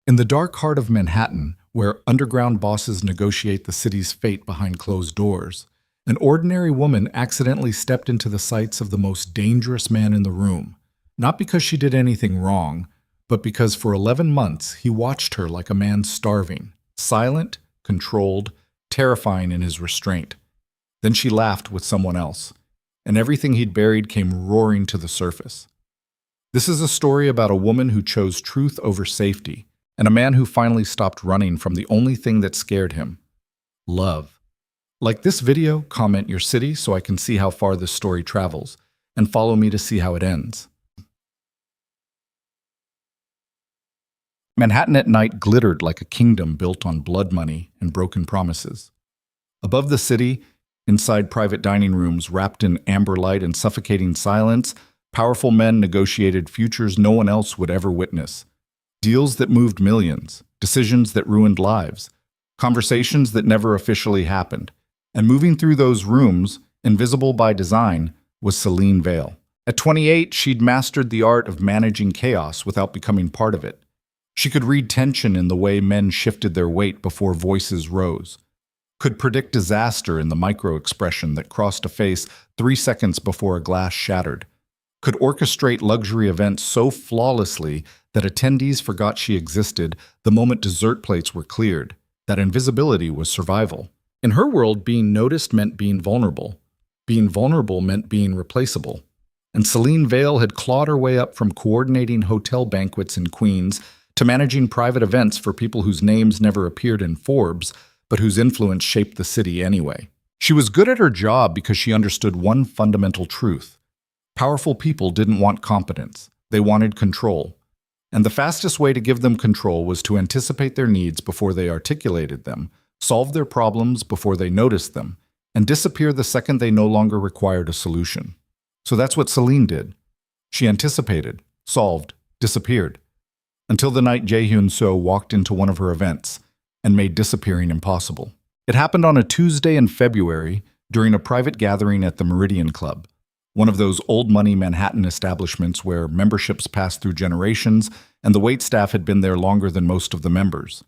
In the dark heart of Manhattan, where underground bosses negotiate the city's fate behind closed doors, an ordinary woman accidentally stepped into the sights of the most dangerous man in the room, not because she did anything wrong, but because for 11 months he watched her like a man starving, silent, controlled, terrifying in his restraint. Then she laughed with someone else, and everything he'd buried came roaring to the surface. This is a story about a woman who chose truth over safety, and a man who finally stopped running from the only thing that scared him: love. Like this video, comment your city so I can see how far this story travels, and follow me to see how it ends. Manhattan at night glittered like a kingdom built on blood money and broken promises. Above the city, inside private dining rooms wrapped in amber light and suffocating silence, powerful men negotiated futures no one else would ever witness. Deals that moved millions, decisions that ruined lives, conversations that never officially happened. And moving through those rooms, invisible by design, was Selene Vale. At 28, she'd mastered the art of managing chaos without becoming part of it. She could read tension in the way men shifted their weight before voices rose, could predict disaster in the micro-expression that crossed a face 3 seconds before a glass shattered, could orchestrate luxury events so flawlessly that attendees forgot she existed the moment dessert plates were cleared, that invisibility was survival. In her world, being noticed meant being vulnerable. Being vulnerable meant being replaceable. And Selene Vale had clawed her way up from coordinating hotel banquets in Queens to managing private events for people whose names never appeared in Forbes, but whose influence shaped the city anyway. She was good at her job because she understood one fundamental truth. Powerful people didn't want competence. They wanted control. And the fastest way to give them control was to anticipate their needs before they articulated them, solve their problems before they noticed them, and disappear the second they no longer required a solution. So that's what Selene did. She anticipated, solved, disappeared, until the night Jae-hyun So walked into one of her events and made disappearing impossible. It happened on a Tuesday in February during a private gathering at the Meridian Club, one of those old-money Manhattan establishments where memberships passed through generations and the waitstaff had been there longer than most of the members.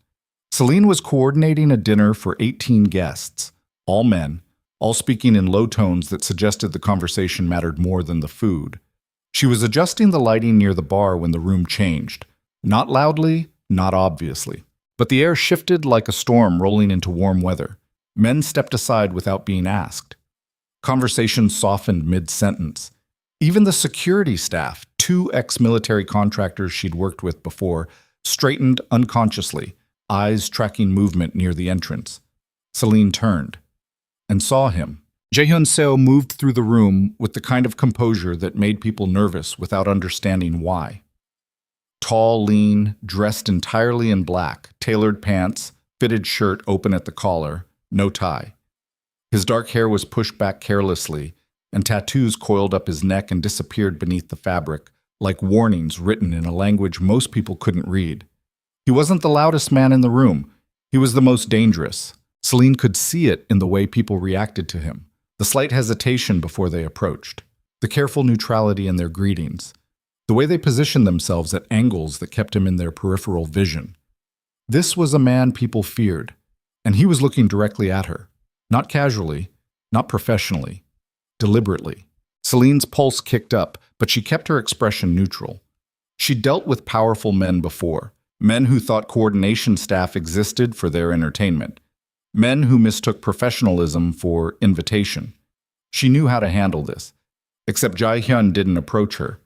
Selene was coordinating a dinner for 18 guests, all men, all speaking in low tones that suggested the conversation mattered more than the food. She was adjusting the lighting near the bar when the room changed. Not loudly, not obviously. But the air shifted like a storm rolling into warm weather. Men stepped aside without being asked. Conversation softened mid-sentence. Even the security staff, 2 ex-military contractors she'd worked with before, straightened unconsciously, eyes tracking movement near the entrance. Selene turned and saw him. Jae-hyun Seo moved through the room with the kind of composure that made people nervous without understanding why. Tall, lean, dressed entirely in black, tailored pants, fitted shirt open at the collar, no tie. His dark hair was pushed back carelessly, and tattoos coiled up his neck and disappeared beneath the fabric, like warnings written in a language most people couldn't read. He wasn't the loudest man in the room. He was the most dangerous. Selene could see it in the way people reacted to him, the slight hesitation before they approached, the careful neutrality in their greetings, the way they positioned themselves at angles that kept him in their peripheral vision. This was a man people feared, and he was looking directly at her, not casually, not professionally, deliberately. Selene's pulse kicked up, but she kept her expression neutral. She'd dealt with powerful men before, men who thought coordination staff existed for their entertainment, men who mistook professionalism for invitation. She knew how to handle this, except Jae-hyun didn't approach her.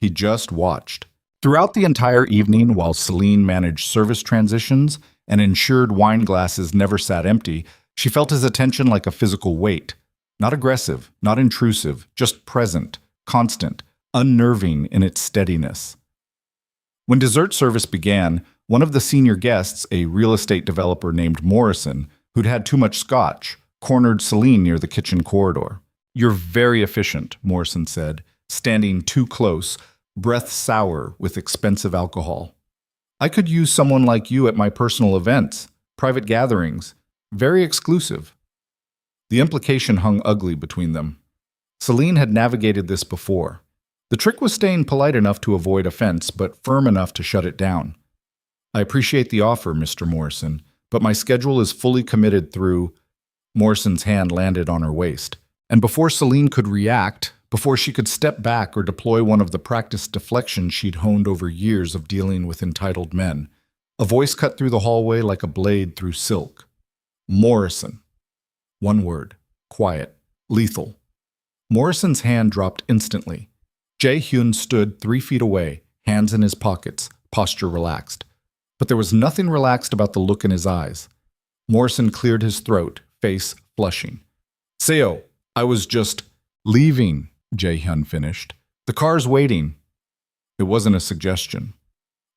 He just watched. Throughout the entire evening, while Selene managed service transitions and ensured wine glasses never sat empty, she felt his attention like a physical weight. Not aggressive, not intrusive, just present, constant, unnerving in its steadiness. When dessert service began, one of the senior guests, a real estate developer named Morrison, who'd had too much scotch, cornered Selene near the kitchen corridor. "You're very efficient," Morrison said, standing too close, breath sour with expensive alcohol. "I could use someone like you at my personal events, private gatherings, very exclusive." The implication hung ugly between them. Selene had navigated this before. The trick was staying polite enough to avoid offense, but firm enough to shut it down. I appreciate the offer, Mr. Morrison, but my schedule is fully committed through. Morrison's hand landed on her waist. And before Selene could react, before she could step back or deploy one of the practiced deflections she'd honed over years of dealing with entitled men, a voice cut through the hallway like a blade through silk. Morrison. One word. Quiet. Lethal. Morrison's hand dropped instantly. Jae-hyun stood 3 feet away, hands in his pockets, posture relaxed. But there was nothing relaxed about the look in his eyes. Morrison cleared his throat, face flushing. Seo, I was just leaving, Jae-hyun finished. The car's waiting. It wasn't a suggestion.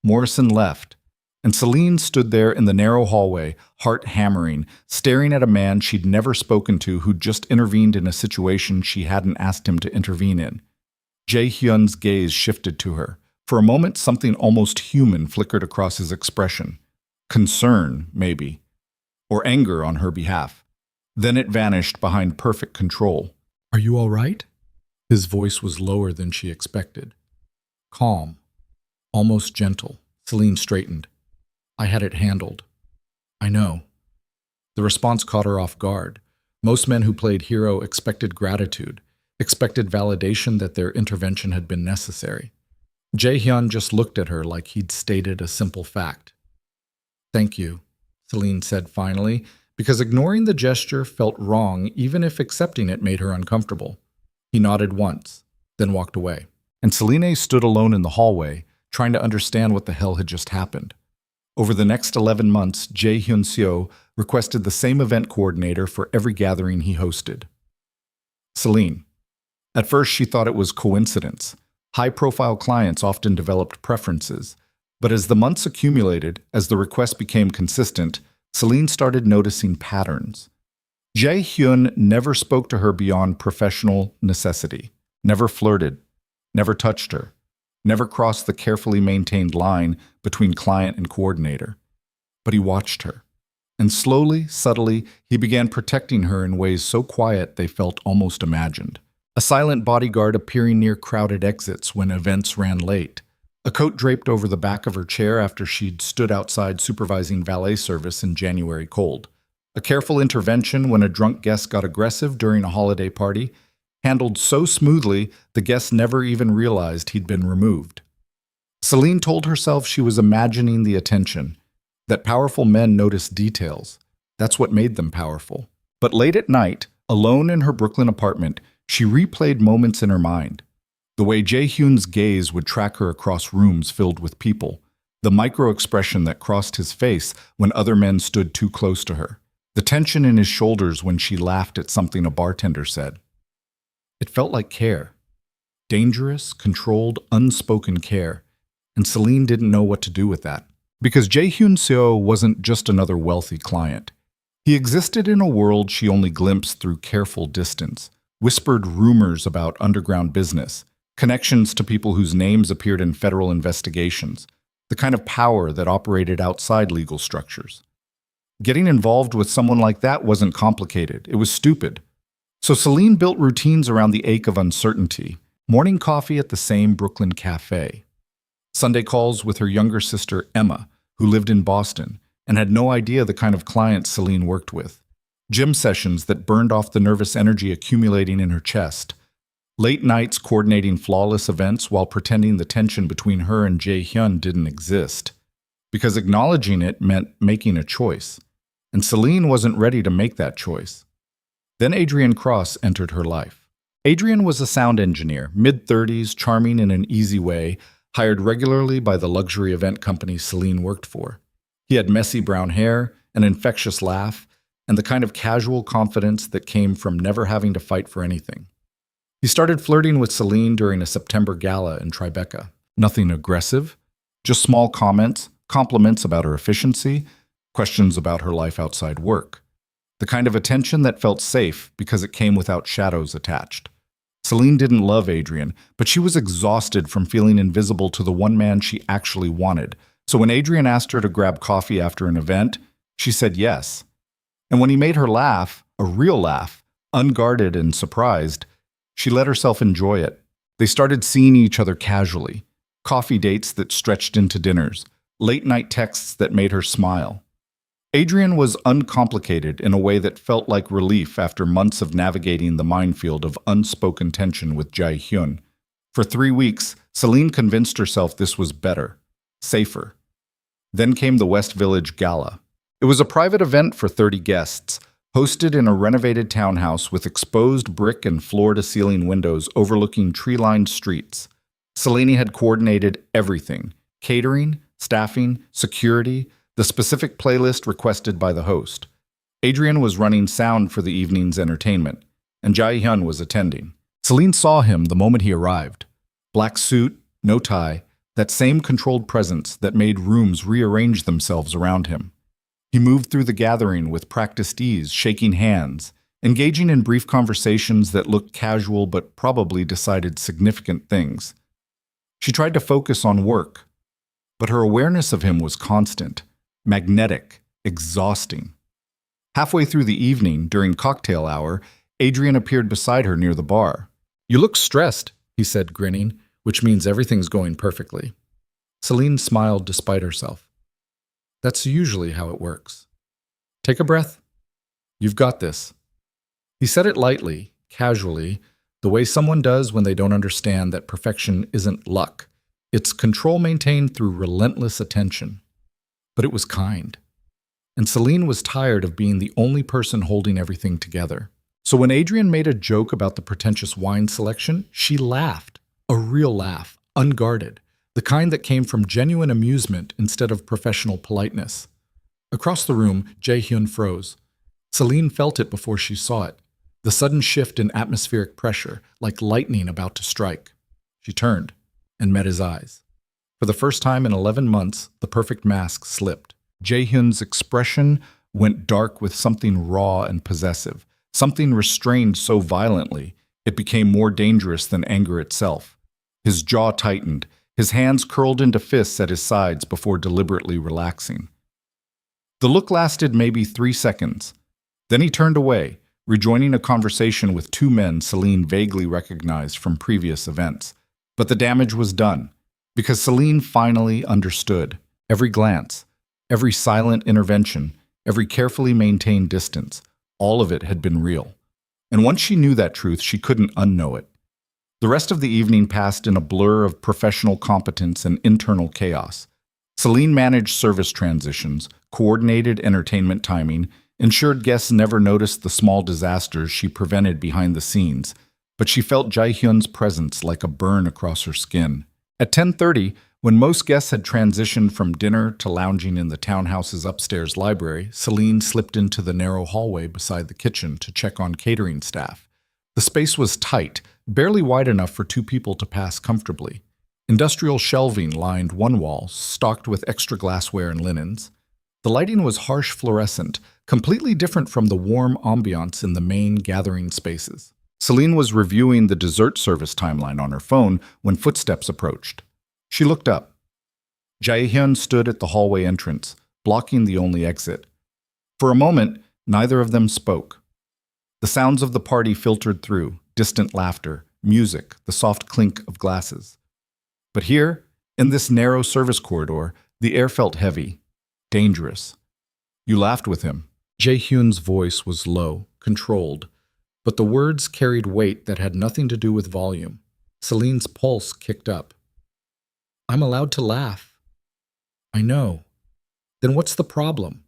Morrison left, and Selene stood there in the narrow hallway, heart hammering, staring at a man she'd never spoken to who'd just intervened in a situation she hadn't asked him to intervene in. Jae-hyun's gaze shifted to her. For a moment, something almost human flickered across his expression. Concern, maybe. Or anger on her behalf. Then it vanished behind perfect control. Are you all right? His voice was lower than she expected. Calm. Almost gentle. Selene straightened. I had it handled. I know. The response caught her off guard. Most men who played hero expected gratitude, expected validation that their intervention had been necessary. Jae-hyun just looked at her like he'd stated a simple fact. Thank you, Selene said finally, because ignoring the gesture felt wrong even if accepting it made her uncomfortable. He nodded once, then walked away. And Selene stood alone in the hallway, trying to understand what the hell had just happened. Over the next 11 months, Jae-hyun Seo requested the same event coordinator for every gathering he hosted. Selene. At first, she thought it was coincidence. High-profile clients often developed preferences. But as the months accumulated, as the requests became consistent, Selene started noticing patterns. Jae-hyun never spoke to her beyond professional necessity, never flirted, never touched her, never crossed the carefully maintained line between client and coordinator. But he watched her. And slowly, subtly, he began protecting her in ways so quiet they felt almost imagined. A silent bodyguard appearing near crowded exits when events ran late. A coat draped over the back of her chair after she'd stood outside supervising valet service in January cold. A careful intervention when a drunk guest got aggressive during a holiday party, handled so smoothly the guest never even realized he'd been removed. Selene told herself she was imagining the attention, that powerful men notice details. That's what made them powerful. But late at night, alone in her Brooklyn apartment, she replayed moments in her mind. The way Jae-hyun's gaze would track her across rooms filled with people. The micro-expression that crossed his face when other men stood too close to her. The tension in his shoulders when she laughed at something a bartender said. It felt like care. Dangerous, controlled, unspoken care. And Selene didn't know what to do with that. Because Jae-hyun Seo wasn't just another wealthy client. He existed in a world she only glimpsed through careful distance. Whispered rumors about underground business. Connections to people whose names appeared in federal investigations. The kind of power that operated outside legal structures. Getting involved with someone like that wasn't complicated. It was stupid. So Selene built routines around the ache of uncertainty. Morning coffee at the same Brooklyn cafe. Sunday calls with her younger sister, Emma, who lived in Boston and had no idea the kind of clients Selene worked with. Gym sessions that burned off the nervous energy accumulating in her chest. Late nights coordinating flawless events while pretending the tension between her and Jae-hyun didn't exist. Because acknowledging it meant making a choice. And Selene wasn't ready to make that choice. Then Adrian Cross entered her life. Adrian was a sound engineer, mid-30s, charming in an easy way, hired regularly by the luxury event company Selene worked for. He had messy brown hair, an infectious laugh, and the kind of casual confidence that came from never having to fight for anything. He started flirting with Selene during a September gala in Tribeca. Nothing aggressive, just small comments, compliments about her efficiency, questions about her life outside work. The kind of attention that felt safe because it came without shadows attached. Selene didn't love Adrian, but she was exhausted from feeling invisible to the one man she actually wanted. So when Adrian asked her to grab coffee after an event, she said yes. And when he made her laugh, a real laugh, unguarded and surprised, she let herself enjoy it. They started seeing each other casually. Coffee dates that stretched into dinners. late-night texts that made her smile. Adrian was uncomplicated in a way that felt like relief after months of navigating the minefield of unspoken tension with Jae-hyun. For 3 weeks, Selene convinced herself this was better, safer. Then came the West Village Gala. It was a private event for 30 guests, hosted in a renovated townhouse with exposed brick and floor-to-ceiling windows overlooking tree-lined streets. Selene had coordinated everything: catering, staffing, security, the specific playlist requested by the host. Adrian was running sound for the evening's entertainment, and Jae-hyun was attending. Selene saw him the moment he arrived. Black suit, no tie, that same controlled presence that made rooms rearrange themselves around him. He moved through the gathering with practiced ease, shaking hands, engaging in brief conversations that looked casual but probably decided significant things. She tried to focus on work, but her awareness of him was constant, magnetic, exhausting. Halfway through the evening, during cocktail hour, Adrian appeared beside her near the bar. "You look stressed," he said, grinning, which means everything's going perfectly. Selene smiled despite herself. "That's usually how it works. Take a breath. You've got this." He said it lightly, casually, the way someone does when they don't understand that perfection isn't luck. It's control maintained through relentless attention. But it was kind. And Selene was tired of being the only person holding everything together. So when Adrian made a joke about the pretentious wine selection, she laughed. A real laugh, unguarded. The kind that came from genuine amusement instead of professional politeness. Across the room, Jae-hyun froze. Selene felt it before she saw it. The sudden shift in atmospheric pressure, like lightning about to strike. She turned and met his eyes. For the first time in 11 months, the perfect mask slipped. Jae-hyun's expression went dark with something raw and possessive, something restrained so violently it became more dangerous than anger itself. His jaw tightened, his hands curled into fists at his sides before deliberately relaxing. The look lasted maybe 3 seconds. Then he turned away, rejoining a conversation with 2 men Selene vaguely recognized from previous events. But the damage was done, because Selene finally understood. Every glance, every silent intervention, every carefully maintained distance, all of it had been real. And once she knew that truth, she couldn't unknow it. The rest of the evening passed in a blur of professional competence and internal chaos. Selene managed service transitions, coordinated entertainment timing, ensured guests never noticed the small disasters she prevented behind the scenes, but she felt Jae-hyun's presence like a burn across her skin. At 10:30, when most guests had transitioned from dinner to lounging in the townhouse's upstairs library, Selene slipped into the narrow hallway beside the kitchen to check on catering staff. The space was tight, barely wide enough for 2 people to pass comfortably. Industrial shelving lined one wall, stocked with extra glassware and linens. The lighting was harsh fluorescent, completely different from the warm ambiance in the main gathering spaces. Selene was reviewing the dessert service timeline on her phone when footsteps approached. She looked up. Jae-hyun stood at the hallway entrance, blocking the only exit. For a moment, neither of them spoke. The sounds of the party filtered through, distant laughter, music, the soft clink of glasses. But here, in this narrow service corridor, the air felt heavy, dangerous. "You laughed with him." Jae-hyun's voice was low, controlled, but the words carried weight that had nothing to do with volume. Selene's pulse kicked up. "I'm allowed to laugh." "I know." "Then what's the problem?"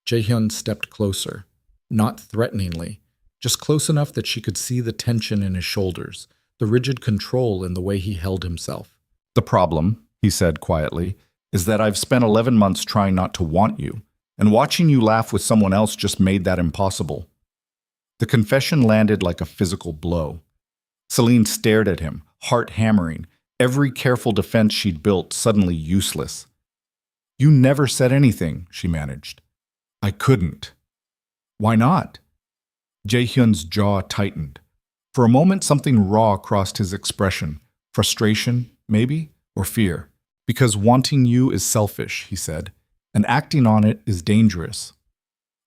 Jae-hyun stepped closer, not threateningly, just close enough that she could see the tension in his shoulders, the rigid control in the way he held himself. "The problem," he said quietly, "is that I've spent 11 months trying not to want you, and watching you laugh with someone else just made that impossible." The confession landed like a physical blow. Selene stared at him, heart hammering, every careful defense she'd built suddenly useless. "You never said anything," she managed. "I couldn't." "Why not?" Jae-hyun's jaw tightened. For a moment, something raw crossed his expression. Frustration, maybe, or fear. "Because wanting you is selfish," he said, "and acting on it is dangerous."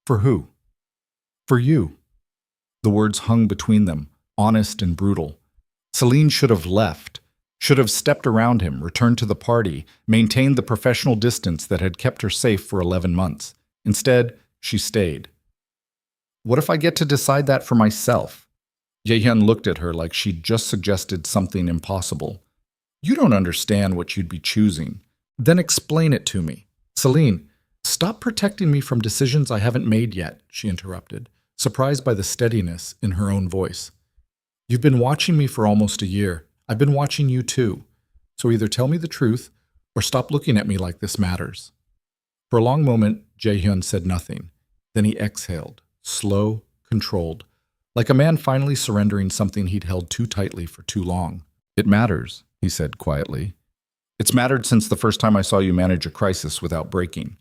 "For who?" "For you." The words hung between them, honest and brutal. Selene should have left, Should have stepped around him, returned to the party, maintained the professional distance that had kept her safe for 11 months. Instead, she stayed. What if I get to decide that for myself? Jaehyun looked at her like she'd just suggested something impossible. You don't understand what you'd be choosing. Then explain it to me. Selene, stop protecting me from decisions I haven't made yet, she interrupted, surprised by the steadiness in her own voice. You've been watching me for almost a year. I've been watching you too. So either tell me the truth or stop looking at me like this matters. For a long moment, Jaehyun said nothing. Then he exhaled, slow, controlled, like a man finally surrendering something he'd held too tightly for too long. It matters, he said quietly. It's mattered since the first time I saw you manage a crisis without breaking.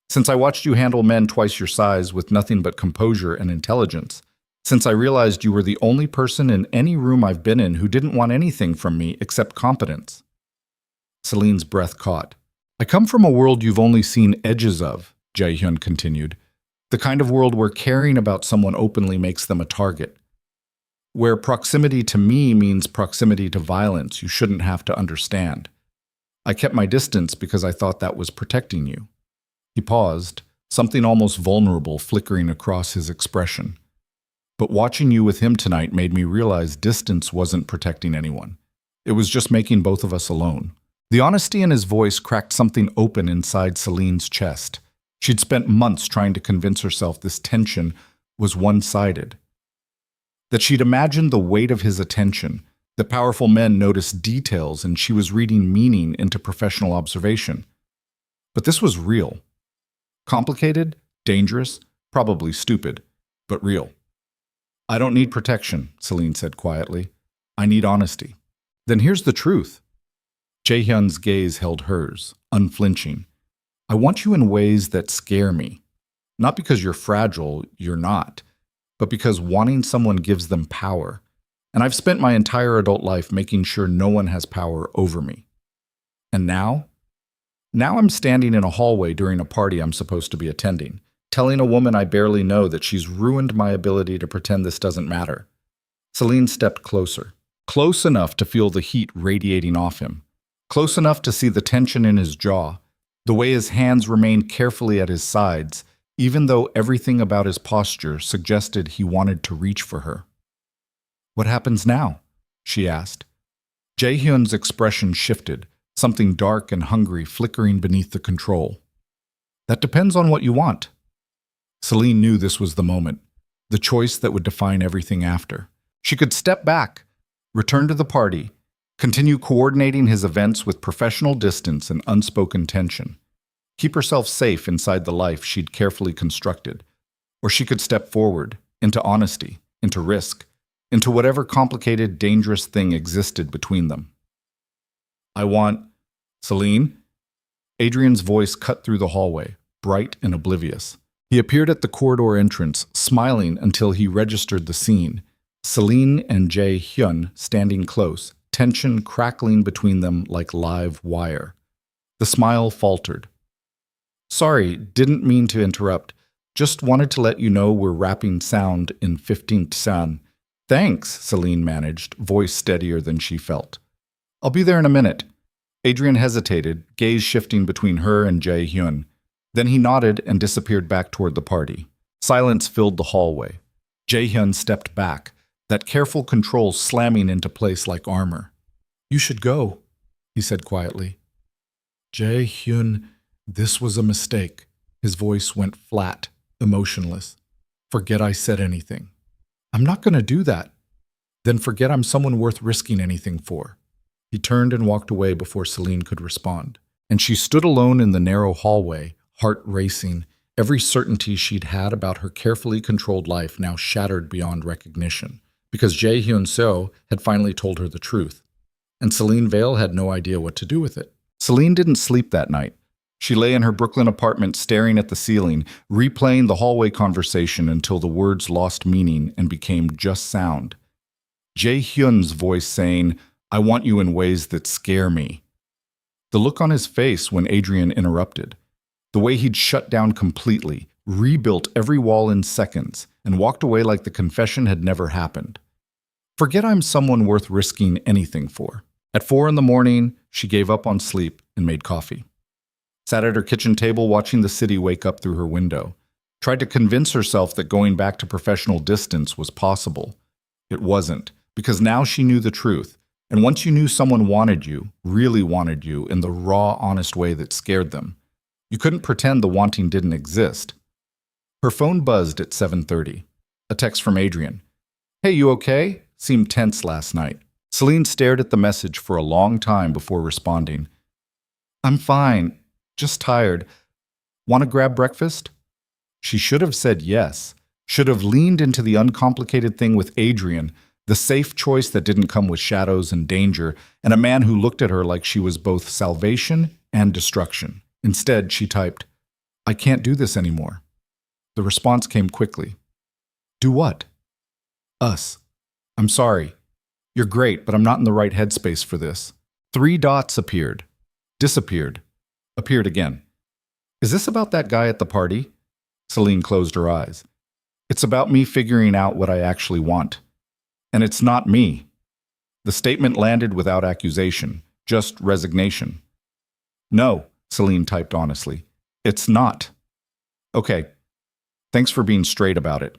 Since I watched you handle men twice your size with nothing but composure and intelligence. Since I realized you were the only person in any room I've been in who didn't want anything from me except competence. Selene's breath caught. I come from a world you've only seen edges of, Jaehyun continued. The kind of world where caring about someone openly makes them a target. Where proximity to me means proximity to violence you shouldn't have to understand. I kept my distance because I thought that was protecting you. He paused, something almost vulnerable flickering across his expression. But watching you with him tonight made me realize distance wasn't protecting anyone. It was just making both of us alone. The honesty in his voice cracked something open inside Selene's chest. She'd spent months trying to convince herself this tension was one-sided. That she'd imagined the weight of his attention, that powerful men noticed details and she was reading meaning into professional observation. But this was real. Complicated, dangerous, probably stupid, but real. I don't need protection, Selene said quietly. I need honesty. Then here's the truth. Jaehyun's gaze held hers, unflinching. I want you in ways that scare me. Not because you're fragile, you're not, but because wanting someone gives them power. And I've spent my entire adult life making sure no one has power over me. And now? Now I'm standing in a hallway during a party I'm supposed to be attending, telling a woman I barely know that she's ruined my ability to pretend this doesn't matter. Selene stepped closer, close enough to feel the heat radiating off him, close enough to see the tension in his jaw, the way his hands remained carefully at his sides, even though everything about his posture suggested he wanted to reach for her. What happens now? She asked. Jaehyun's expression shifted, something dark and hungry flickering beneath the control. That depends on what you want. Selene knew this was the moment, the choice that would define everything after. She could step back, return to the party, continue coordinating his events with professional distance and unspoken tension, keep herself safe inside the life she'd carefully constructed. Or she could step forward, into honesty, into risk, into whatever complicated, dangerous thing existed between them. I want... Selene? Adrian's voice cut through the hallway, bright and oblivious. He appeared at the corridor entrance, smiling until he registered the scene. Selene and Jaehyun standing close, tension crackling between them like live wire. The smile faltered. Sorry, didn't mean to interrupt. Just wanted to let you know we're wrapping sound in 15th San. Thanks, Selene managed, voice steadier than she felt. I'll be there in a minute. Adrian hesitated, gaze shifting between her and Jaehyun. Then he nodded and disappeared back toward the party. Silence filled the hallway. Jaehyun stepped back, that careful control slamming into place like armor. You should go, he said quietly. Jaehyun, this was a mistake. His voice went flat, emotionless. Forget I said anything. I'm not going to do that. Then forget I'm someone worth risking anything for. He turned and walked away before Selene could respond. And she stood alone in the narrow hallway, heart racing, every certainty she'd had about her carefully controlled life now shattered beyond recognition, because Jaehyun Seo had finally told her the truth. And Selene Vale had no idea what to do with it. Selene didn't sleep that night. She lay in her Brooklyn apartment staring at the ceiling, replaying the hallway conversation until the words lost meaning and became just sound. Jaehyun's voice saying, I want you in ways that scare me. The look on his face when Adrian interrupted. The way he'd shut down completely, rebuilt every wall in seconds, and walked away like the confession had never happened. Forget I'm someone worth risking anything for. At 4 in the morning, she gave up on sleep and made coffee. Sat at her kitchen table watching the city wake up through her window. Tried to convince herself that going back to professional distance was possible. It wasn't, because now she knew the truth. And once you knew someone wanted you, really wanted you, in the raw, honest way that scared them, you couldn't pretend the wanting didn't exist. Her phone buzzed at 7:30. A text from Adrian. "Hey, you okay?" Seemed tense last night. Selene stared at the message for a long time before responding. "I'm fine. Just tired. Want to grab breakfast?" She should have said yes. Should have leaned into the uncomplicated thing with Adrian, the safe choice that didn't come with shadows and danger, and a man who looked at her like she was both salvation and destruction. Instead, she typed, "I can't do this anymore." The response came quickly. "Do what?" "Us. I'm sorry. You're great, but I'm not in the right headspace for this." 3 dots appeared. Disappeared. Appeared again. "Is this about that guy at the party?" Selene closed her eyes. "It's about me figuring out what I actually want. And it's not me." The statement landed without accusation, just resignation. "No," Selene typed honestly. "It's not." "Okay. Thanks for being straight about it."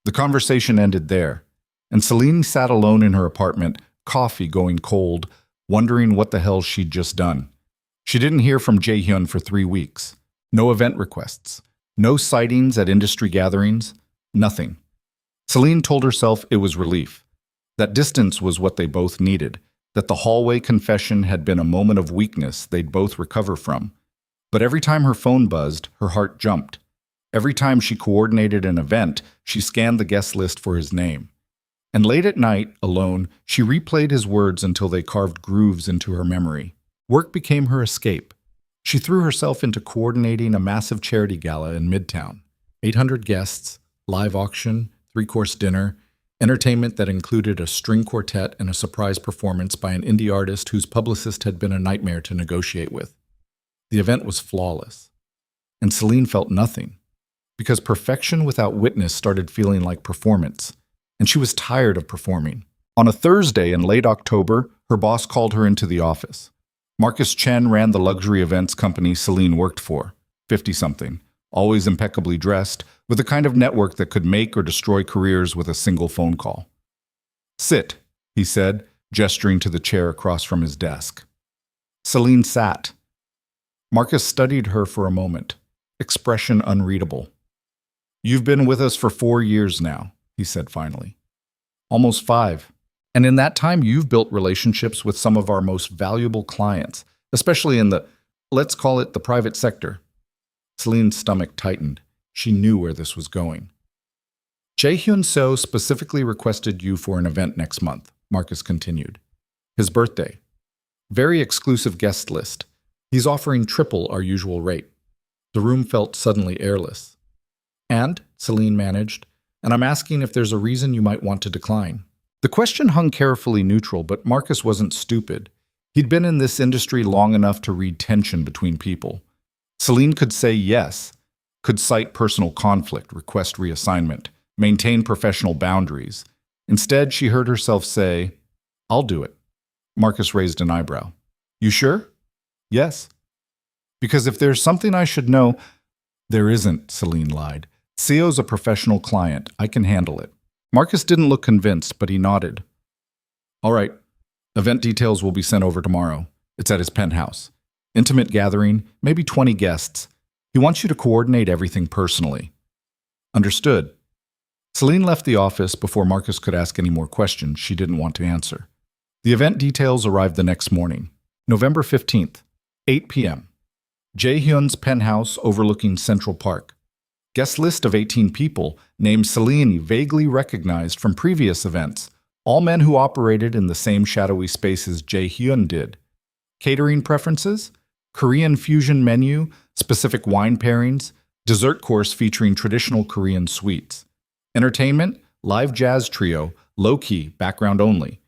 The conversation ended there, and Selene sat alone in her apartment, coffee going cold, wondering what the hell she'd just done. She didn't hear from Jae-hyun for 3 weeks. No event requests. No sightings at industry gatherings. Nothing. Selene told herself it was relief. That distance was what they both needed. That the hallway confession had been a moment of weakness they'd both recover from. But every time her phone buzzed, her heart jumped. Every time she coordinated an event, she scanned the guest list for his name. And late at night, alone, she replayed his words until they carved grooves into her memory. Work became her escape. She threw herself into coordinating a massive charity gala in Midtown. 800 guests, live auction, 3-course dinner, entertainment that included a string quartet and a surprise performance by an indie artist whose publicist had been a nightmare to negotiate with. The event was flawless. And Selene felt nothing. Because perfection without witness started feeling like performance. And she was tired of performing. On a Thursday in late October, her boss called her into the office. Marcus Chen ran the luxury events company Selene worked for, 50-something, always impeccably dressed, with the kind of network that could make or destroy careers with a single phone call. "Sit," he said, gesturing to the chair across from his desk. Selene sat. Marcus studied her for a moment, expression unreadable. "You've been with us for 4 years now," he said finally. "Almost 5. And in that time, you've built relationships with some of our most valuable clients, especially in the, let's call it the private sector." Selene's stomach tightened. She knew where this was going. "Jae-hyun So specifically requested you for an event next month," Marcus continued. "His birthday. Very exclusive guest list. He's offering triple our usual rate." The room felt suddenly airless. "And," Selene managed, "and I'm asking if there's a reason you might want to decline." The question hung carefully neutral, but Marcus wasn't stupid. He'd been in this industry long enough to read tension between people. Selene could say yes, could cite personal conflict, request reassignment, maintain professional boundaries. Instead, she heard herself say, "I'll do it." Marcus raised an eyebrow. "You sure?" "Yes." "Because if there's something I should know—" "There isn't," Selene lied. "Seo's a professional client. I can handle it." Marcus didn't look convinced, but he nodded. "All right. Event details will be sent over tomorrow. It's at his penthouse. Intimate gathering, maybe 20 guests. He wants you to coordinate everything personally." "Understood." Selene left the office before Marcus could ask any more questions she didn't want to answer. The event details arrived the next morning, November 15th, 8 p.m. Jae-hyun's penthouse overlooking Central Park. Guest list of 18 people, named Selene vaguely recognized from previous events, all men who operated in the same shadowy space as Jae-hyun did. Catering preferences? Korean fusion menu, specific wine pairings, dessert course featuring traditional Korean sweets. Entertainment? Live jazz trio, low-key, background only.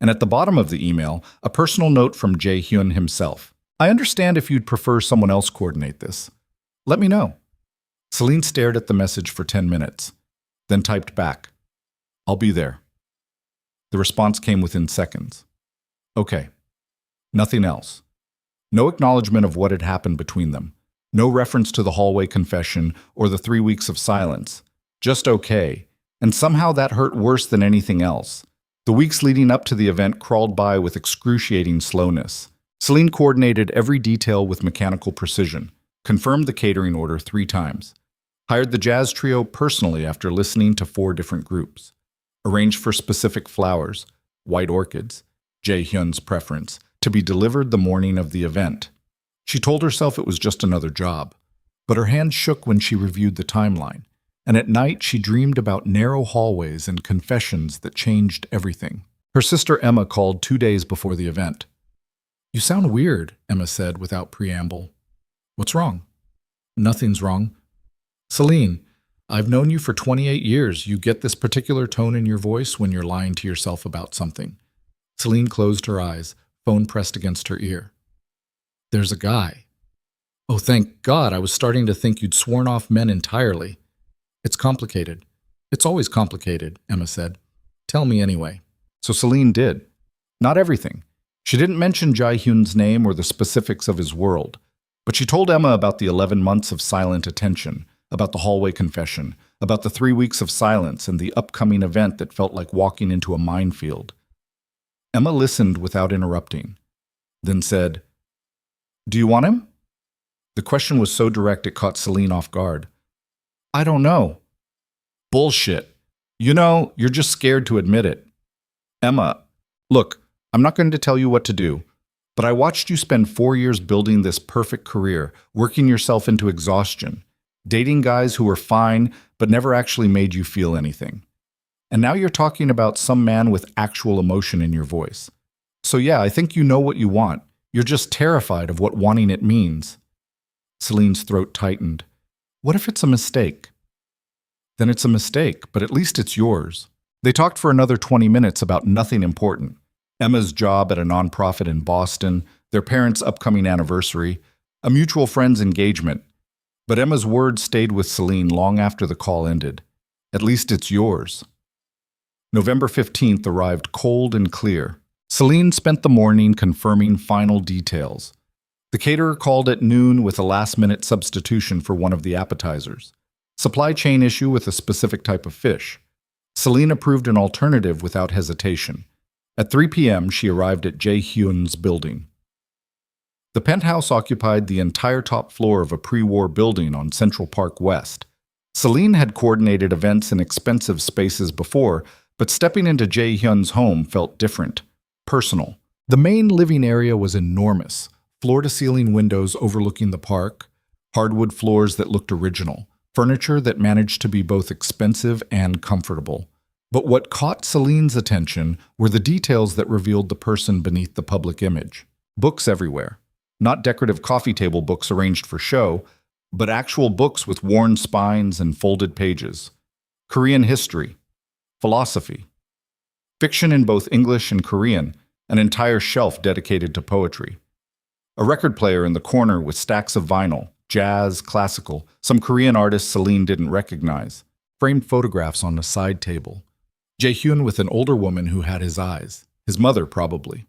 And at the bottom of the email, a personal note from Jae-hyun himself. "I understand if you'd prefer someone else coordinate this. Let me know." Selene stared at the message for 10 minutes, then typed back, "I'll be there." The response came within seconds. "Okay." Nothing else. No acknowledgement of what had happened between them. No reference to the hallway confession or the 3 weeks of silence. Just okay. And somehow that hurt worse than anything else. The weeks leading up to the event crawled by with excruciating slowness. Selene coordinated every detail with mechanical precision, confirmed the catering order 3 times, hired the jazz trio personally after listening to 4 different groups, arranged for specific flowers, white orchids, Jae-hyun's preference, to be delivered the morning of the event. She told herself it was just another job, but her hands shook when she reviewed the timeline, and at night she dreamed about narrow hallways and confessions that changed everything. Her sister Emma called 2 days before the event. "You sound weird," Emma said without preamble. "What's wrong?" "Nothing's wrong." "Selene, I've known you for 28 years. You get this particular tone in your voice when you're lying to yourself about something." Selene closed her eyes, phone pressed against her ear. "There's a guy." "Oh, thank God, I was starting to think you'd sworn off men entirely." "It's complicated." "It's always complicated," Emma said. "Tell me anyway." So Selene did. Not everything. She didn't mention Jae-hyun's name or the specifics of his world, but she told Emma about the 11 months of silent attention, about the hallway confession, about the 3 weeks of silence and the upcoming event that felt like walking into a minefield. Emma listened without interrupting, then said, "Do you want him?" The question was so direct it caught Selene off guard. "I don't know." "Bullshit. You know, you're just scared to admit it." "Emma, look, I'm not going to tell you what to do, but I watched you spend 4 years building this perfect career, working yourself into exhaustion, dating guys who were fine but never actually made you feel anything. And now you're talking about some man with actual emotion in your voice. So yeah, I think you know what you want. You're just terrified of what wanting it means." Selene's throat tightened. "What if it's a mistake?" "Then it's a mistake, but at least it's yours." They talked for another 20 minutes about nothing important. Emma's job at a nonprofit in Boston, their parents' upcoming anniversary, a mutual friend's engagement. But Emma's words stayed with Selene long after the call ended. "At least it's yours." November 15th arrived cold and clear. Selene spent the morning confirming final details. The caterer called at noon with a last-minute substitution for one of the appetizers. Supply chain issue with a specific type of fish. Selene approved an alternative without hesitation. At 3 p.m., she arrived at Jae-hyun's building. The penthouse occupied the entire top floor of a pre-war building on Central Park West. Selene had coordinated events in expensive spaces before, but stepping into Jae-hyun's home felt different, personal. The main living area was enormous, floor-to-ceiling windows overlooking the park, hardwood floors that looked original, furniture that managed to be both expensive and comfortable. But what caught Selene's attention were the details that revealed the person beneath the public image. Books everywhere. Not decorative coffee table books arranged for show, but actual books with worn spines and folded pages. Korean history, philosophy, fiction in both English and Korean, an entire shelf dedicated to poetry. A record player in the corner with stacks of vinyl, jazz, classical, some Korean artists Selene didn't recognize. Framed photographs on a side table. Jae-hyun with an older woman who had his eyes, his mother probably.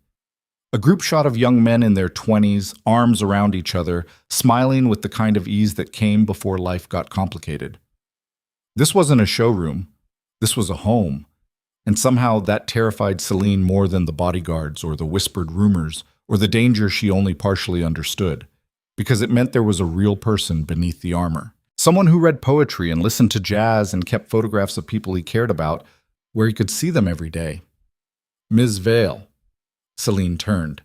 A group shot of young men in their 20s, arms around each other, smiling with the kind of ease that came before life got complicated. This wasn't a showroom. This was a home. And somehow that terrified Selene more than the bodyguards or the whispered rumors or the danger she only partially understood, because it meant there was a real person beneath the armor. Someone who read poetry and listened to jazz and kept photographs of people he cared about where he could see them every day. "Ms. Vale." Selene turned.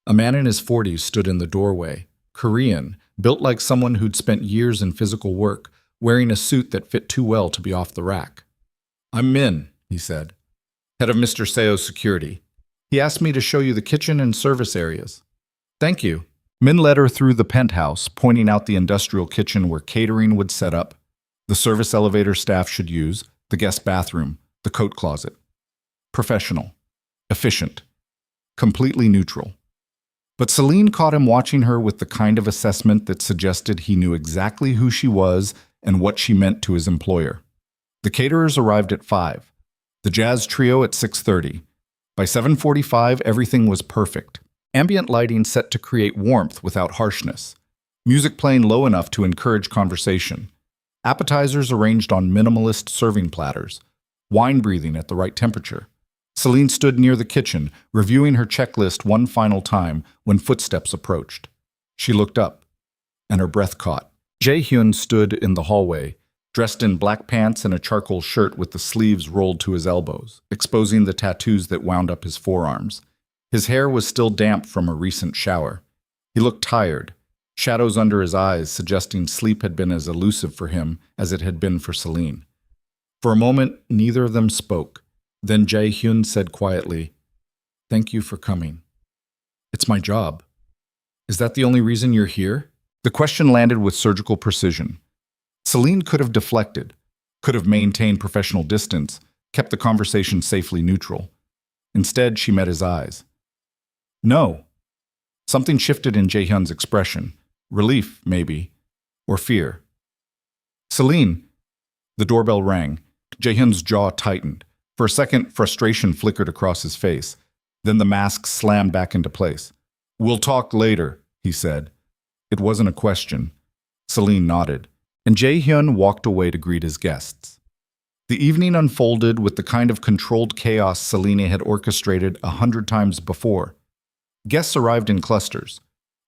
A man in his 40s stood in the doorway, Korean, built like someone who'd spent years in physical work, wearing a suit that fit too well to be off the rack. "I'm Min," he said, "head of Mr. Seo's security. He asked me to show you the kitchen and service areas." "Thank you." Min led her through the penthouse, pointing out the industrial kitchen where catering would set up, the service elevator staff should use, the guest bathroom, the coat closet. Professional. Efficient. Completely neutral. But Selene caught him watching her with the kind of assessment that suggested he knew exactly who she was and what she meant to his employer. The caterers arrived at 5. The jazz trio at 6:30. By 7:45, everything was perfect. Ambient lighting set to create warmth without harshness. Music playing low enough to encourage conversation. Appetizers arranged on minimalist serving platters. Wine breathing at the right temperature. Selene stood near the kitchen, reviewing her checklist one final time when footsteps approached. She looked up, and her breath caught. Jae-hyun stood in the hallway, dressed in black pants and a charcoal shirt with the sleeves rolled to his elbows, exposing the tattoos that wound up his forearms. His hair was still damp from a recent shower. He looked tired, shadows under his eyes suggesting sleep had been as elusive for him as it had been for Selene. For a moment, neither of them spoke. Then Jae-hyun said quietly, "Thank you for coming. It's my job. Is that the only reason you're here?" The question landed with surgical precision. Selene could have deflected, could have maintained professional distance, kept the conversation safely neutral. Instead, she met his eyes. "No." Something shifted in Jae-hyun's expression. Relief, maybe, or fear. "Selene." The doorbell rang. Jae-hyun's jaw tightened. For a second, frustration flickered across his face. Then the mask slammed back into place. "We'll talk later," he said. It wasn't a question. Selene nodded, and Jae-hyun walked away to greet his guests. The evening unfolded with the kind of controlled chaos Selene had orchestrated 100 times before. Guests arrived in clusters.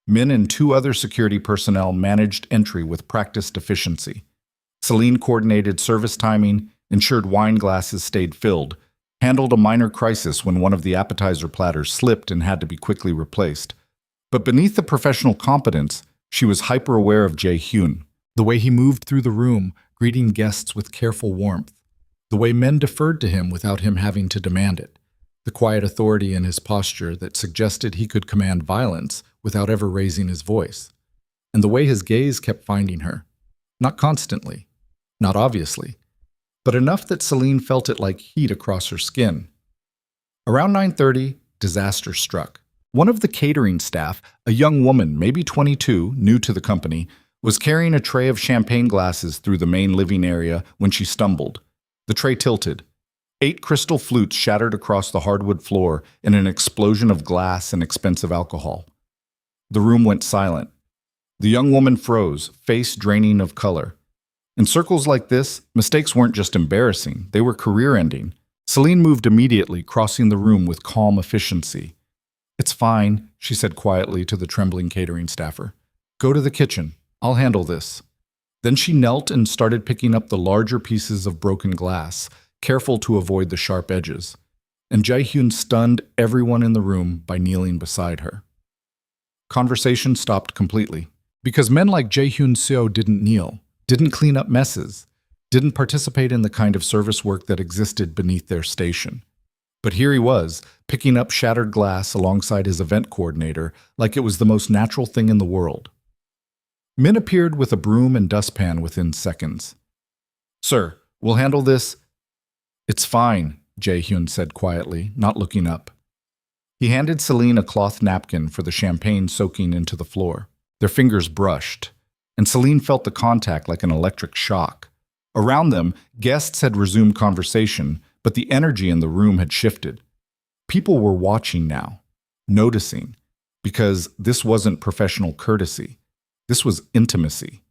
Min and 2 other security personnel managed entry with practiced efficiency. Selene coordinated service timing, ensured wine glasses stayed filled, handled a minor crisis when one of the appetizer platters slipped and had to be quickly replaced. But beneath the professional competence, she was hyper-aware of Jae-hyun, the way he moved through the room, greeting guests with careful warmth, the way men deferred to him without him having to demand it, the quiet authority in his posture that suggested he could command violence without ever raising his voice, and the way his gaze kept finding her, not constantly, not obviously, but enough that Selene felt it like heat across her skin. Around 9:30, disaster struck. One of the catering staff, a young woman, maybe 22, new to the company, was carrying a tray of champagne glasses through the main living area when she stumbled. The tray tilted. 8 crystal flutes shattered across the hardwood floor in an explosion of glass and expensive alcohol. The room went silent. The young woman froze, face draining of color. In circles like this, mistakes weren't just embarrassing, they were career-ending. Selene moved immediately, crossing the room with calm efficiency. "It's fine," she said quietly to the trembling catering staffer. "Go to the kitchen. I'll handle this." Then she knelt and started picking up the larger pieces of broken glass, careful to avoid the sharp edges. And Jae-hyun stunned everyone in the room by kneeling beside her. Conversation stopped completely, because men like Jae-hyun Seo didn't kneel, didn't clean up messes, didn't participate in the kind of service work that existed beneath their station. But here he was, picking up shattered glass alongside his event coordinator like it was the most natural thing in the world. Min appeared with a broom and dustpan within seconds. "Sir, we'll handle this." "It's fine," Jae-hyun said quietly, not looking up. He handed Selene a cloth napkin for the champagne soaking into the floor. Their fingers brushed, and Selene felt the contact like an electric shock. Around them, guests had resumed conversation, but the energy in the room had shifted. People were watching now, noticing, because this wasn't professional courtesy. This was intimacy.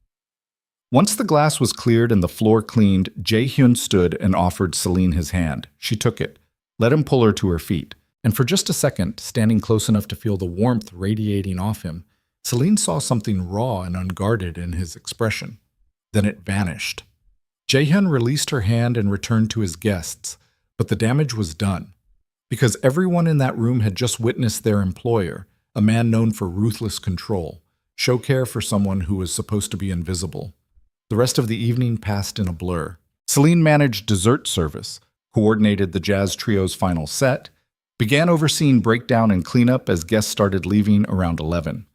Once the glass was cleared and the floor cleaned, Jae-hyun stood and offered Selene his hand. She took it, let him pull her to her feet, and for just a second, standing close enough to feel the warmth radiating off him, Selene saw something raw and unguarded in his expression. Then it vanished. Jae-hyun released her hand and returned to his guests, but the damage was done, because everyone in that room had just witnessed their employer, a man known for ruthless control, show care for someone who was supposed to be invisible. The rest of the evening passed in a blur. Selene managed dessert service, coordinated the jazz trio's final set, began overseeing breakdown and cleanup as guests started leaving around 11.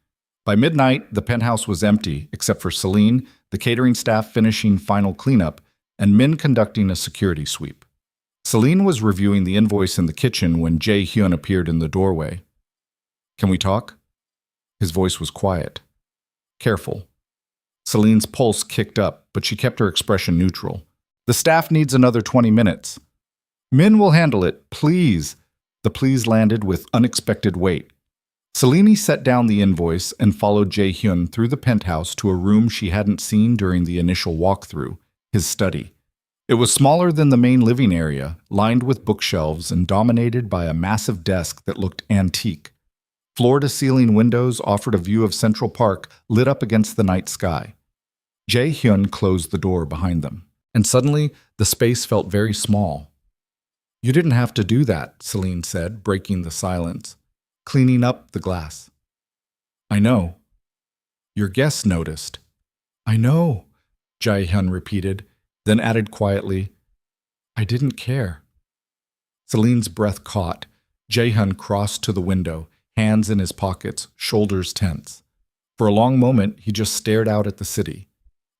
By midnight, the penthouse was empty, except for Selene, the catering staff finishing final cleanup, and Min conducting a security sweep. Selene was reviewing the invoice in the kitchen when Jae-hyun appeared in the doorway. "Can we talk?" His voice was quiet, careful. Selene's pulse kicked up, but she kept her expression neutral. "The staff needs another 20 minutes. "Min will handle it, please." The please landed with unexpected weight. Selene set down the invoice and followed Jae-hyun through the penthouse to a room she hadn't seen during the initial walkthrough, his study. It was smaller than the main living area, lined with bookshelves and dominated by a massive desk that looked antique. Floor-to-ceiling windows offered a view of Central Park lit up against the night sky. Jae-hyun closed the door behind them, and suddenly the space felt very small. "You didn't have to do that," Selene said, breaking the silence, cleaning up the glass. "I know." "Your guests noticed." "I know," Jae-hyun repeated, then added quietly, "I didn't care." Celine's breath caught. Jae-hyun crossed to the window, hands in his pockets, shoulders tense. For a long moment, he just stared out at the city.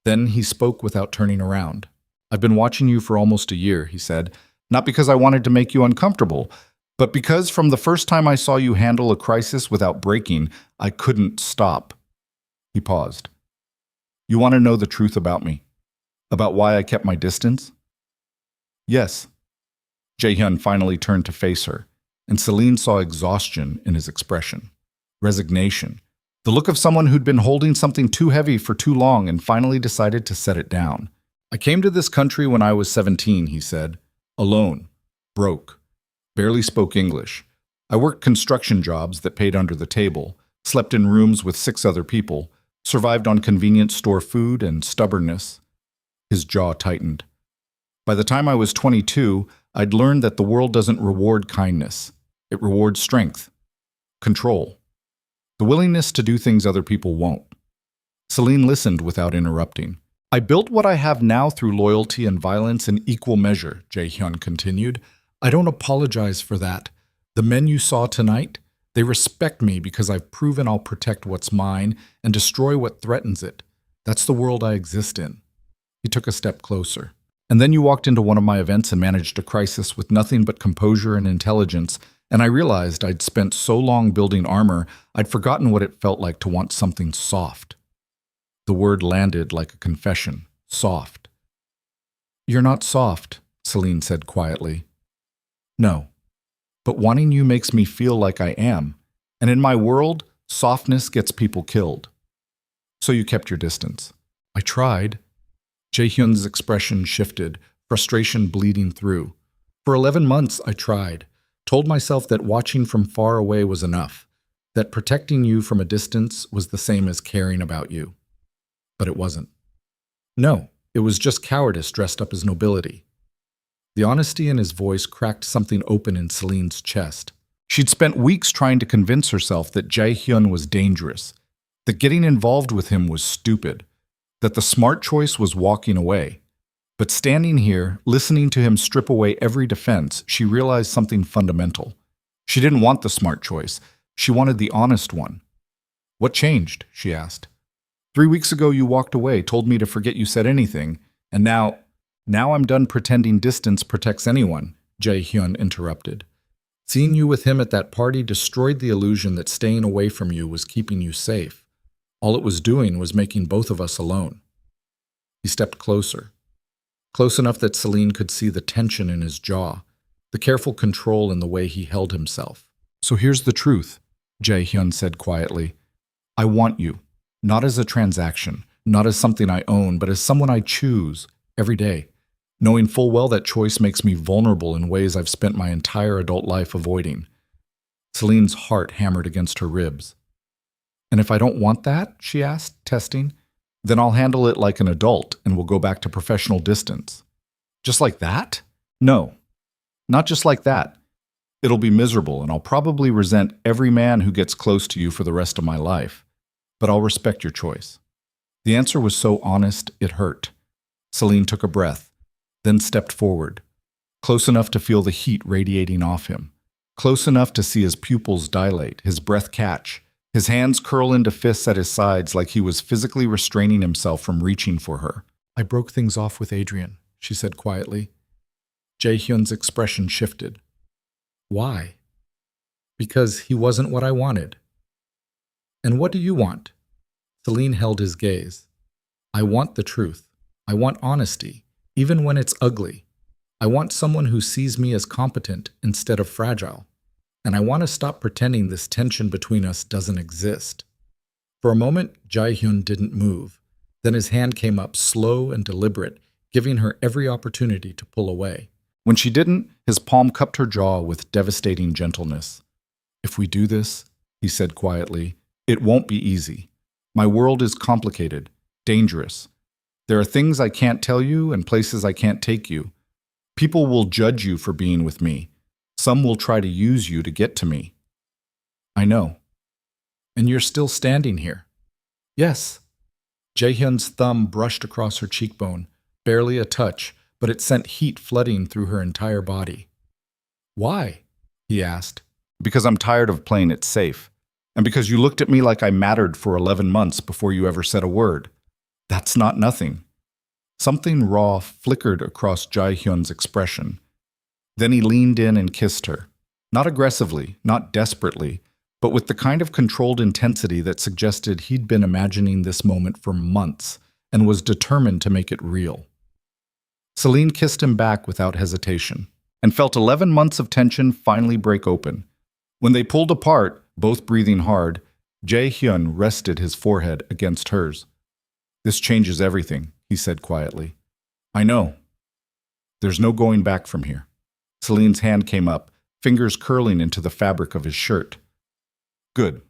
Then he spoke without turning around. "I've been watching you for almost a year," he said, "not because I wanted to make you uncomfortable, but because from the first time I saw you handle a crisis without breaking, I couldn't stop." He paused. "You want to know the truth about me? About why I kept my distance?" "Yes." Jae-hyun finally turned to face her, and Selene saw exhaustion in his expression. Resignation. The look of someone who'd been holding something too heavy for too long and finally decided to set it down. "I came to this country when I was 17, he said. Alone. Broke. Barely spoke English. I worked construction jobs that paid under the table, slept in rooms with 6 other people, survived on convenience store food and stubbornness." His jaw tightened. "By the time I was 22, I'd learned that the world doesn't reward kindness. It rewards strength, control, the willingness to do things other people won't." Selene listened without interrupting. "I built what I have now through loyalty and violence in equal measure," Jae-hyun continued. "I don't apologize for that. The men you saw tonight, they respect me because I've proven I'll protect what's mine and destroy what threatens it. That's the world I exist in." He took a step closer. "And then you walked into one of my events and managed a crisis with nothing but composure and intelligence, and I realized I'd spent so long building armor, I'd forgotten what it felt like to want something soft." The word landed like a confession. Soft. "You're not soft," Selene said quietly. "No. But wanting you makes me feel like I am. And in my world, softness gets people killed. So you kept your distance." "I tried." Jae-hyun's expression shifted, frustration bleeding through. "For 11 months, I tried. Told myself that watching from far away was enough. That protecting you from a distance was the same as caring about you. But it wasn't. No, it was just cowardice dressed up as nobility." The honesty in his voice cracked something open in Celine's chest. She'd spent weeks trying to convince herself that Jae-hyun was dangerous, that getting involved with him was stupid, that the smart choice was walking away. But standing here, listening to him strip away every defense, she realized something fundamental. She didn't want the smart choice. She wanted the honest one. "What changed?" she asked. 3 weeks ago you walked away, told me to forget you said anything, and now I'm done pretending distance protects anyone," Jae-hyun interrupted. "Seeing you with him at that party destroyed the illusion that staying away from you was keeping you safe. All it was doing was making both of us alone." He stepped closer. Close enough that Selene could see the tension in his jaw, the careful control in the way he held himself. "So here's the truth," Jae-hyun said quietly. "I want you, not as a transaction, not as something I own, but as someone I choose every day, knowing full well that choice makes me vulnerable in ways I've spent my entire adult life avoiding." Celine's heart hammered against her ribs. "And if I don't want that?" she asked, testing. "Then I'll handle it like an adult and we'll go back to professional distance." "Just like that?" "No, not just like that. It'll be miserable and I'll probably resent every man who gets close to you for the rest of my life. But I'll respect your choice." The answer was so honest, it hurt. Selene took a breath, then stepped forward, close enough to feel the heat radiating off him, close enough to see his pupils dilate, his breath catch, his hands curl into fists at his sides like he was physically restraining himself from reaching for her. "I broke things off with Adrian," she said quietly. Jae-hyun's expression shifted. "Why?" "Because he wasn't what I wanted." "And what do you want?" Selene held his gaze. "I want the truth. I want honesty, even when it's ugly. I want someone who sees me as competent instead of fragile. and I want to stop pretending this tension between us doesn't exist." For a moment, Jae-hyun didn't move. Then his hand came up slow and deliberate, giving her every opportunity to pull away. When she didn't, his palm cupped her jaw with devastating gentleness. "If we do this," he said quietly, "it won't be easy. My world is complicated, dangerous. There are things I can't tell you and places I can't take you. People will judge you for being with me. Some will try to use you to get to me." "I know. And you're still standing here." "Yes." Jaehyun's thumb brushed across her cheekbone, barely a touch, but it sent heat flooding through her entire body. "Why?" he asked. "Because I'm tired of playing it safe. And because you looked at me like I mattered for 11 months before you ever said a word. That's not nothing." Something raw flickered across Jae-hyun's expression. Then he leaned in and kissed her. Not aggressively, not desperately, but with the kind of controlled intensity that suggested he'd been imagining this moment for months and was determined to make it real. Selene kissed him back without hesitation, and felt 11 months of tension finally break open. When they pulled apart, both breathing hard, Jae-hyun rested his forehead against hers. "This changes everything," he said quietly. "I know. There's no going back from here." Celine's hand came up, fingers curling into the fabric of his shirt. "Good."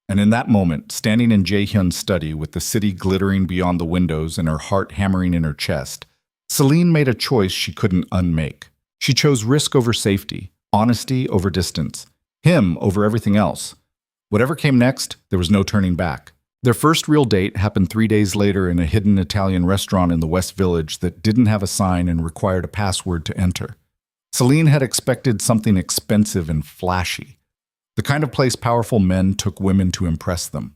And in that moment, standing in Jae-hyun's study with the city glittering beyond the windows and her heart hammering in her chest, Selene made a choice she couldn't unmake. She chose risk over safety, honesty over distance, him over everything else. Whatever came next, there was no turning back. Their first real date happened 3 days later in a hidden Italian restaurant in the West Village that didn't have a sign and required a password to enter. Selene had expected something expensive and flashy, the kind of place powerful men took women to impress them.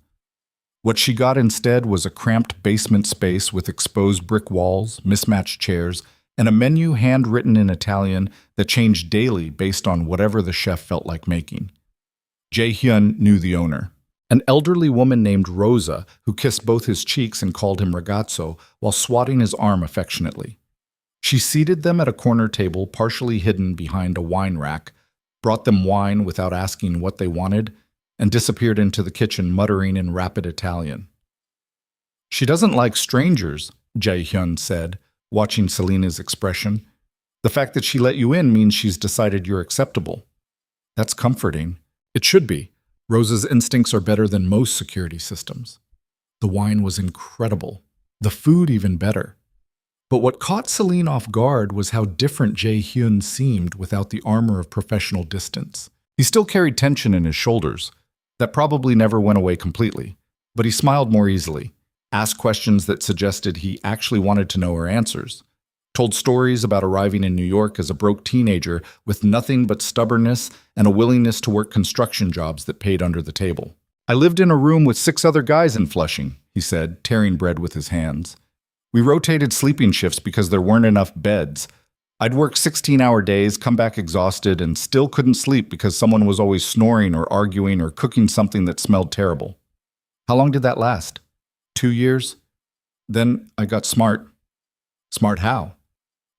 What she got instead was a cramped basement space with exposed brick walls, mismatched chairs, and a menu handwritten in Italian that changed daily based on whatever the chef felt like making. Jae-hyun knew the owner, an elderly woman named Rosa who kissed both his cheeks and called him ragazzo while swatting his arm affectionately. She seated them at a corner table partially hidden behind a wine rack, brought them wine without asking what they wanted, and disappeared into the kitchen muttering in rapid Italian. "She doesn't like strangers," Jae-hyun said, watching Selene's expression. "The fact that she let you in means she's decided you're acceptable." "That's comforting." "It should be. Rosa's instincts are better than most security systems." The wine was incredible. The food even better. But what caught Selene off guard was how different Jae-hyun seemed without the armor of professional distance. He still carried tension in his shoulders. That probably never went away completely, but he smiled more easily, asked questions that suggested he actually wanted to know her answers, told stories about arriving in New York as a broke teenager with nothing but stubbornness and a willingness to work construction jobs that paid under the table. "I lived in a room with 6 other guys in Flushing," he said, tearing bread with his hands. "We rotated sleeping shifts because there weren't enough beds. I'd work 16-hour days, come back exhausted, and still couldn't sleep because someone was always snoring or arguing or cooking something that smelled terrible." "How long did that last?" 2 years. Then I got smart." "Smart how?"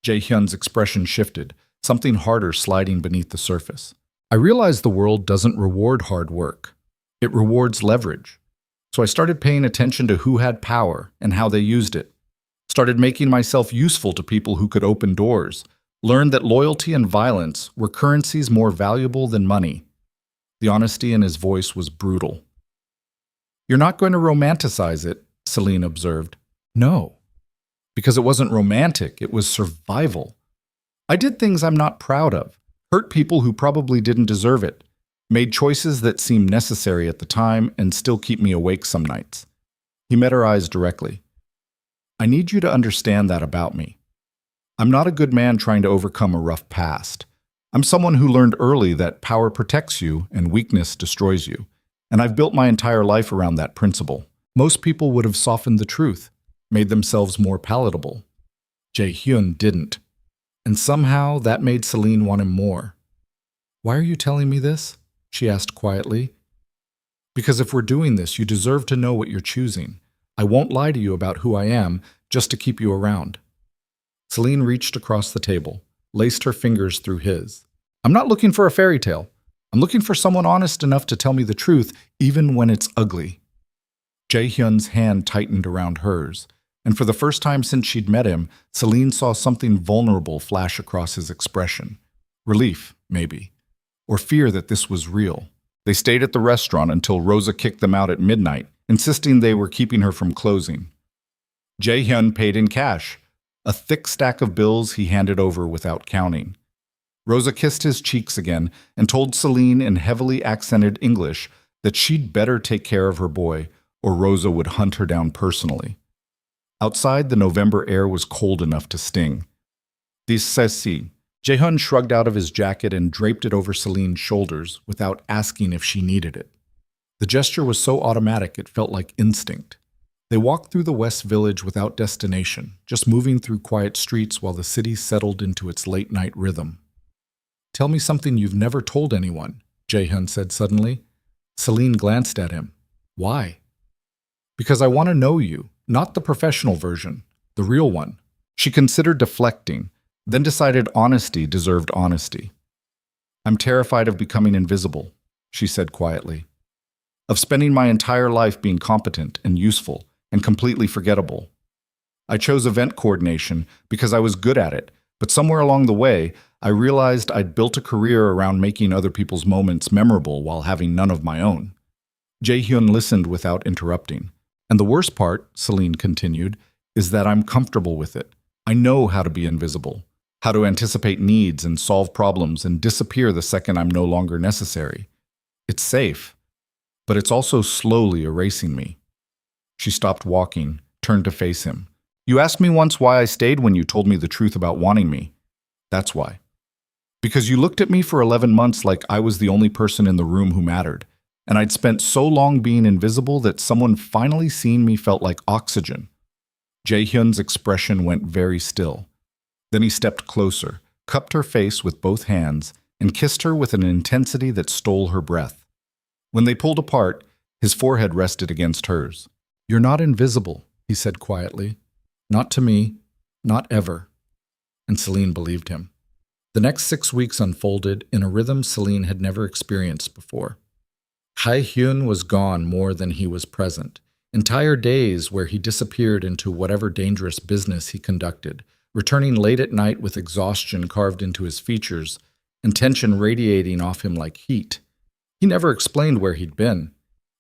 Jae-hyun's expression shifted, something harder sliding beneath the surface. "I realized the world doesn't reward hard work. It rewards leverage. So I started paying attention to who had power and how they used it. Started making myself useful to people who could open doors. Learned that loyalty and violence were currencies more valuable than money." The honesty in his voice was brutal. "You're not going to romanticize it," Selene observed. "No. Because it wasn't romantic, it was survival. I did things I'm not proud of, hurt people who probably didn't deserve it, made choices that seemed necessary at the time and still keep me awake some nights." He met her eyes directly. "I need you to understand that about me. I'm not a good man trying to overcome a rough past. I'm someone who learned early that power protects you and weakness destroys you, and I've built my entire life around that principle. Most people would have softened the truth, made themselves more palatable. Jae-hyun didn't. And somehow that made Selene want him more." "Why are you telling me this?" she asked quietly. "Because if we're doing this, you deserve to know what you're choosing. I won't lie to you about who I am, just to keep you around." Selene reached across the table, laced her fingers through his. "I'm not looking for a fairy tale. I'm looking for someone honest enough to tell me the truth, even when it's ugly. Jae-hyun's hand tightened around hers, and for the first time since she'd met him, Selene saw something vulnerable flash across his expression. Relief, maybe, or fear that this was real. They stayed at the restaurant until Rosa kicked them out at midnight, insisting they were keeping her from closing. Jae-hyun paid in cash, a thick stack of bills he handed over without counting. Rosa kissed his cheeks again and told Selene in heavily accented English that she'd better take care of her boy, or Rosa would hunt her down personally. Outside, the November air was cold enough to sting. This ceci. Jae-hyun shrugged out of his jacket and draped it over Selene's shoulders without asking if she needed it. The gesture was so automatic it felt like instinct. They walked through the West Village without destination, just moving through quiet streets while the city settled into its late-night rhythm. "Tell me something you've never told anyone," Jae-hyun said suddenly. Selene glanced at him. "Why?" "Because I want to know you, not the professional version, the real one." She considered deflecting, then decided honesty deserved honesty. "I'm terrified of becoming invisible," she said quietly. "Of spending my entire life being competent and useful and completely forgettable. I chose event coordination because I was good at it, but somewhere along the way, I realized I'd built a career around making other people's moments memorable while having none of my own." Jae-hyun listened without interrupting. "And the worst part," Selene continued, "is that I'm comfortable with it. I know how to be invisible, how to anticipate needs and solve problems and disappear the second I'm no longer necessary. It's safe, but it's also slowly erasing me." She stopped walking, turned to face him. "You asked me once why I stayed when you told me the truth about wanting me. That's why. Because you looked at me for 11 months like I was the only person in the room who mattered, and I'd spent so long being invisible that someone finally seeing me felt like oxygen." Jae-hyun's expression went very still. Then he stepped closer, cupped her face with both hands, and kissed her with an intensity that stole her breath. When they pulled apart, his forehead rested against hers. "You're not invisible," he said quietly. "Not to me, not ever." And Selene believed him. The next 6 weeks unfolded in a rhythm Selene had never experienced before. Jae-hyun was gone more than he was present. Entire days where he disappeared into whatever dangerous business he conducted, returning late at night with exhaustion carved into his features and tension radiating off him like heat. He never explained where he'd been,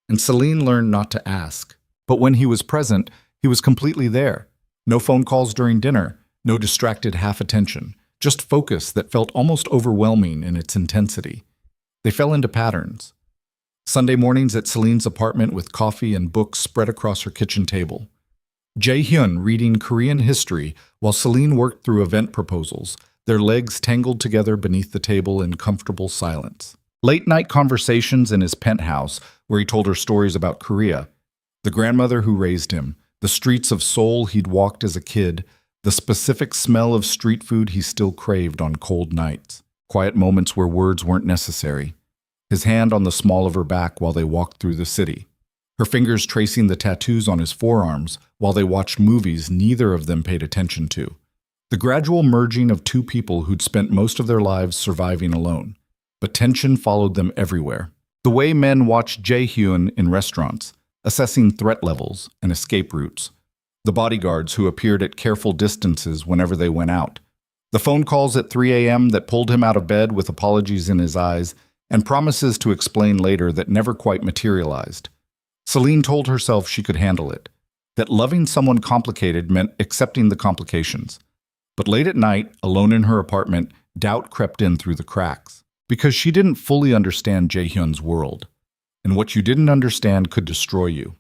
and Selene learned not to ask. But when he was present, he was completely there. No phone calls during dinner, no distracted half-attention, just focus that felt almost overwhelming in its intensity. They fell into patterns. Sunday mornings at Selene's apartment with coffee and books spread across her kitchen table. Jae-hyun reading Korean history while Selene worked through event proposals, their legs tangled together beneath the table in comfortable silence. Late-night conversations in his penthouse where he told her stories about Korea, the grandmother who raised him, the streets of Seoul he'd walked as a kid, the specific smell of street food he still craved on cold nights. Quiet moments where words weren't necessary. His hand on the small of her back while they walked through the city. Her fingers tracing the tattoos on his forearms while they watched movies neither of them paid attention to. The gradual merging of two people who'd spent most of their lives surviving alone. But tension followed them everywhere. The way men watched Jae-hyun in restaurants, assessing threat levels and escape routes. The bodyguards who appeared at careful distances whenever they went out. The phone calls at 3 a.m. that pulled him out of bed with apologies in his eyes and promises to explain later that never quite materialized. Selene told herself she could handle it, that loving someone complicated meant accepting the complications. But late at night, alone in her apartment, doubt crept in through the cracks. Because she didn't fully understand Jae-hyun's world, and what you didn't understand could destroy you.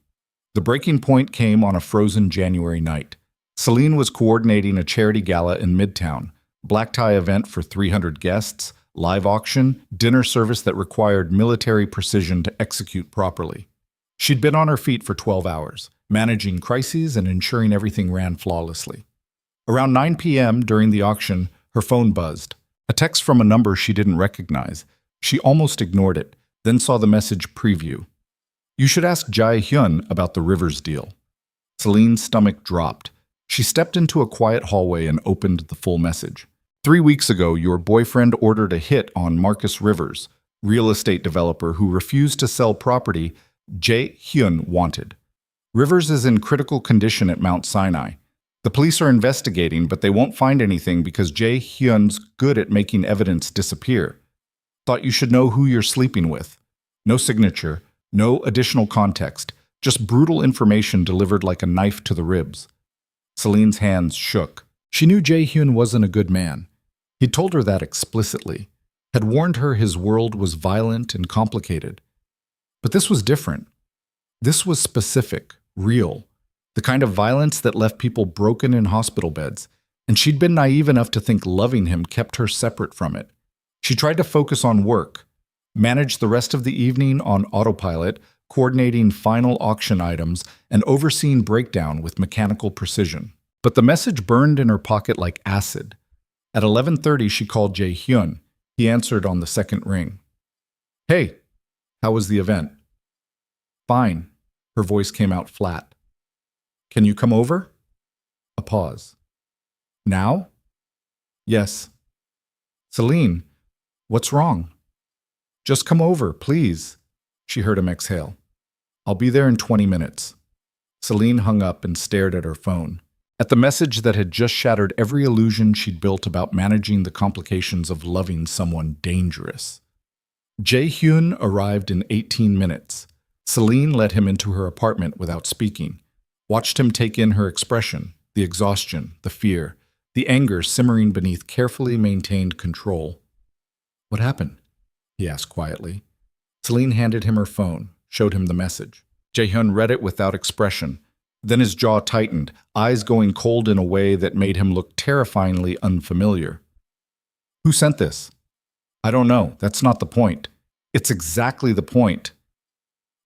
The breaking point came on a frozen January night. Selene was coordinating a charity gala in Midtown, black tie event for 300 guests, live auction, dinner service that required military precision to execute properly. She'd been on her feet for 12 hours, managing crises and ensuring everything ran flawlessly. Around 9 p.m. during the auction, her phone buzzed. A text from a number she didn't recognize. She almost ignored it, then saw the message preview. "You should ask Jae-hyun about the Rivers deal." Selene's stomach dropped. She stepped into a quiet hallway and opened the full message. "3 weeks ago, your boyfriend ordered a hit on Marcus Rivers. real estate developer who refused to sell property Jae-hyun wanted. Rivers is in critical condition at Mount Sinai. The police are investigating, but they won't find anything because Jae-hyun's good at making evidence disappear. Thought you should know who you're sleeping with. No signature, no additional context, just brutal information delivered like a knife to the ribs. Selene's hands shook. She knew Jae-hyun wasn't a good man. He'd told her that explicitly, had warned her his world was violent and complicated. But this was different. This was specific, real, the kind of violence that left people broken in hospital beds, and she'd been naive enough to think loving him kept her separate from it. She tried to focus on work, manage the rest of the evening on autopilot, coordinating final auction items, and overseeing breakdown with mechanical precision. But the message burned in her pocket like acid. At 11:30, she called Jae-hyun. He answered on the second ring. "Hey, how was the event?" "Fine." Her voice came out flat. "Can you come over?" A pause. "Now?" "Yes." "Selene, what's wrong?" "Just come over, please." She heard him exhale. "I'll be there in 20 minutes." Selene hung up and stared at her phone, at the message that had just shattered every illusion she'd built about managing the complications of loving someone dangerous. Jae-hyun arrived in 18 minutes. Selene led him into her apartment without speaking, watched him take in her expression, the exhaustion, the fear, the anger simmering beneath carefully maintained control. "What happened?" he asked quietly. Selene handed him her phone, showed him the message. Jae-hyun read it without expression. Then his jaw tightened, eyes going cold in a way that made him look terrifyingly unfamiliar. "Who sent this?" "I don't know. That's not the point." "It's exactly the point."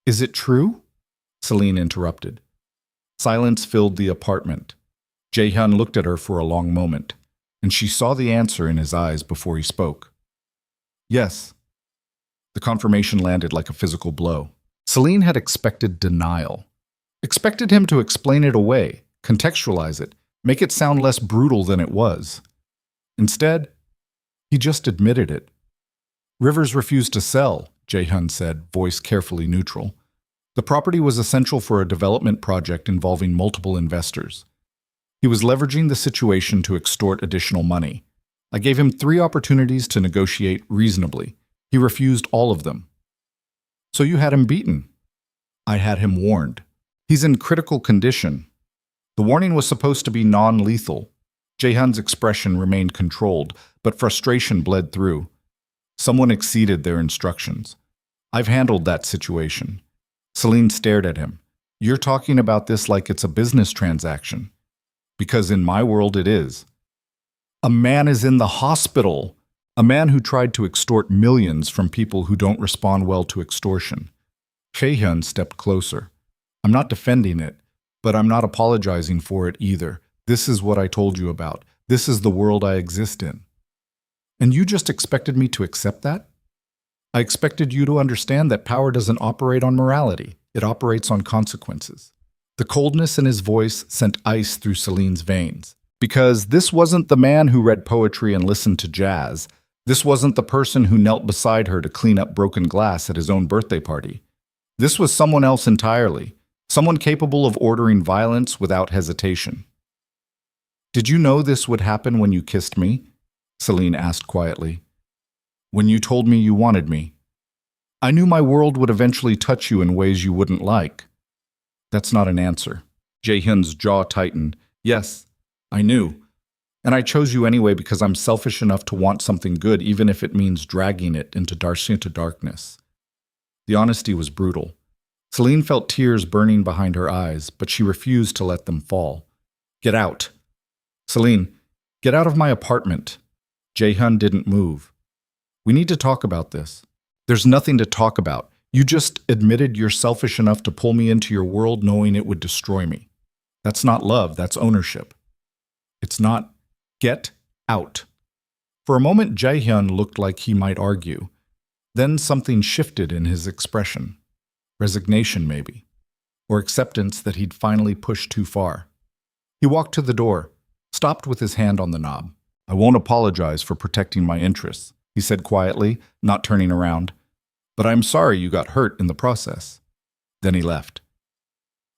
"Is it true?" Selene interrupted. Silence filled the apartment. Jae-hyun looked at her for a long moment, and she saw the answer in his eyes before he spoke. "Yes." The confirmation landed like a physical blow. Selene had expected denial. Expected him to explain it away, contextualize it, make it sound less brutal than it was. Instead, he just admitted it. "Rivers refused to sell," Jae-hyun said, voice carefully neutral. "The property was essential for a development project involving multiple investors. He was leveraging the situation to extort additional money. I gave him 3 opportunities to negotiate reasonably. He refused all of them." "So you had him beaten?" "I had him warned. He's in critical condition." The warning was supposed to be non-lethal. Jae-hyun's expression remained controlled, but frustration bled through. Someone exceeded their instructions. "I've handled that situation." Selene stared at him. "You're talking about this like it's a business transaction." "Because in my world it is." "A man is in the hospital." A man who tried to extort millions from people who don't respond well to extortion. Jae-hyun stepped closer. "I'm not defending it, but I'm not apologizing for it either. This is what I told you about. This is the world I exist in." "And you just expected me to accept that?" "I expected you to understand that power doesn't operate on morality. It operates on consequences." The coldness in his voice sent ice through Selene's veins. Because this wasn't the man who read poetry and listened to jazz. This wasn't the person who knelt beside her to clean up broken glass at his own birthday party. This was someone else entirely. Someone capable of ordering violence without hesitation. "Did you know this would happen when you kissed me?" Selene asked quietly. "When you told me you wanted me. I knew my world would eventually touch you in ways you wouldn't like." "That's not an answer." Jae-hyun's jaw tightened. "Yes, I knew. And I chose you anyway because I'm selfish enough to want something good, even if it means dragging it into darkness." The honesty was brutal. Selene felt tears burning behind her eyes, but she refused to let them fall. "Get out." "Selene, get out of my apartment." Jae-hyun didn't move. "We need to talk about this." "There's nothing to talk about. You just admitted you're selfish enough to pull me into your world knowing it would destroy me. That's not love, that's ownership." "It's not." "Get out." For a moment, Jae-hyun looked like he might argue. Then something shifted in his expression. Resignation, maybe. Or acceptance that he'd finally pushed too far. He walked to the door, stopped with his hand on the knob. "I won't apologize for protecting my interests," he said quietly, not turning around. but I'm sorry you got hurt in the process." Then he left.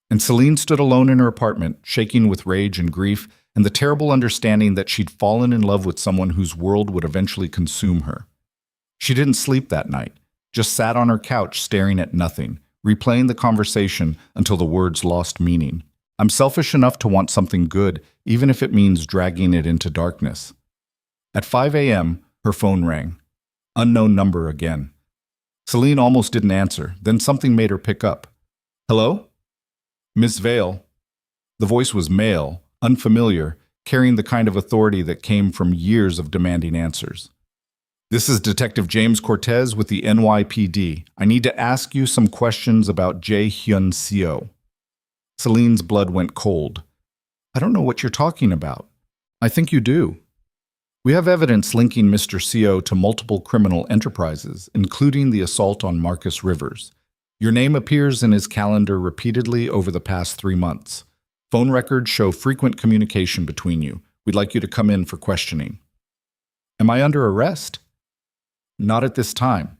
And Selene stood alone in her apartment, shaking with rage and grief, and the terrible understanding that she'd fallen in love with someone whose world would eventually consume her. She didn't sleep that night, just sat on her couch staring at nothing, replaying the conversation until the words lost meaning. "I'm selfish enough to want something good, even if it means dragging it into darkness." At 5 a.m., her phone rang. Unknown number again. Selene almost didn't answer, then something made her pick up. "Hello? Miss Vale." The voice was male, unfamiliar, carrying the kind of authority that came from years of demanding answers. "This is Detective James Cortez with the NYPD. I need to ask you some questions about Jae-hyun Seo." Selene's blood went cold. "I don't know what you're talking about." "I think you do. We have evidence linking Mr. Seo to multiple criminal enterprises, including the assault on Marcus Rivers. Your name appears in his calendar repeatedly over the past 3 months. Phone records show frequent communication between you. We'd like you to come in for questioning." "Am I under arrest?" "Not at this time,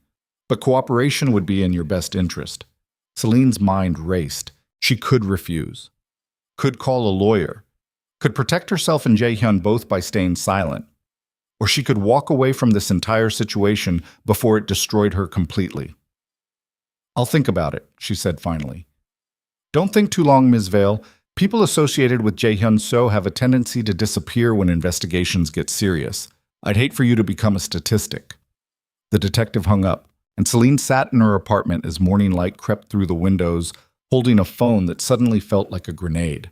but cooperation would be in your best interest." Selene's mind raced. She could refuse, could call a lawyer, could protect herself and Jae-hyun both by staying silent, or she could walk away from this entire situation before it destroyed her completely. "I'll think about it," she said finally. "Don't think too long, Ms. Vale. People associated with Jae-hyun Seo have a tendency to disappear when investigations get serious. I'd hate for you to become a statistic." The detective hung up, and Selene sat in her apartment as morning light crept through the windows, holding a phone that suddenly felt like a grenade.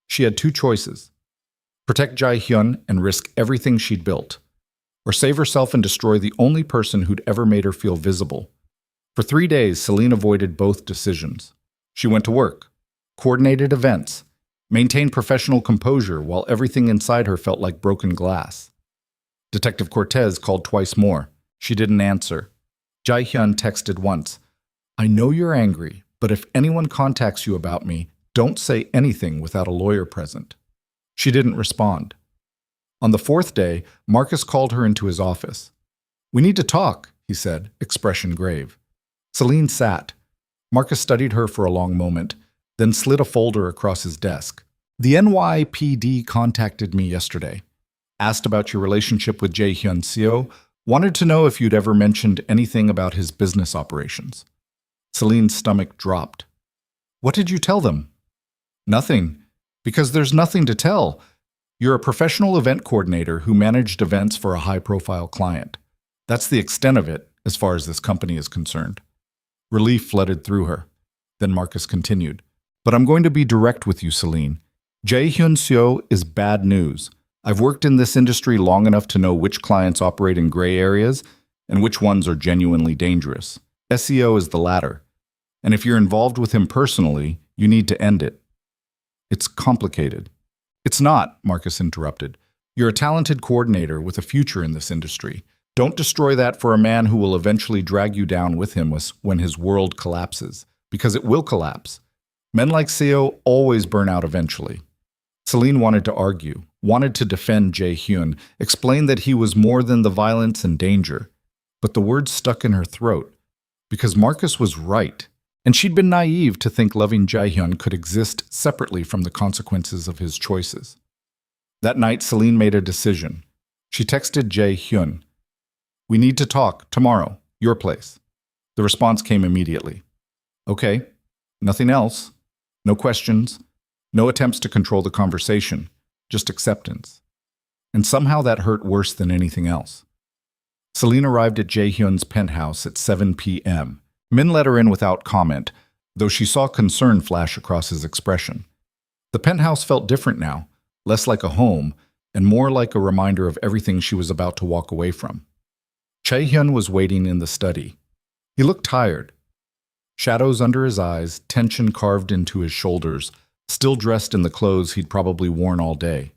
She had 2 choices: protect Jae-hyun and risk everything she'd built, or save herself and destroy the only person who'd ever made her feel visible. For 3 days, Selene avoided both decisions. She went to work, coordinated events, maintained professional composure while everything inside her felt like broken glass. Detective Cortez called twice more. She didn't answer. Jae-hyun texted once. "I know you're angry, but if anyone contacts you about me, don't say anything without a lawyer present." She didn't respond. On the 4th day, Marcus called her into his office. "We need to talk," he said, expression grave. Selene sat. Marcus studied her for a long moment, then slid a folder across his desk. "The NYPD contacted me yesterday. Asked about your relationship with Jae-hyun Seo. Wanted to know if you'd ever mentioned anything about his business operations." Selene's stomach dropped. "What did you tell them?" "Nothing. Because there's nothing to tell. You're a professional event coordinator who managed events for a high-profile client. That's the extent of it, as far as this company is concerned." Relief flooded through her. Then Marcus continued. "But I'm going to be direct with you, Selene. Jae-hyun Seo is bad news. I've worked in this industry long enough to know which clients operate in gray areas and which ones are genuinely dangerous. SEO is the latter. And if you're involved with him personally, you need to end it." "It's complicated." "It's not," Marcus interrupted. "You're a talented coordinator with a future in this industry. Don't destroy that for a man who will eventually drag you down with him when his world collapses, because it will collapse. Men like Seo always burn out eventually." Selene wanted to argue, wanted to defend Jae-hyun, explain that he was more than the violence and danger. But the words stuck in her throat, because Marcus was right, and she'd been naive to think loving Jae-hyun could exist separately from the consequences of his choices. That night, Selene made a decision. She texted Jae-hyun, "We need to talk tomorrow, your place." The response came immediately. "Okay, nothing else. No questions. No attempts to control the conversation. Just acceptance." And somehow that hurt worse than anything else. Selene arrived at Jae-hyun's penthouse at 7 p.m. Min let her in without comment, though she saw concern flash across his expression. The penthouse felt different now, less like a home, and more like a reminder of everything she was about to walk away from. Jae-hyun was waiting in the study. He looked tired. Shadows under his eyes, tension carved into his shoulders, still dressed in the clothes he'd probably worn all day.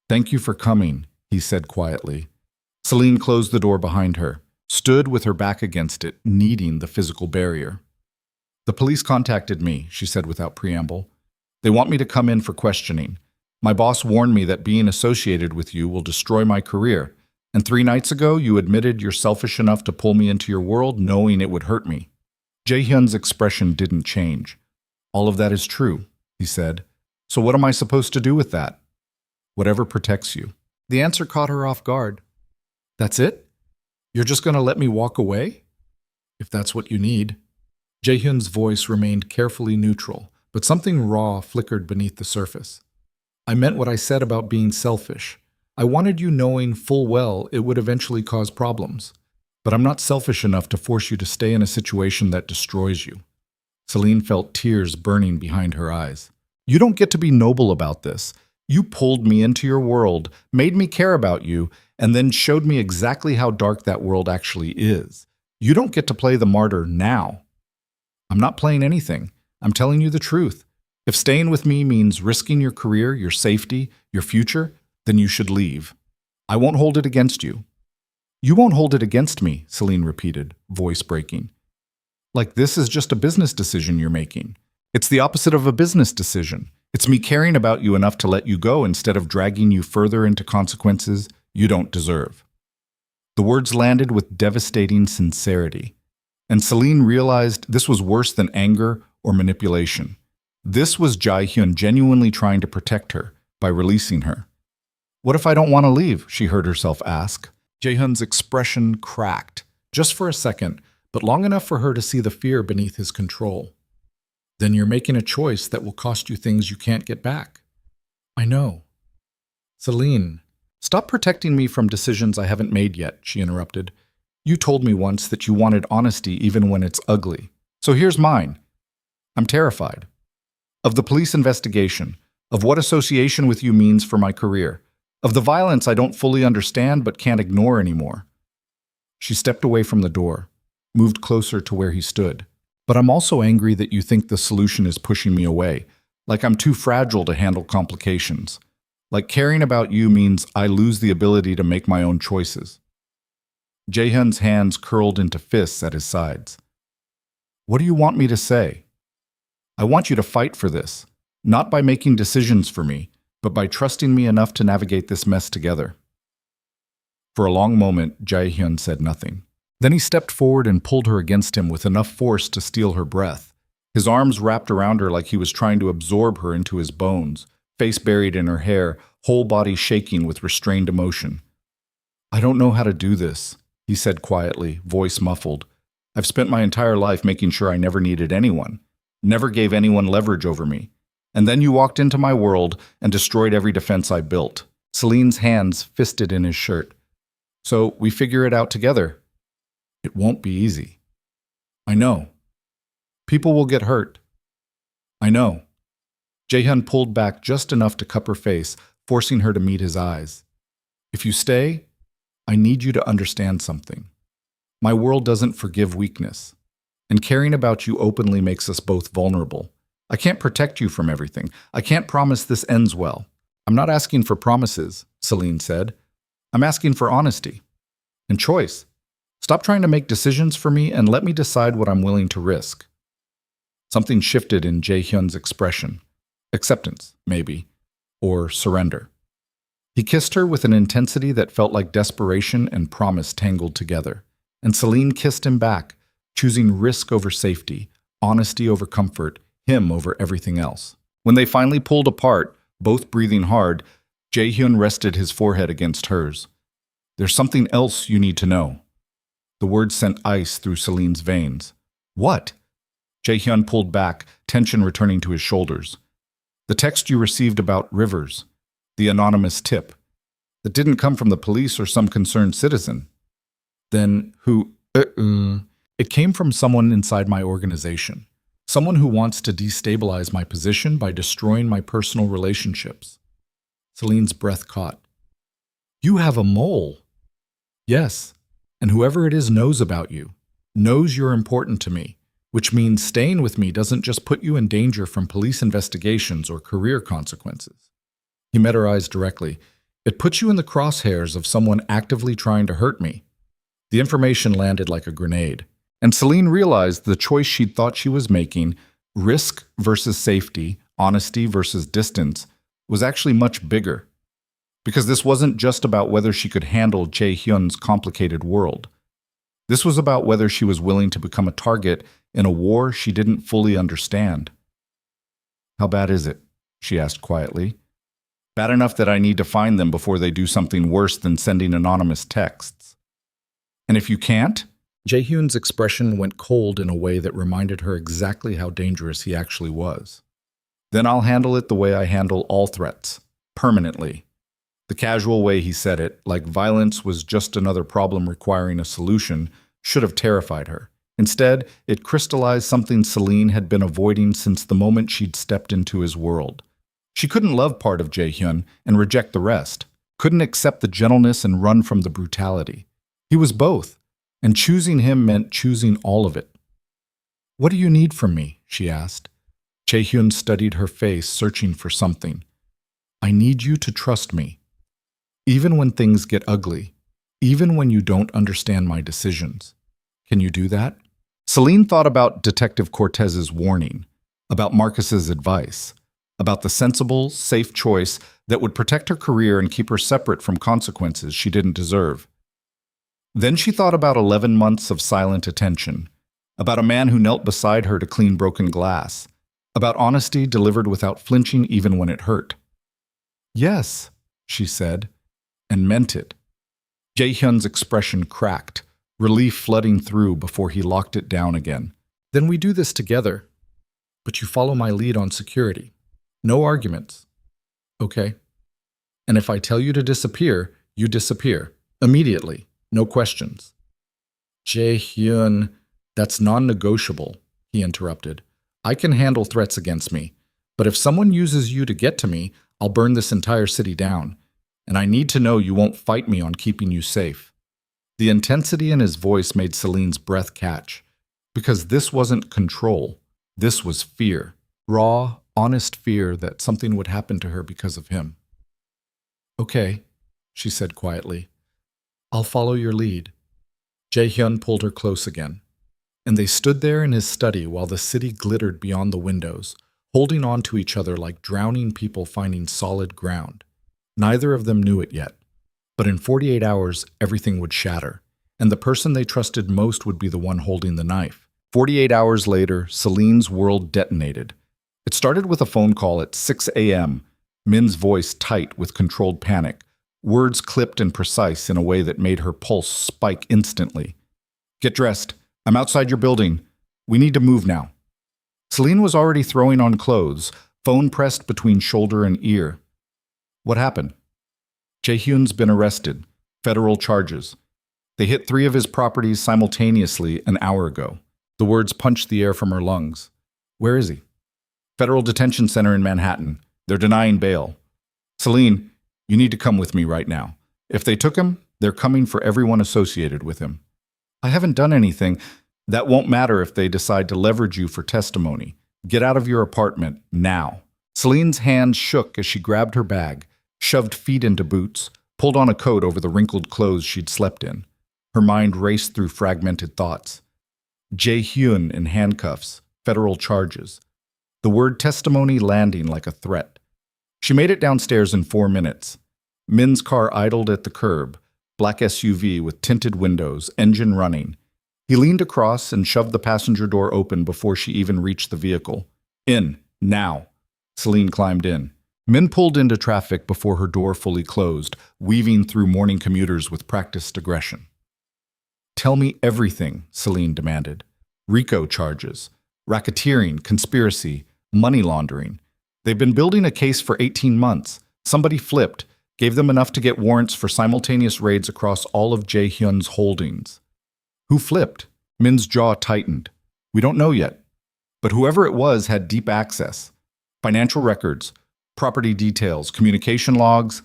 "Thank you for coming," he said quietly. Selene closed the door behind her, stood with her back against it, needing the physical barrier. "The police contacted me," she said without preamble. "They want me to come in for questioning. My boss warned me that being associated with you will destroy my career, And 3 nights ago, you admitted you're selfish enough to pull me into your world knowing it would hurt me. Jae-hyun's expression didn't change. All of that is true, he said. So what am I supposed to do with that? Whatever protects you. The answer caught her off guard. That's it? You're just going to let me walk away? If that's what you need. Jae-hyun's voice remained carefully neutral, but something raw flickered beneath the surface. I meant what I said about being selfish. I wanted you knowing full well it would eventually cause problems. But I'm not selfish enough to force you to stay in a situation that destroys you. Selene felt tears burning behind her eyes. You don't get to be noble about this. You pulled me into your world, made me care about you, and then showed me exactly how dark that world actually is. You don't get to play the martyr now. I'm not playing anything. I'm telling you the truth. If staying with me means risking your career, your safety, your future, then you should leave. I won't hold it against you. You won't hold it against me, Selene repeated, voice breaking. Like this is just a business decision you're making. It's the opposite of a business decision. It's me caring about you enough to let you go instead of dragging you further into consequences you don't deserve. The words landed with devastating sincerity, and Selene realized this was worse than anger or manipulation. This was Jae-hyun genuinely trying to protect her by releasing her. What if I don't want to leave? She heard herself ask. Jae-hyun's expression cracked, just for a second, but long enough for her to see the fear beneath his control. Then you're making a choice that will cost you things you can't get back. I know. Selene, stop protecting me from decisions I haven't made yet, she interrupted. You told me once that you wanted honesty even when it's ugly. So here's mine. I'm terrified. Of the police investigation, of what association with you means for my career, of the violence I don't fully understand but can't ignore anymore. She stepped away from the door, moved closer to where he stood. But I'm also angry that you think the solution is pushing me away, like I'm too fragile to handle complications. Like caring about you means I lose the ability to make my own choices. Jae-hyun's hands curled into fists at his sides. What do you want me to say? I want you to fight for this, not by making decisions for me, but by trusting me enough to navigate this mess together. For a long moment, Jae-hyun said nothing. Then he stepped forward and pulled her against him with enough force to steal her breath. His arms wrapped around her like he was trying to absorb her into his bones, face buried in her hair, whole body shaking with restrained emotion. I don't know how to do this, he said quietly, voice muffled. I've spent my entire life making sure I never needed anyone, never gave anyone leverage over me. And then you walked into my world and destroyed every defense I built. Selene's hands fisted in his shirt. So we figure it out together. It won't be easy. I know. People will get hurt. I know. Jae-hyun pulled back just enough to cup her face, forcing her to meet his eyes. If you stay, I need you to understand something. My world doesn't forgive weakness, and caring about you openly makes us both vulnerable. I can't protect you from everything. I can't promise this ends well. I'm not asking for promises, Selene said. I'm asking for honesty and choice. Stop trying to make decisions for me and let me decide what I'm willing to risk. Something shifted in Jae-hyun's expression. Acceptance, maybe, or surrender. He kissed her with an intensity that felt like desperation and promise tangled together. And Selene kissed him back, choosing risk over safety, honesty over comfort, him over everything else. When they finally pulled apart, both breathing hard, Jae-hyun rested his forehead against hers. There's something else you need to know. The words sent ice through Selene's veins. What? Jae-hyun pulled back, tension returning to his shoulders. The text you received about Rivers, the anonymous tip. That didn't come from the police or some concerned citizen. Then who? It came from someone inside my organization. Someone who wants to destabilize my position by destroying my personal relationships. Selene's breath caught. You have a mole. Yes. And whoever it is knows about you, knows you're important to me, which means staying with me doesn't just put you in danger from police investigations or career consequences. He met her eyes directly. It puts you in the crosshairs of someone actively trying to hurt me. The information landed like a grenade, and Selene realized the choice she'd thought she was making, risk versus safety, honesty versus distance, was actually much bigger. Because this wasn't just about whether she could handle Jae-hyun's complicated world. This was about whether she was willing to become a target in a war she didn't fully understand. "How bad is it?" she asked quietly. "Bad enough that I need to find them before they do something worse than sending anonymous texts." "And if you can't?" Jae-hyun's expression went cold in a way that reminded her exactly how dangerous he actually was. "Then I'll handle it the way I handle all threats. Permanently." The casual way he said it, like violence was just another problem requiring a solution, should have terrified her. Instead, it crystallized something Selene had been avoiding since the moment she'd stepped into his world. She couldn't love part of Jae-hyun and reject the rest, couldn't accept the gentleness and run from the brutality. He was both, and choosing him meant choosing all of it. "What do you need from me?" she asked. Jae-hyun studied her face, searching for something. "I need you to trust me. Even when things get ugly, even when you don't understand my decisions. Can you do that?" Selene thought about Detective Cortez's warning, about Marcus's advice, about the sensible, safe choice that would protect her career and keep her separate from consequences she didn't deserve. Then she thought about 11 months of silent attention, about a man who knelt beside her to clean broken glass, about honesty delivered without flinching even when it hurt. "Yes," she said, and meant it. Jae-hyun's expression cracked, relief flooding through before he locked it down again. "Then we do this together. But you follow my lead on security. No arguments. Okay? And if I tell you to disappear, you disappear. Immediately. No questions." "Jae-hyun, that's non-negotiable," he interrupted. "I can handle threats against me, but if someone uses you to get to me, I'll burn this entire city down. And I need to know you won't fight me on keeping you safe." The intensity in his voice made Selene's breath catch, because this wasn't control. This was fear. Raw, honest fear that something would happen to her because of him. "Okay," she said quietly. "I'll follow your lead." Jae-hyun pulled her close again, and they stood there in his study while the city glittered beyond the windows, holding on to each other like drowning people finding solid ground. Neither of them knew it yet, but in 48 hours, everything would shatter, and the person they trusted most would be the one holding the knife. 48 hours later, Selene's world detonated. It started with a phone call at 6 a.m., Min's voice tight with controlled panic, words clipped and precise in a way that made her pulse spike instantly. "Get dressed. I'm outside your building. We need to move now." Selene was already throwing on clothes, phone pressed between shoulder and ear. "What happened?" "Jae-hyun's been arrested. Federal charges. They hit 3 of his properties simultaneously an hour ago." The words punched the air from her lungs. "Where is he?" "Federal Detention Center in Manhattan. They're denying bail." "Selene, you need to come with me right now. If they took him, they're coming for everyone associated with him." "I haven't done anything." "That won't matter if they decide to leverage you for testimony. Get out of your apartment, now." Selene's hands shook as she grabbed her bag, shoved feet into boots, pulled on a coat over the wrinkled clothes she'd slept in. Her mind raced through fragmented thoughts. Jae-hyun in handcuffs, federal charges. The word testimony landing like a threat. She made it downstairs in 4 minutes. Min's car idled at the curb, black SUV with tinted windows, engine running. He leaned across and shoved the passenger door open before she even reached the vehicle. "In, now." Selene climbed in. Min pulled into traffic before her door fully closed, weaving through morning commuters with practiced aggression. "Tell me everything," Selene demanded. "RICO charges, racketeering, conspiracy, money laundering. They've been building a case for 18 months. Somebody flipped, gave them enough to get warrants for simultaneous raids across all of Jae-hyun's holdings." "Who flipped?" Min's jaw tightened. "We don't know yet. But whoever it was had deep access. Financial records, property details, communication logs.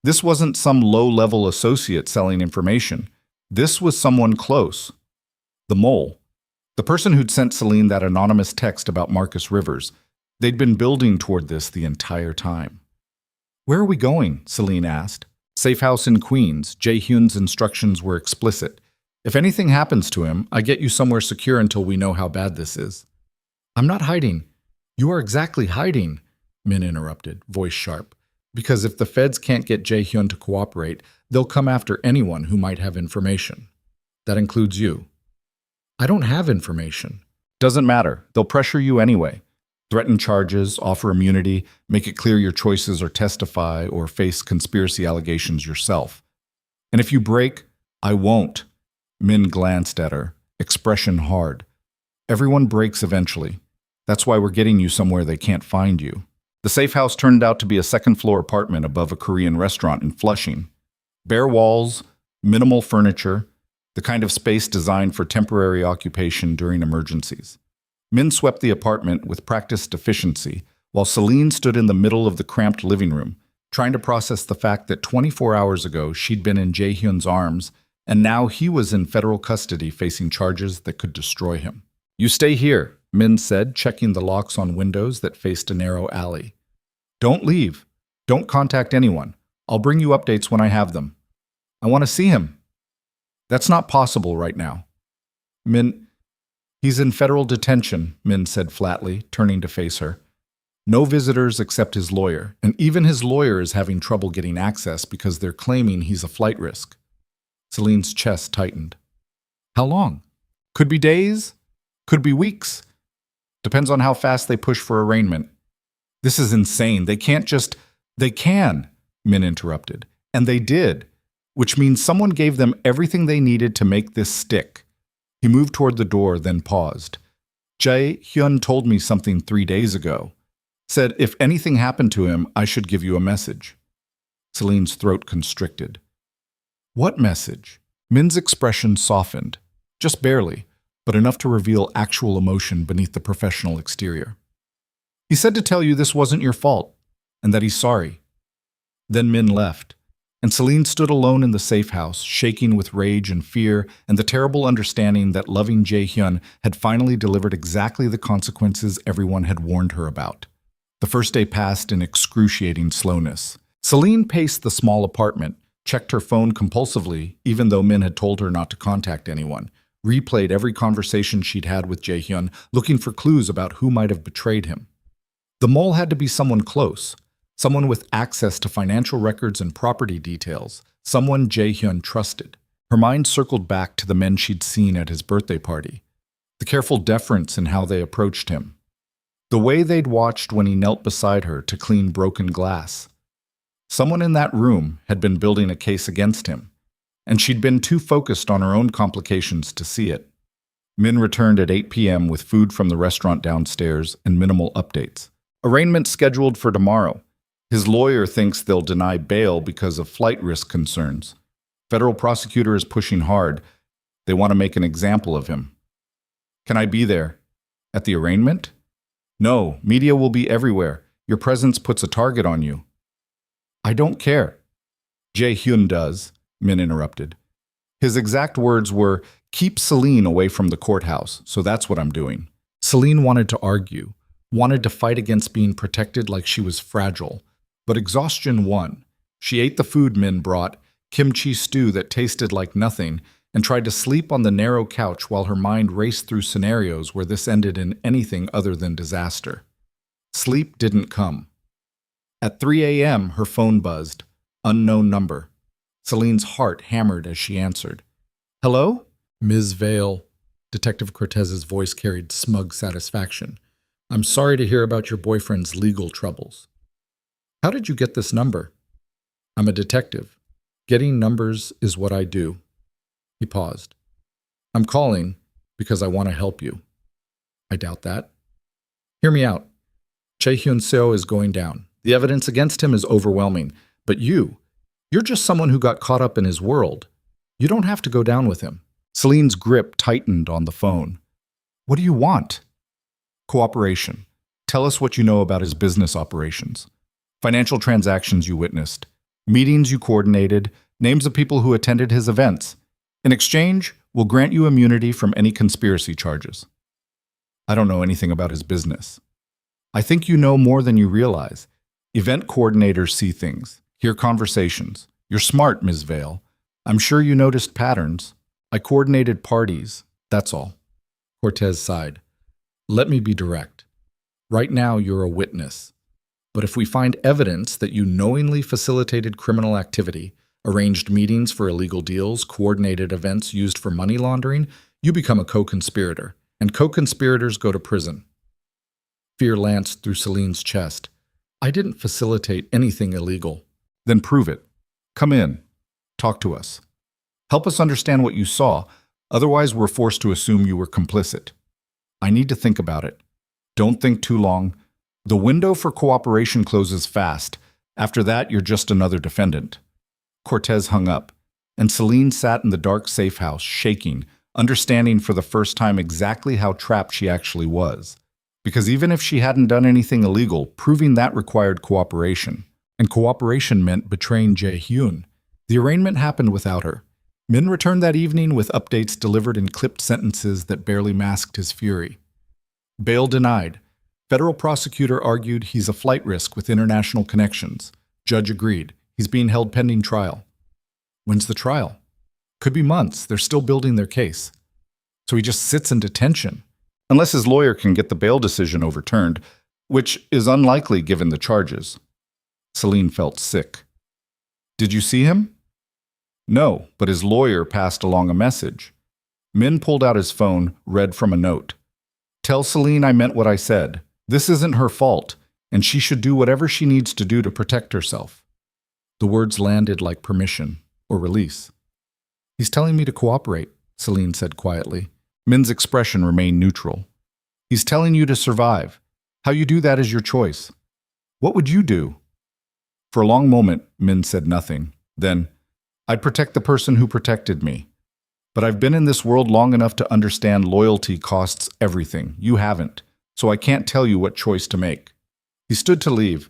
This wasn't some low-level associate selling information. This was someone close. The mole. The person who'd sent Selene that anonymous text about Marcus Rivers. They'd been building toward this the entire time. "Where are we going?" Selene asked. "Safe house in Queens." Jae-hyun's instructions were explicit. "If anything happens to him, I get you somewhere secure until we know how bad this is." "I'm not hiding." "You are exactly hiding," Min interrupted, voice sharp. Because if the feds can't get Jae-hyun to cooperate, they'll come after anyone who might have information. That includes you. I don't have information. Doesn't matter. They'll pressure you anyway. Threaten charges, offer immunity, make it clear your choices or testify or face conspiracy allegations yourself. And if you break, I won't. Min glanced at her, expression hard. Everyone breaks eventually. That's why we're getting you somewhere they can't find you. The safe house turned out to be a second-floor apartment above a Korean restaurant in Flushing. Bare walls, minimal furniture, the kind of space designed for temporary occupation during emergencies. Min swept the apartment with practiced efficiency, while Selene stood in the middle of the cramped living room, trying to process the fact that 24 hours ago she'd been in Jae-hyun's arms, and now he was in federal custody facing charges that could destroy him. You stay here, Min said, checking the locks on windows that faced a narrow alley. Don't leave. Don't contact anyone. I'll bring you updates when I have them. I want to see him. That's not possible right now. He's in federal detention, Min said flatly, turning to face her. No visitors except his lawyer, and even his lawyer is having trouble getting access because they're claiming he's a flight risk. Celine's chest tightened. How long? Could be days, could be weeks. Depends on how fast they push for arraignment. This is insane. They can, Min interrupted. And they did, which means someone gave them everything they needed to make this stick. He moved toward the door, then paused. Jae-hyun told me something 3 days ago. Said if anything happened to him, I should give you a message. Celine's throat constricted. What message? Min's expression softened, just barely, but enough to reveal actual emotion beneath the professional exterior. He said to tell you this wasn't your fault, and that he's sorry. Then Min left, and Selene stood alone in the safe house, shaking with rage and fear and the terrible understanding that loving Jae-hyun had finally delivered exactly the consequences everyone had warned her about. The first day passed in excruciating slowness. Selene paced the small apartment, checked her phone compulsively, even though Min had told her not to contact anyone, replayed every conversation she'd had with Jae-hyun, looking for clues about who might have betrayed him. The mole had to be someone close, someone with access to financial records and property details, someone Jae-hyun trusted. Her mind circled back to the men she'd seen at his birthday party, the careful deference in how they approached him, the way they'd watched when he knelt beside her to clean broken glass. Someone in that room had been building a case against him, and she'd been too focused on her own complications to see it. Min returned at 8 p.m. with food from the restaurant downstairs and minimal updates. Arraignment scheduled for tomorrow. His lawyer thinks they'll deny bail because of flight risk concerns. Federal prosecutor is pushing hard. They want to make an example of him. Can I be there? At the arraignment? No, media will be everywhere. Your presence puts a target on you. I don't care. Jae-hyun does, Min interrupted. His exact words were, keep Selene away from the courthouse, so that's what I'm doing. Selene wanted to argue, wanted to fight against being protected like she was fragile. But exhaustion won. She ate the food Min brought, kimchi stew that tasted like nothing, and tried to sleep on the narrow couch while her mind raced through scenarios where this ended in anything other than disaster. Sleep didn't come. At 3 a.m., her phone buzzed. Unknown number. Celine's heart hammered as she answered. Hello? Ms. Vale. Detective Cortez's voice carried smug satisfaction. I'm sorry to hear about your boyfriend's legal troubles. How did you get this number? I'm a detective. Getting numbers is what I do. He paused. I'm calling because I want to help you. I doubt that. Hear me out. Jae-hyun Seo is going down. The evidence against him is overwhelming. But you're just someone who got caught up in his world. You don't have to go down with him. Celine's grip tightened on the phone. What do you want? Cooperation. Tell us what you know about his business operations. Financial transactions you witnessed, meetings you coordinated, names of people who attended his events. In exchange, we'll grant you immunity from any conspiracy charges. I don't know anything about his business. I think you know more than you realize. Event coordinators see things, hear conversations. You're smart, Ms. Vale. I'm sure you noticed patterns. I coordinated parties, that's all. Cortez sighed. Let me be direct. Right now, you're a witness. But if we find evidence that you knowingly facilitated criminal activity, arranged meetings for illegal deals, coordinated events used for money laundering, you become a co-conspirator, and co-conspirators go to prison. Fear lanced through Selene's chest. I didn't facilitate anything illegal. Then prove it. Come in. Talk to us. Help us understand what you saw. Otherwise, we're forced to assume you were complicit. I need to think about it. Don't think too long. The window for cooperation closes fast. After that, you're just another defendant. Cortez hung up, and Selene sat in the dark safe house, shaking, understanding for the first time exactly how trapped she actually was. Because even if she hadn't done anything illegal, proving that required cooperation. And cooperation meant betraying Jae-hyun. The arraignment happened without her. Min returned that evening with updates delivered in clipped sentences that barely masked his fury. Bail denied. Federal prosecutor argued he's a flight risk with international connections. Judge agreed. He's being held pending trial. When's the trial? Could be months. They're still building their case. So he just sits in detention. Unless his lawyer can get the bail decision overturned, which is unlikely given the charges. Selene felt sick. Did you see him? No, but his lawyer passed along a message. Min pulled out his phone, read from a note. Tell Selene I meant what I said. This isn't her fault, and she should do whatever she needs to do to protect herself. The words landed like permission, or release. He's telling me to cooperate, Selene said quietly. Min's expression remained neutral. He's telling you to survive. How you do that is your choice. What would you do? For a long moment, Min said nothing. Then, I'd protect the person who protected me. But I've been in this world long enough to understand loyalty costs everything. You haven't, so I can't tell you what choice to make. He stood to leave.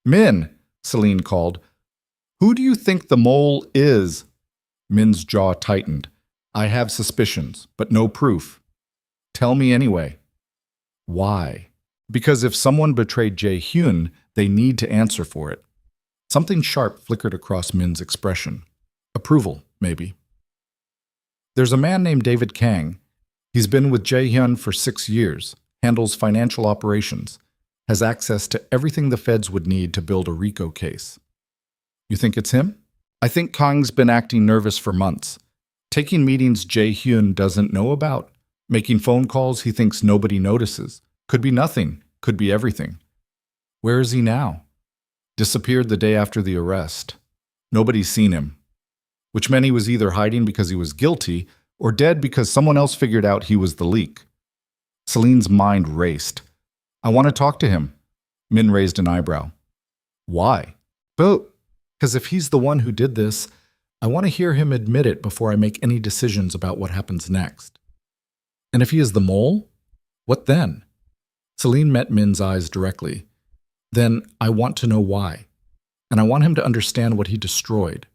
Min, Selene called. Who do you think the mole is? Min's jaw tightened. I have suspicions, but no proof. Tell me anyway. Why? Because if someone betrayed Jae-hyun, they need to answer for it. Something sharp flickered across Min's expression. Approval, maybe. There's a man named David Kang. He's been with Jae-hyun for 6 years, handles financial operations, has access to everything the feds would need to build a RICO case. You think it's him? I think Kang's been acting nervous for months. Taking meetings Jae-hyun doesn't know about. Making phone calls he thinks nobody notices. Could be nothing, could be everything. Where is he now? Disappeared the day after the arrest. Nobody's seen him. Which meant he was either hiding because he was guilty or dead because someone else figured out he was the leak. Selene's mind raced. I want to talk to him. Min raised an eyebrow. Why? Because if he's the one who did this, I want to hear him admit it before I make any decisions about what happens next. And if he is the mole, what then? Selene met Min's eyes directly. Then I want to know why. And I want him to understand what he destroyed.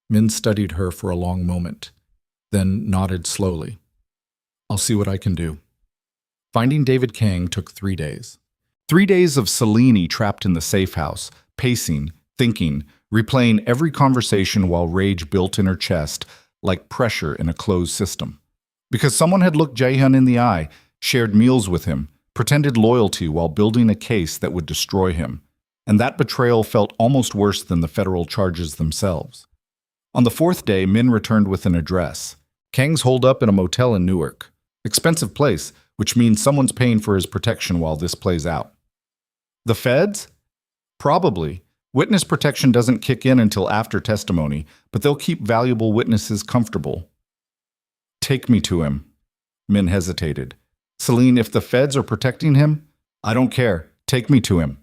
Min studied her for a long moment, then nodded slowly. I'll see what I can do. Finding David Kang took 3 days. 3 days of Selene trapped in the safe house, pacing, thinking, replaying every conversation while rage built in her chest like pressure in a closed system. Because someone had looked Jae-hyun in the eye, shared meals with him, pretended loyalty while building a case that would destroy him. And that betrayal felt almost worse than the federal charges themselves. On the 4th day, Min returned with an address. Kang's holed up in a motel in Newark. Expensive place, which means someone's paying for his protection while this plays out. The feds? Probably. Witness protection doesn't kick in until after testimony, but they'll keep valuable witnesses comfortable. Take me to him. Min hesitated. Selene, if the feds are protecting him, I don't care. Take me to him.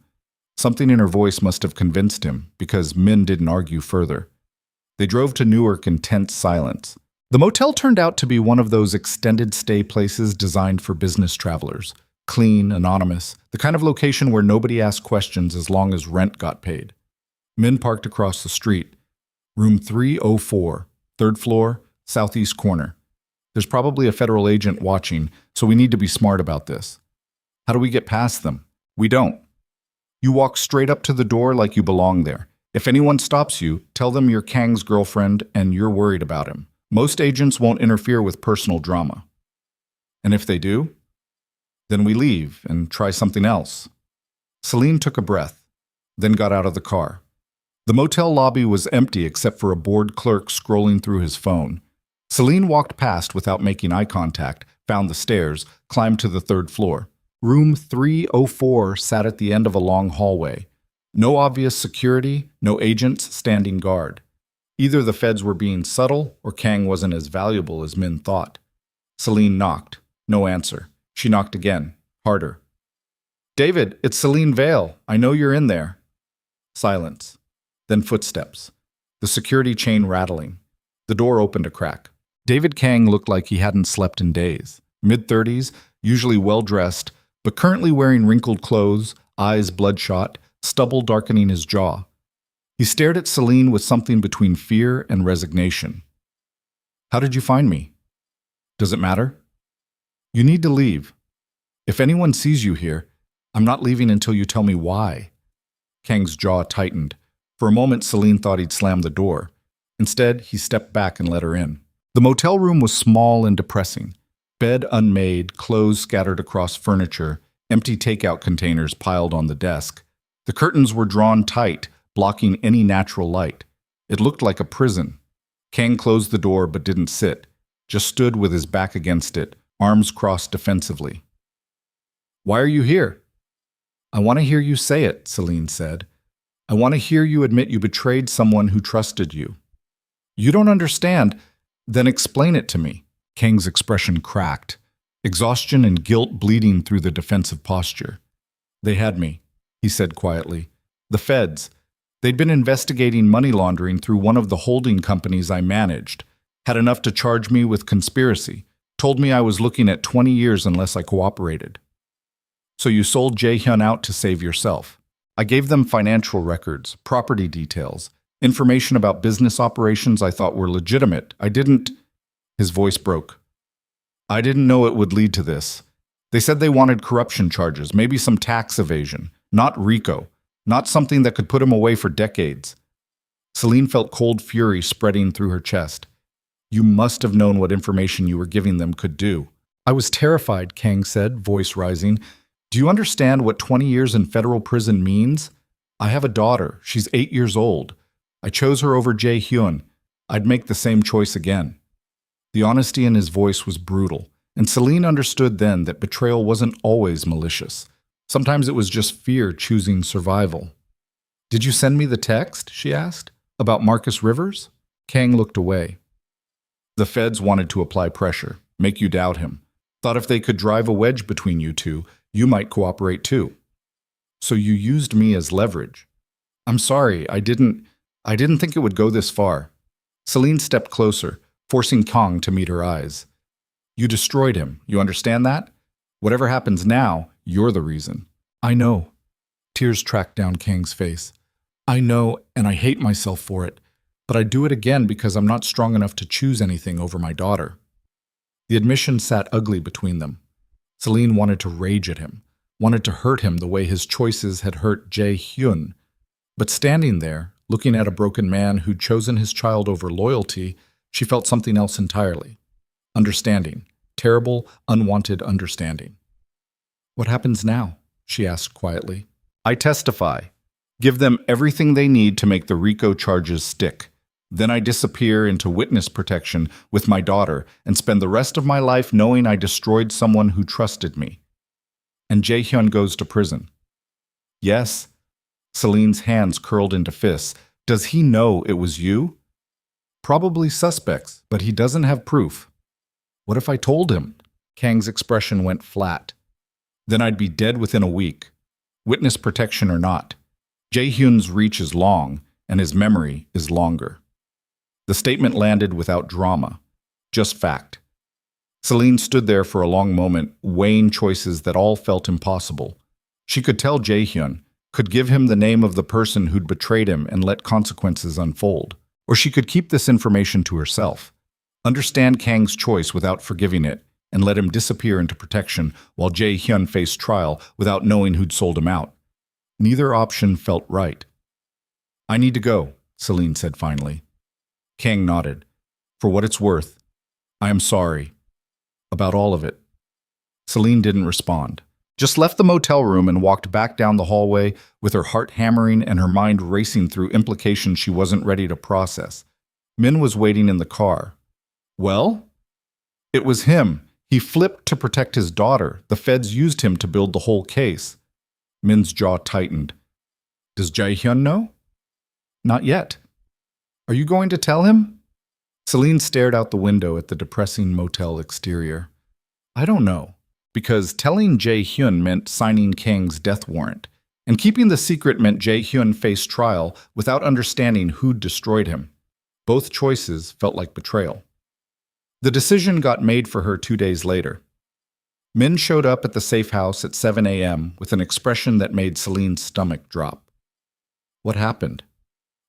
Something in her voice must have convinced him, because Min didn't argue further. They drove to Newark in tense silence. The motel turned out to be one of those extended stay places designed for business travelers. Clean, anonymous, the kind of location where nobody asked questions as long as rent got paid. Min parked across the street. Room 304, 3rd floor, southeast corner. There's probably a federal agent watching, so we need to be smart about this. How do we get past them? We don't. You walk straight up to the door like you belong there. If anyone stops you, tell them you're Kang's girlfriend and you're worried about him. Most agents won't interfere with personal drama. And if they do, then we leave and try something else. Selene took a breath. then got out of the car. The motel lobby was empty except for a bored clerk scrolling through his phone. Selene walked past without making eye contact, found the stairs, climbed to the third floor. Room 304 sat at the end of a long hallway. No obvious security, no agents standing guard. Either the feds were being subtle or Kang wasn't as valuable as men thought. Selene knocked. No answer. She knocked again, harder. "David, it's Selene Vale. I know you're in there." Silence. Then footsteps. The security chain rattling. The door opened a crack. David Kang looked like he hadn't slept in days. Mid-30s, usually well-dressed, but currently wearing wrinkled clothes, eyes bloodshot, stubble darkening his jaw. He stared at Selene with something between fear and resignation. "How did you find me?" "Does it matter?" "You need to leave. If anyone sees you here, I'm not leaving until you tell me why." Kang's jaw tightened. For a moment, Selene thought he'd slam the door. Instead, he stepped back and let her in. The motel room was small and depressing. Bed unmade, clothes scattered across furniture, empty takeout containers piled on the desk. The curtains were drawn tight, blocking any natural light. It looked like a prison. Kang closed the door but didn't sit, just stood with his back against it, arms crossed defensively. "Why are you here?" "I want to hear you say it," Selene said. "I want to hear you admit you betrayed someone who trusted you." "You don't understand. Then explain it to me." Kang's expression cracked, exhaustion and guilt bleeding through the defensive posture. "They had me," he said quietly. "The feds. They'd been investigating money laundering through one of the holding companies I managed, had enough to charge me with conspiracy, told me I was looking at 20 years unless I cooperated. So you sold Jae-hyun out to save yourself. I gave them financial records, property details, information about business operations I thought were legitimate. I didn't—" His voice broke. "I didn't know it would lead to this. They said they wanted corruption charges, maybe some tax evasion, not RICO, not something that could put him away for decades." Selene felt cold fury spreading through her chest. "You must have known what information you were giving them could do." "I was terrified," Kang said, voice rising. "Do you understand what 20 years in federal prison means? I have a daughter. She's 8 years old. I chose her over Jae-hyun. I'd make the same choice again." The honesty in his voice was brutal, and Selene understood then that betrayal wasn't always malicious. Sometimes it was just fear choosing survival. "Did you send me the text?" she asked. "About Marcus Rivers?" Kang looked away. "The feds wanted to apply pressure, make you doubt him. Thought if they could drive a wedge between you two, you might cooperate too. So you used me as leverage." "I'm sorry, I didn't think it would go this far." Selene stepped closer, forcing Kang to meet her eyes. "You destroyed him, you understand that? Whatever happens now, you're the reason." "I know." Tears tracked down Kang's face. "I know, and I hate myself for it. But I'd do it again because I'm not strong enough to choose anything over my daughter." The admission sat ugly between them. Selene wanted to rage at him, wanted to hurt him the way his choices had hurt Jae-hyun. But standing there, looking at a broken man who'd chosen his child over loyalty, she felt something else entirely. Understanding. Terrible, unwanted understanding. "What happens now?" she asked quietly. "I testify. Give them everything they need to make the RICO charges stick. Then I disappear into witness protection with my daughter and spend the rest of my life knowing I destroyed someone who trusted me. And Jae-hyun goes to prison." "Yes." Selene's hands curled into fists. "Does he know it was you?" "Probably suspects, but he doesn't have proof." "What if I told him?" Kang's expression went flat. "Then I'd be dead within a week. Witness protection or not. Jae-hyun's reach is long, and his memory is longer." The statement landed without drama, just fact. Selene stood there for a long moment, weighing choices that all felt impossible. She could tell Jae-hyun, could give him the name of the person who'd betrayed him and let consequences unfold. Or she could keep this information to herself, understand Kang's choice without forgiving it, and let him disappear into protection while Jae-hyun faced trial without knowing who'd sold him out. Neither option felt right. "I need to go," Selene said finally. Kang nodded. "For what it's worth, I am sorry. About all of it." Selene didn't respond. Just left the motel room and walked back down the hallway with her heart hammering and her mind racing through implications she wasn't ready to process. Min was waiting in the car. Well? It was him. He flipped to protect his daughter. The feds used him to build the whole case. Min's jaw tightened. Does Jae-hyun know? Not yet. Are you going to tell him? Selene stared out the window at the depressing motel exterior. I don't know, because telling Jae-hyun meant signing Kang's death warrant, and keeping the secret meant Jae-hyun faced trial without understanding who'd destroyed him. Both choices felt like betrayal. The decision got made for her 2 days later. Min showed up at the safe house at 7 a.m. with an expression that made Selene's stomach drop. What happened?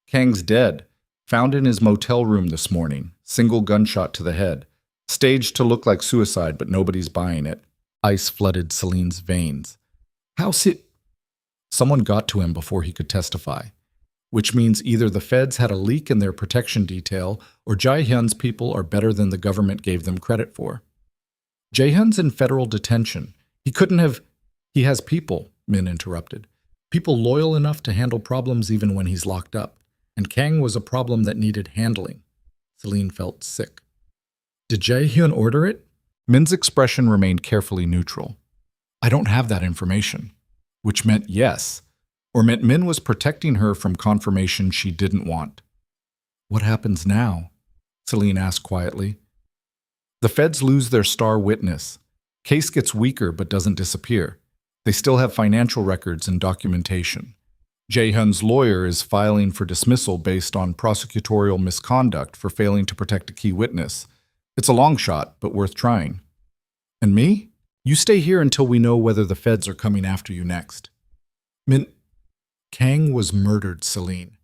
Kang's dead, found in his motel room this morning, single gunshot to the head, staged to look like suicide, but nobody's buying it. Ice flooded Selene's veins. How's it? Someone got to him before he could testify, which means either the feds had a leak in their protection detail or Jae-hyun's people are better than the government gave them credit for. Jae-hyun's in federal detention. He couldn't have— He has people, Min interrupted. People loyal enough to handle problems even when he's locked up. And Kang was a problem that needed handling. Selene felt sick. Did Jae-hyun order it? Min's expression remained carefully neutral. I don't have that information. Which meant yes, or meant Min was protecting her from confirmation she didn't want. What happens now? Selene asked quietly. The feds lose their star witness. Case gets weaker but doesn't disappear. They still have financial records and documentation. Jae-hyun's lawyer is filing for dismissal based on prosecutorial misconduct for failing to protect a key witness. It's a long shot, but worth trying. And me? You stay here until we know whether the feds are coming after you next. Kang was murdered, Selene.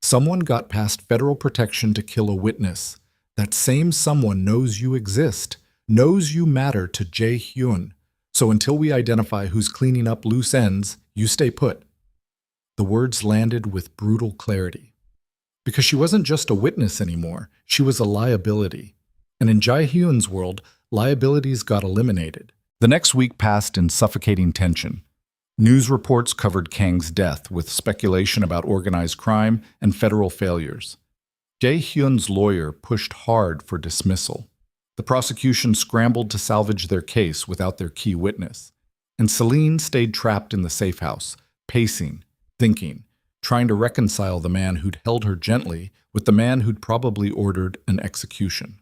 Someone got past federal protection to kill a witness. That same someone knows you exist, knows you matter to Jae-hyun. So until we identify who's cleaning up loose ends, you stay put. The words landed with brutal clarity. Because she wasn't just a witness anymore, she was a liability. And in Jae-hyun's world, liabilities got eliminated. The next week passed in suffocating tension. News reports covered Kang's death with speculation about organized crime and federal failures. Jae-hyun's lawyer pushed hard for dismissal. The prosecution scrambled to salvage their case without their key witness. And Selene stayed trapped in the safe house, pacing, thinking, trying to reconcile the man who'd held her gently with the man who'd probably ordered an execution.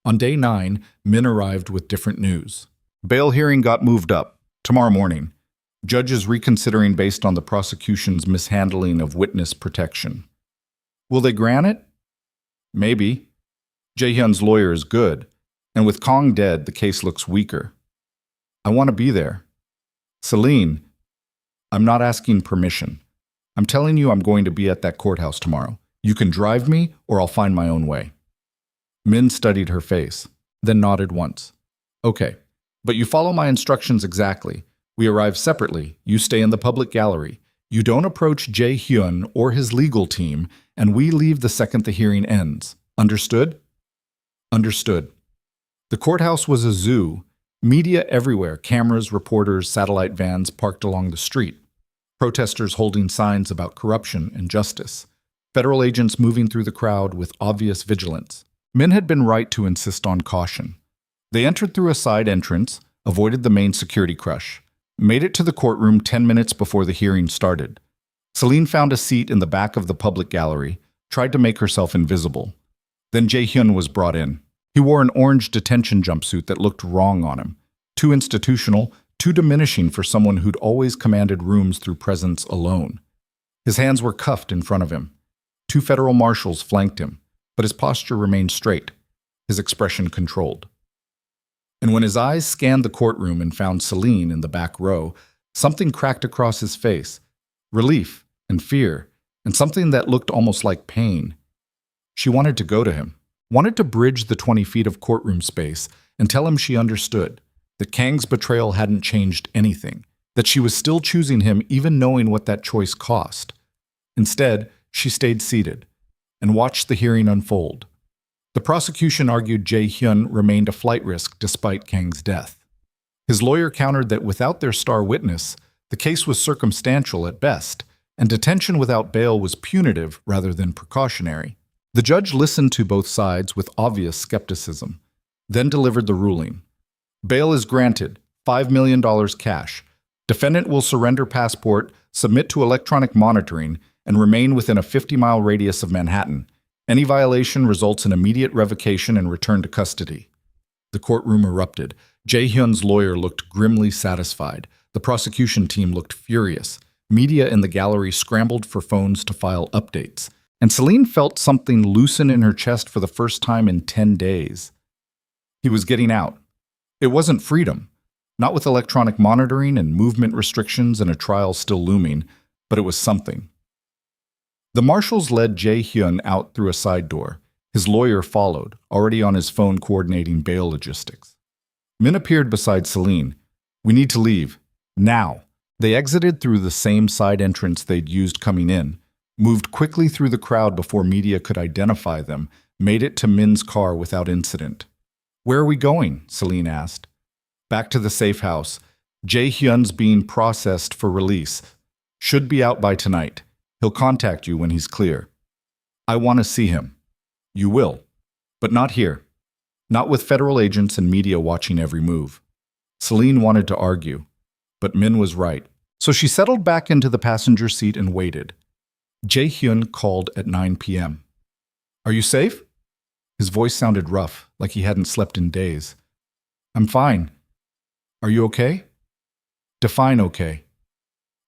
On day 9, Min arrived with different news. Bail hearing got moved up. Tomorrow morning. Judges reconsidering based on the prosecution's mishandling of witness protection. Will they grant it? Maybe. Jae-hyun's lawyer is good, and with Kang dead, the case looks weaker. I want to be there. Selene, I'm not asking permission. I'm telling you I'm going to be at that courthouse tomorrow. You can drive me, or I'll find my own way. Min studied her face, then nodded once. Okay, but you follow my instructions exactly. We arrive separately. You stay in the public gallery. You don't approach Jae-hyun or his legal team, and we leave the second the hearing ends. Understood? Understood. The courthouse was a zoo. Media everywhere, cameras, reporters, satellite vans parked along the street. Protesters holding signs about corruption and justice. Federal agents moving through the crowd with obvious vigilance. Min had been right to insist on caution. They entered through a side entrance, avoided the main security crush, made it to the courtroom 10 minutes before the hearing started. Selene found a seat in the back of the public gallery, tried to make herself invisible. Then Jae-hyun was brought in. He wore an orange detention jumpsuit that looked wrong on him. Too institutional, too diminishing for someone who'd always commanded rooms through presence alone. His hands were cuffed in front of him. 2 federal marshals flanked him, but his posture remained straight, his expression controlled. And when his eyes scanned the courtroom and found Selene in the back row, something cracked across his face. Relief and fear, and something that looked almost like pain. She wanted to go to him, wanted to bridge the 20 feet of courtroom space and tell him she understood, that Kang's betrayal hadn't changed anything, that she was still choosing him even knowing what that choice cost. Instead, she stayed seated and watched the hearing unfold. The prosecution argued Jae-hyun remained a flight risk despite Kang's death. His lawyer countered that without their star witness, the case was circumstantial at best, and detention without bail was punitive rather than precautionary. The judge listened to both sides with obvious skepticism, then delivered the ruling. Bail is granted, $5 million cash. Defendant will surrender passport, submit to electronic monitoring, and remain within a 50-mile radius of Manhattan. Any violation results in immediate revocation and return to custody. The courtroom erupted. Jae-hyun's lawyer looked grimly satisfied. The prosecution team looked furious. Media in the gallery scrambled for phones to file updates. And Selene felt something loosen in her chest for the first time in 10 days. He was getting out. It wasn't freedom, not with electronic monitoring and movement restrictions and a trial still looming, but it was something. The marshals led Jae-hyun out through a side door. His lawyer followed, already on his phone coordinating bail logistics. Min appeared beside Selene. "We need to leave. Now." They exited through the same side entrance they'd used coming in, moved quickly through the crowd before media could identify them, made it to Min's car without incident. "Where are we going?" Selene asked. "Back to the safe house. Jae-hyun's being processed for release. Should be out by tonight. He'll contact you when he's clear." "I want to see him." "You will. But not here. Not with federal agents and media watching every move." Selene wanted to argue, but Min was right. So she settled back into the passenger seat and waited. Jae-hyun called at 9 p.m. "Are you safe?" His voice sounded rough, like he hadn't slept in days. "I'm fine. Are you okay?" "Define okay."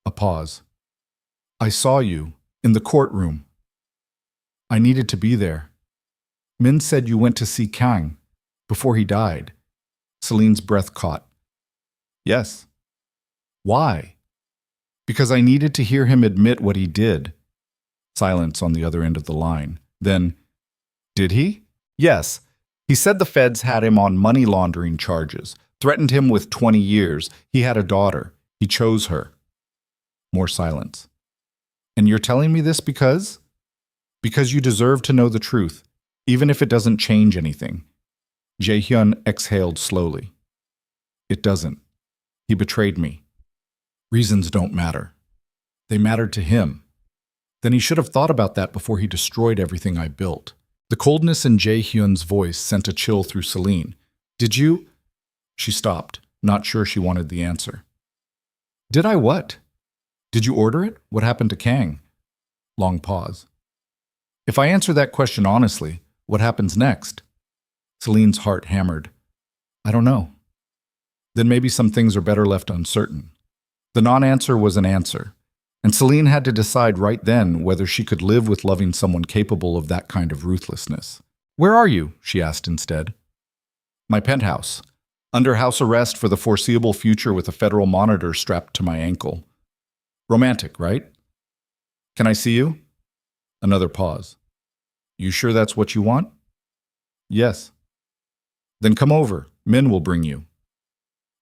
A pause. "I saw you in the courtroom. I needed to be there. Min said you went to see Kang before he died." Selene's breath caught. "Yes." "Why?" "Because I needed to hear him admit what he did." Silence on the other end of the line. Then, "Did he?" "Yes. He said the feds had him on money laundering charges, threatened him with 20 years. He had a daughter. He chose her." More silence. "And you're telling me this because?" "Because you deserve to know the truth, even if it doesn't change anything." Jae-hyun exhaled slowly. "It doesn't. He betrayed me. Reasons don't matter. They mattered to him. Then he should have thought about that before he destroyed everything I built." The coldness in Jae-hyun's voice sent a chill through Selene. "Did you?" She stopped, not sure she wanted the answer. "Did I what? Did you order it? What happened to Kang?" Long pause. "If I answer that question honestly, what happens next?" Selene's heart hammered. "I don't know." "Then maybe some things are better left uncertain." The non-answer was an answer, and Selene had to decide right then whether she could live with loving someone capable of that kind of ruthlessness. "Where are you?" she asked instead. "My penthouse. Under house arrest for the foreseeable future with a federal monitor strapped to my ankle. Romantic, right? Can I see you?" Another pause. "You sure that's what you want?" "Yes." "Then come over. Min will bring you."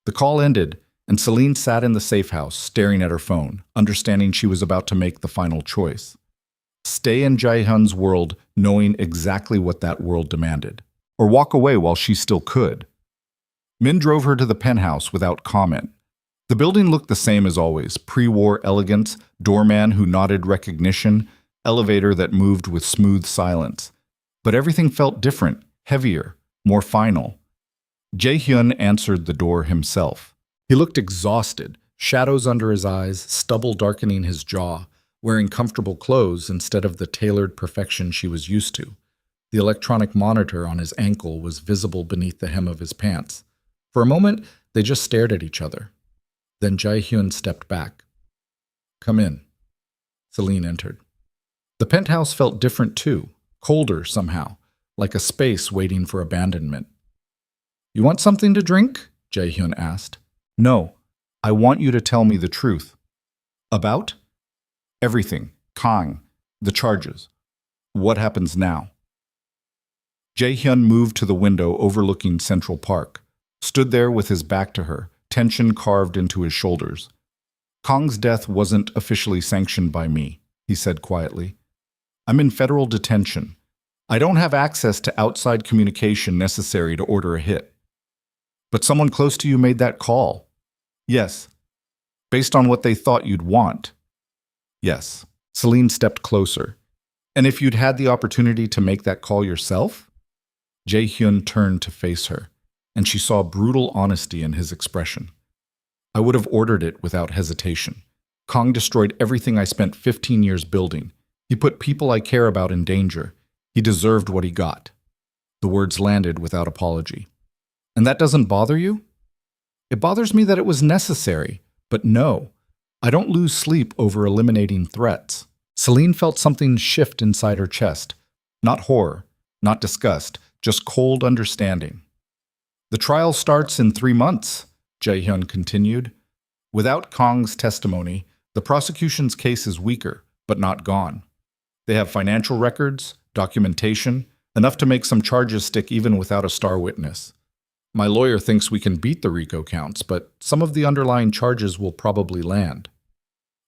The call ended, and Selene sat in the safe house, staring at her phone, understanding she was about to make the final choice. Stay in Jae-hyun's world, knowing exactly what that world demanded, or walk away while she still could. Min drove her to the penthouse without comment. The building looked the same as always, pre-war elegance, doorman who nodded recognition, elevator that moved with smooth silence. But everything felt different, heavier, more final. Jae-hyun answered the door himself. He looked exhausted, shadows under his eyes, stubble darkening his jaw, wearing comfortable clothes instead of the tailored perfection she was used to. The electronic monitor on his ankle was visible beneath the hem of his pants. For a moment, they just stared at each other. Then Jae-hyun stepped back. "Come in." Selene entered. The penthouse felt different too, colder somehow, like a space waiting for abandonment. "You want something to drink?" Jae-hyun asked. "No, I want you to tell me the truth." "About?" "Everything. Kang. The charges. What happens now?" Jae-hyun moved to the window overlooking Central Park, stood there with his back to her, tension carved into his shoulders. "Kang's death wasn't officially sanctioned by me," he said quietly. "I'm in federal detention. I don't have access to outside communication necessary to order a hit." But someone close to you made that call. Yes. Based on what they thought you'd want. Yes. Selene stepped closer. And if you'd had the opportunity to make that call yourself? Jae-hyun turned to face her, and she saw brutal honesty in his expression. I would have ordered it without hesitation. Kong destroyed everything I spent 15 years building. He put people I care about in danger. He deserved what he got. The words landed without apology. And that doesn't bother you? It bothers me that it was necessary, but no, I don't lose sleep over eliminating threats. Selene felt something shift inside her chest. Not horror, not disgust, just cold understanding. The trial starts in 3 months, Jae-hyun continued. Without Kong's testimony, the prosecution's case is weaker, but not gone. They have financial records, documentation, enough to make some charges stick even without a star witness. My lawyer thinks we can beat the RICO counts, but some of the underlying charges will probably land.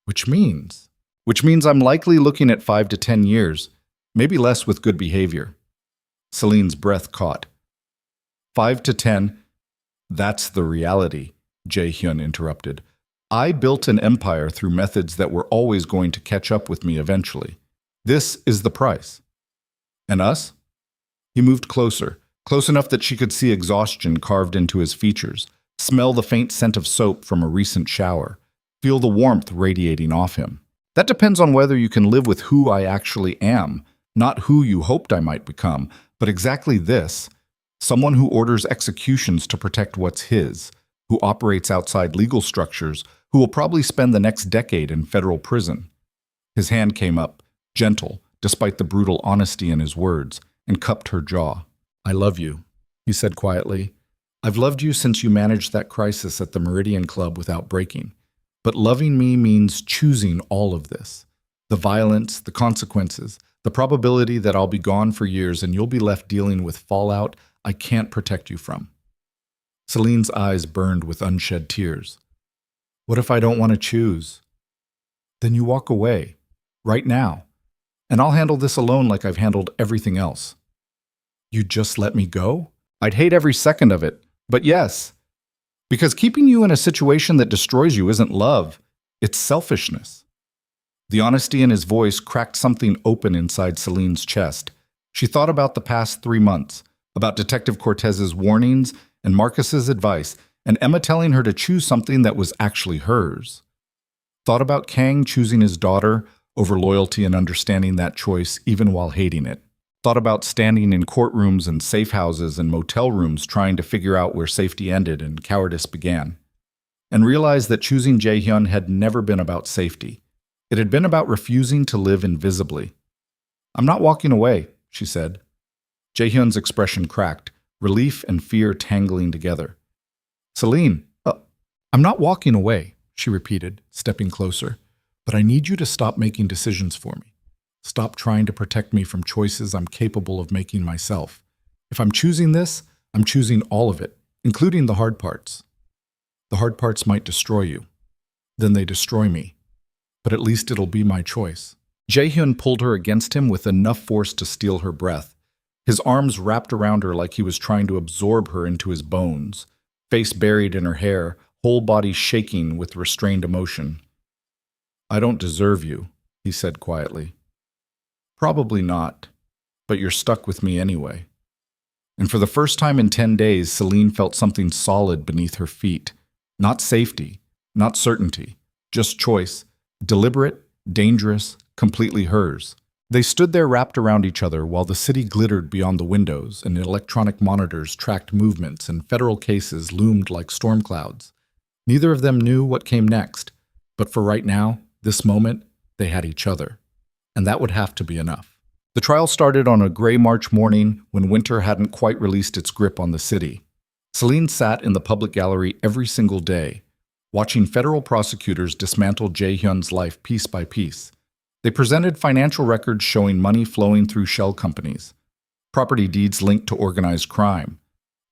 Which means I'm likely looking at 5 to 10 years, maybe less with good behavior. Selene's breath caught. 5 to 10? That's the reality, Jae-hyun interrupted. I built an empire through methods that were always going to catch up with me eventually. This is the price. And us? He moved closer, close enough that she could see exhaustion carved into his features, smell the faint scent of soap from a recent shower, feel the warmth radiating off him. That depends on whether you can live with who I actually am, not who you hoped I might become, but exactly this, someone who orders executions to protect what's his, who operates outside legal structures, who will probably spend the next decade in federal prison. His hand came up, gentle, despite the brutal honesty in his words, and cupped her jaw. I love you, he said quietly. I've loved you since you managed that crisis at the Meridian Club without breaking. But loving me means choosing all of this. The violence, the consequences, the probability that I'll be gone for years and you'll be left dealing with fallout I can't protect you from. Selene's eyes burned with unshed tears. What if I don't want to choose? Then you walk away, right now, and I'll handle this alone like I've handled everything else. You'd just let me go? I'd hate every second of it, but yes. Because keeping you in a situation that destroys you isn't love, it's selfishness. The honesty in his voice cracked something open inside Selene's chest. She thought about the past 3 months, about Detective Cortez's warnings and Marcus's advice, and Emma telling her to choose something that was actually hers. Thought about Kang choosing his daughter over loyalty and understanding that choice even while hating it. Thought about standing in courtrooms and safe houses and motel rooms trying to figure out where safety ended and cowardice began. And realized that choosing Jae-hyun had never been about safety. It had been about refusing to live invisibly. I'm not walking away, she said. Jae-hyun's expression cracked, relief and fear tangling together. Selene, I'm not walking away, she repeated, stepping closer. But I need you to stop making decisions for me. Stop trying to protect me from choices I'm capable of making myself. If I'm choosing this, I'm choosing all of it, including the hard parts. The hard parts might destroy you. Then they destroy me. But at least it'll be my choice. Jae-hyun pulled her against him with enough force to steal her breath. His arms wrapped around her like he was trying to absorb her into his bones, face buried in her hair, whole body shaking with restrained emotion. I don't deserve you, he said quietly. Probably not, but you're stuck with me anyway. And for the first time in 10 days, Selene felt something solid beneath her feet. Not safety, not certainty, just choice, deliberate, dangerous, completely hers. They stood there wrapped around each other while the city glittered beyond the windows and electronic monitors tracked movements and federal cases loomed like storm clouds. Neither of them knew what came next, but for right now, this moment, they had each other. And that would have to be enough. The trial started on a gray March morning when winter hadn't quite released its grip on the city. Selene sat in the public gallery every single day, watching federal prosecutors dismantle Jae-hyun's life piece by piece. They presented financial records showing money flowing through shell companies, property deeds linked to organized crime,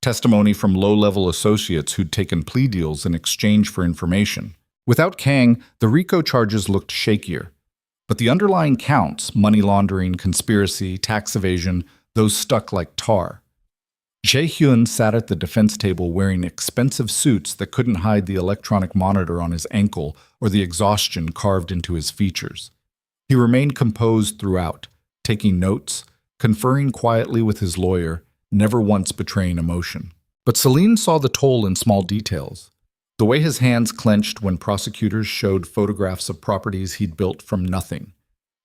testimony from low-level associates who'd taken plea deals in exchange for information. Without Kang, the RICO charges looked shakier. But the underlying counts, money laundering, conspiracy, tax evasion, those stuck like tar. Jae-hyun sat at the defense table wearing expensive suits that couldn't hide the electronic monitor on his ankle or the exhaustion carved into his features. He remained composed throughout, taking notes, conferring quietly with his lawyer, never once betraying emotion. But Selene saw the toll in small details. The way his hands clenched when prosecutors showed photographs of properties he'd built from nothing.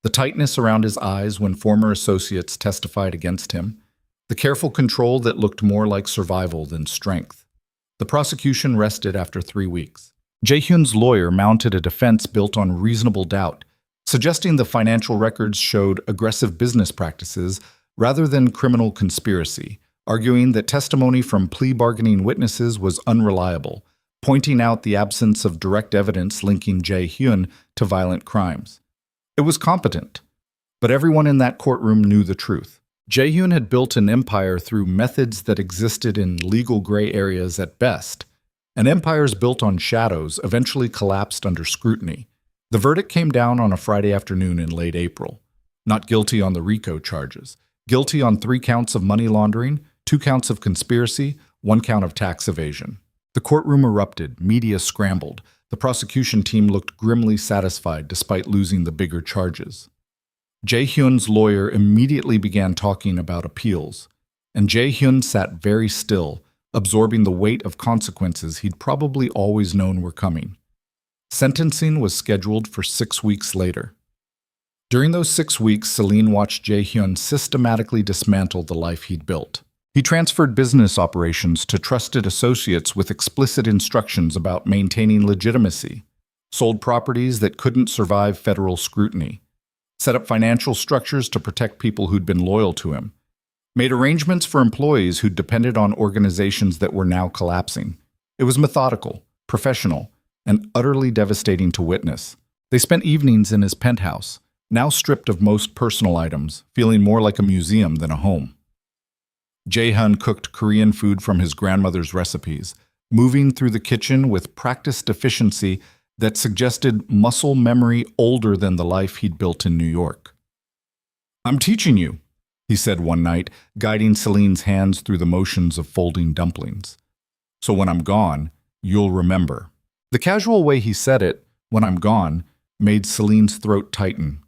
The tightness around his eyes when former associates testified against him. The careful control that looked more like survival than strength. The prosecution rested after 3 weeks. Jae-hyun's lawyer mounted a defense built on reasonable doubt, suggesting the financial records showed aggressive business practices rather than criminal conspiracy, arguing that testimony from plea bargaining witnesses was unreliable, pointing out the absence of direct evidence linking Jae-hyun to violent crimes. It was competent, but everyone in that courtroom knew the truth. Jae-hyun had built an empire through methods that existed in legal gray areas at best, and empires built on shadows eventually collapsed under scrutiny. The verdict came down on a Friday afternoon in late April. Not guilty on the RICO charges. Guilty on 3 counts of money laundering, 2 counts of conspiracy, 1 count of tax evasion. The courtroom erupted, media scrambled. The prosecution team looked grimly satisfied despite losing the bigger charges. Jae-hyun's lawyer immediately began talking about appeals, and Jae-hyun sat very still, absorbing the weight of consequences he'd probably always known were coming. Sentencing was scheduled for 6 weeks later. During those 6 weeks, Selene watched Jae-hyun systematically dismantle the life he'd built. He transferred business operations to trusted associates with explicit instructions about maintaining legitimacy, sold properties that couldn't survive federal scrutiny, set up financial structures to protect people who'd been loyal to him, made arrangements for employees who'd depended on organizations that were now collapsing. It was methodical, professional, and utterly devastating to witness. They spent evenings in his penthouse, now stripped of most personal items, feeling more like a museum than a home. Jae-hyun cooked Korean food from his grandmother's recipes, moving through the kitchen with practiced efficiency that suggested muscle memory older than the life he'd built in New York. "I'm teaching you," he said one night, guiding Selene's hands through the motions of folding dumplings. "So when I'm gone, you'll remember." The casual way he said it, "when I'm gone," made Selene's throat tighten.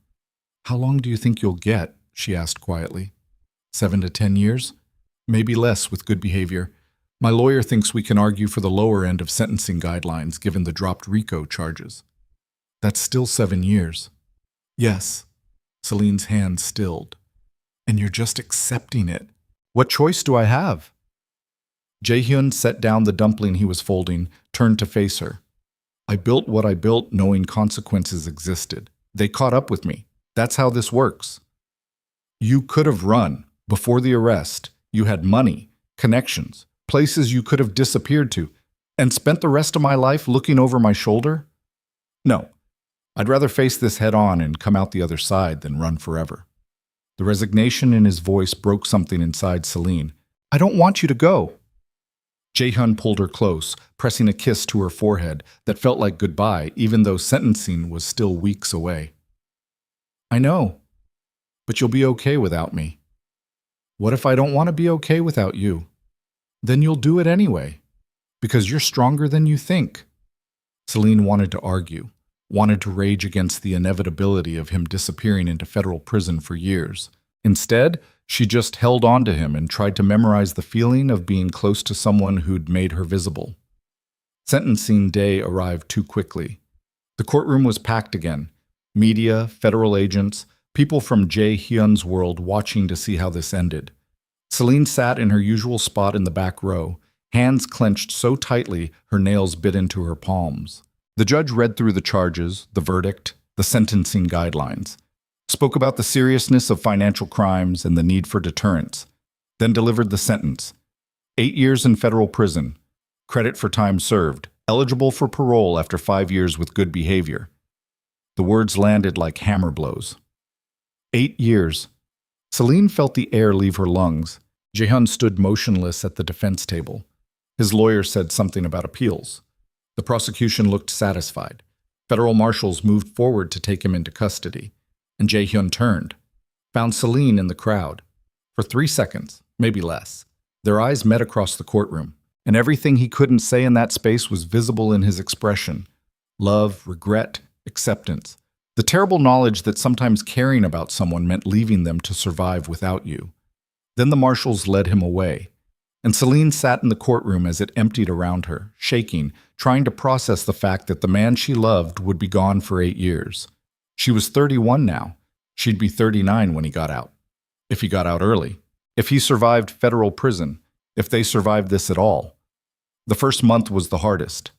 "How long do you think you'll get?" she asked quietly. 7 to 10 years? Maybe less with good behavior. My lawyer thinks we can argue for the lower end of sentencing guidelines given the dropped RICO charges. That's still 7 years. Yes. Selene's hand stilled. And you're just accepting it. What choice do I have? Jae-hyun set down the dumpling he was folding, turned to face her. I built what I built knowing consequences existed. They caught up with me. That's how this works. You could have run. Before the arrest, you had money, connections, places you could have disappeared to, and spent the rest of my life looking over my shoulder? No. I'd rather face this head on and come out the other side than run forever. The resignation in his voice broke something inside Selene. I don't want you to go. Jae-hyun pulled her close, pressing a kiss to her forehead that felt like goodbye, even though sentencing was still weeks away. I know, but you'll be okay without me. What if I don't want to be okay without you? Then you'll do it anyway, because you're stronger than you think. Selene wanted to argue, wanted to rage against the inevitability of him disappearing into federal prison for years. Instead, she just held on to him and tried to memorize the feeling of being close to someone who'd made her visible. Sentencing day arrived too quickly. The courtroom was packed again. Media, federal agents, people from Jae-hyun's world watching to see how this ended. Selene sat in her usual spot in the back row, hands clenched so tightly her nails bit into her palms. The judge read through the charges, the verdict, the sentencing guidelines, spoke about the seriousness of financial crimes and the need for deterrence, then delivered the sentence. 8 years in federal prison, credit for time served, eligible for parole after 5 years with good behavior. The words landed like hammer blows. 8 years. Selene felt the air leave her lungs. Jae-hyun stood motionless at the defense table. His lawyer said something about appeals. The prosecution looked satisfied. Federal marshals moved forward to take him into custody. And Jae-hyun turned, found Selene in the crowd. For 3 seconds, maybe less, Their eyes met across the courtroom, and everything he couldn't say in that space was visible in his expression: love, regret, acceptance. The terrible knowledge that sometimes caring about someone meant leaving them to survive without you. Then the marshals led him away, and Selene sat in the courtroom as it emptied around her, shaking, trying to process the fact that the man she loved would be gone for 8 years. She was 31 now. She'd be 39 when he got out. If he got out early. If he survived federal prison. If they survived this at all. The first month was the hardest.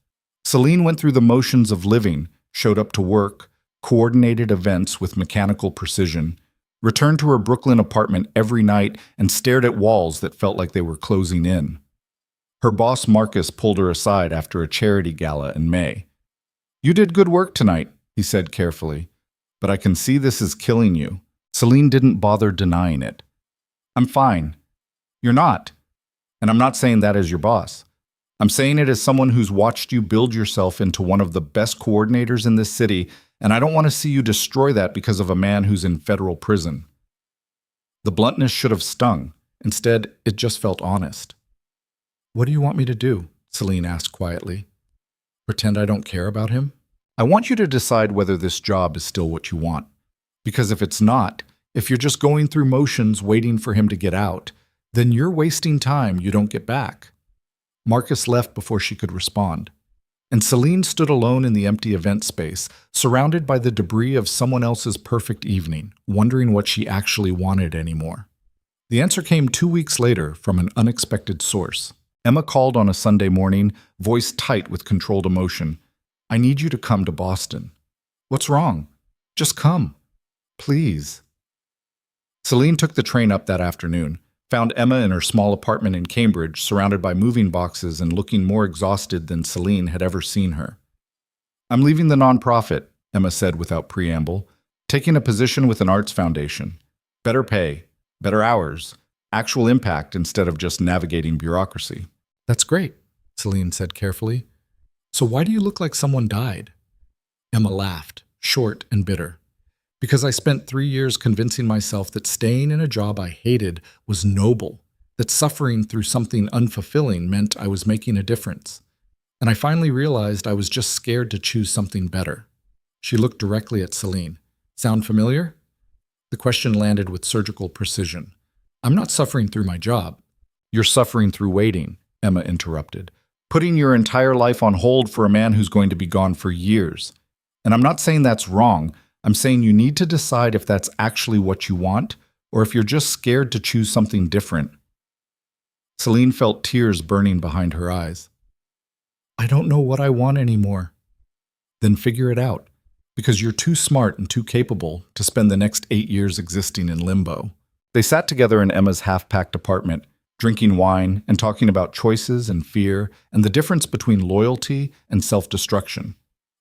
Selene went through the motions of living, showed up to work, coordinated events with mechanical precision, returned to her Brooklyn apartment every night and stared at walls that felt like they were closing in. Her boss Marcus pulled her aside after a charity gala in May. "You did good work tonight," he said carefully, "but I can see this is killing you." Selene didn't bother denying it. "I'm fine." "You're not. And I'm not saying that as your boss. I'm saying it as someone who's watched you build yourself into one of the best coordinators in this city, and I don't want to see you destroy that because of a man who's in federal prison." The bluntness should have stung. Instead, it just felt honest. "What do you want me to do?" Selene asked quietly. "Pretend I don't care about him?" "I want you to decide whether this job is still what you want. Because if it's not, if you're just going through motions waiting for him to get out, then you're wasting time you don't get back." Marcus left before she could respond, and Selene stood alone in the empty event space, surrounded by the debris of someone else's perfect evening, wondering what she actually wanted anymore. The answer came 2 weeks later from an unexpected source. Emma called on a Sunday morning, voice tight with controlled emotion. "I need you to come to Boston." "What's wrong?" "Just come. Please." Selene took the train up that afternoon, found Emma in her small apartment in Cambridge, surrounded by moving boxes and looking more exhausted than Selene had ever seen her. "I'm leaving the nonprofit," Emma said without preamble, "taking a position with an arts foundation. Better pay, better hours, actual impact instead of just navigating bureaucracy." "That's great," Selene said carefully. "So why do you look like someone died?" Emma laughed, short and bitter. "Because I spent 3 years convincing myself that staying in a job I hated was noble, that suffering through something unfulfilling meant I was making a difference. And I finally realized I was just scared to choose something better." She looked directly at Selene. "Sound familiar?" The question landed with surgical precision. "I'm not suffering through my job." "You're suffering through waiting," Emma interrupted. "Putting your entire life on hold for a man who's going to be gone for years. And I'm not saying that's wrong. I'm saying you need to decide if that's actually what you want, or if you're just scared to choose something different." Selene felt tears burning behind her eyes. "I don't know what I want anymore." "Then figure it out, because you're too smart and too capable to spend the next 8 years existing in limbo." They sat together in Emma's half-packed apartment, drinking wine and talking about choices and fear and the difference between loyalty and self-destruction.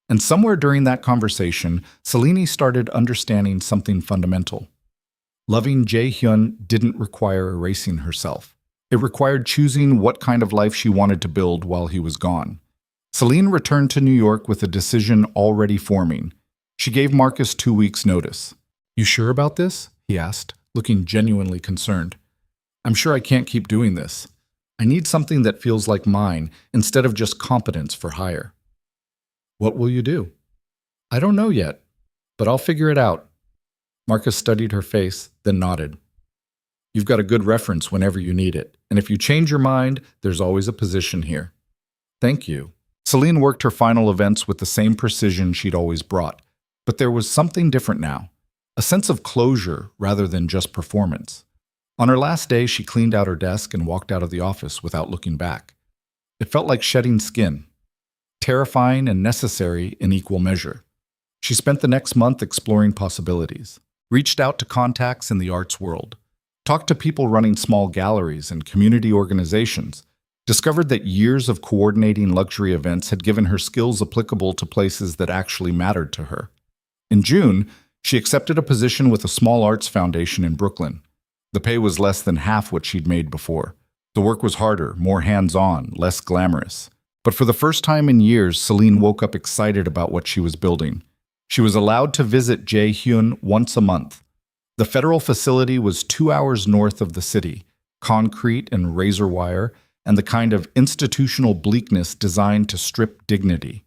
And somewhere during that conversation, Selene started understanding something fundamental. Loving Jae-hyun didn't require erasing herself. It required choosing what kind of life she wanted to build while he was gone. Selene returned to New York with a decision already forming. She gave Marcus 2 weeks' notice. "You sure about this?" he asked, looking genuinely concerned. "I'm sure I can't keep doing this. I need something that feels like mine instead of just competence for hire." "What will you do?" "I don't know yet, but I'll figure it out." Marcus studied her face, then nodded. "You've got a good reference whenever you need it, and if you change your mind, there's always a position here." "Thank you." Selene worked her final events with the same precision she'd always brought, but there was something different now, a sense of closure rather than just performance. On her last day, she cleaned out her desk and walked out of the office without looking back. It felt like shedding skin. Terrifying and necessary in equal measure. She spent the next month exploring possibilities, reached out to contacts in the arts world, talked to people running small galleries and community organizations, discovered that years of coordinating luxury events had given her skills applicable to places that actually mattered to her. In June, she accepted a position with a small arts foundation in Brooklyn. The pay was less than half what she'd made before. The work was harder, more hands-on, less glamorous. But for the first time in years, Selene woke up excited about what she was building. She was allowed to visit Jae-hyun once a month. The federal facility was 2 hours north of the city, concrete and razor wire, and the kind of institutional bleakness designed to strip dignity.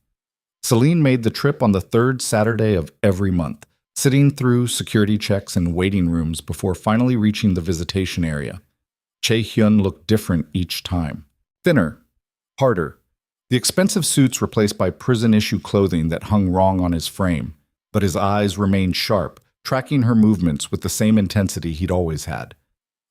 Selene made the trip on the third Saturday of every month, sitting through security checks and waiting rooms before finally reaching the visitation area. Chae-hyun looked different each time. Thinner, harder. The expensive suits replaced by prison-issue clothing that hung wrong on his frame, but his eyes remained sharp, tracking her movements with the same intensity he'd always had.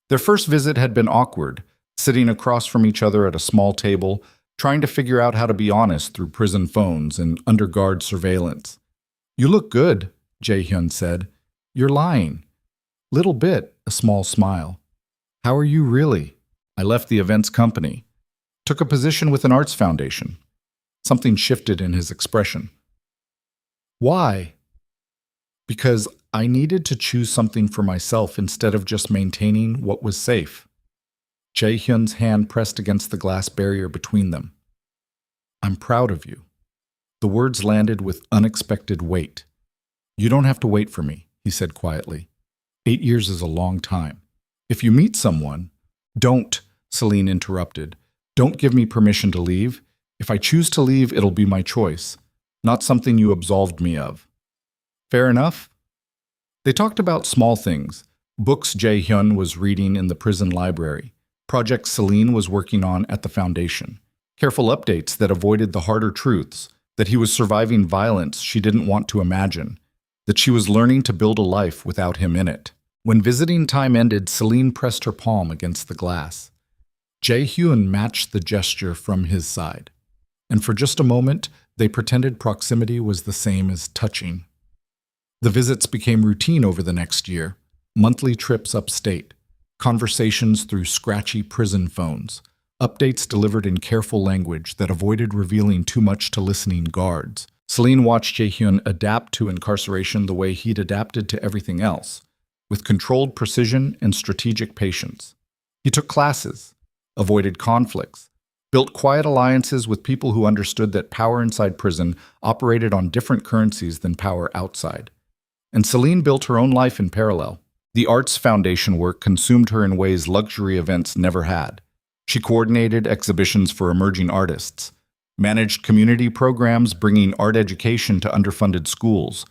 Their first visit had been awkward, sitting across from each other at a small table, trying to figure out how to be honest through prison phones and under-guard surveillance. "You look good," Jae-hyun said. "You're lying." "Little bit," a small smile. "How are you really?" "I left the events company. Took a position with an arts foundation." Something shifted in his expression. "Why?" "Because I needed to choose something for myself instead of just maintaining what was safe." Jae-hyun's hand pressed against the glass barrier between them. "I'm proud of you." The words landed with unexpected weight. "You don't have to wait for me," he said quietly. 8 years is a long time. If you meet someone— "Don't," Selene interrupted. "Don't give me permission to leave. If I choose to leave, it'll be my choice, not something you absolved me of." "Fair enough." They talked about small things, books Jae-hyun was reading in the prison library, projects Selene was working on at the foundation, careful updates that avoided the harder truths, that he was surviving violence she didn't want to imagine, that she was learning to build a life without him in it. When visiting time ended, Selene pressed her palm against the glass. Jae-hyun matched the gesture from his side, and for just a moment, they pretended proximity was the same as touching. The visits became routine over the next year, monthly trips upstate, conversations through scratchy prison phones, updates delivered in careful language that avoided revealing too much to listening guards. Selene watched Jae-hyun adapt to incarceration the way he'd adapted to everything else, with controlled precision and strategic patience. He took classes, avoided conflicts, built quiet alliances with people who understood that power inside prison operated on different currencies than power outside. And Selene built her own life in parallel. The arts foundation work consumed her in ways luxury events never had. She coordinated exhibitions for emerging artists, managed community programs bringing art education to underfunded schools,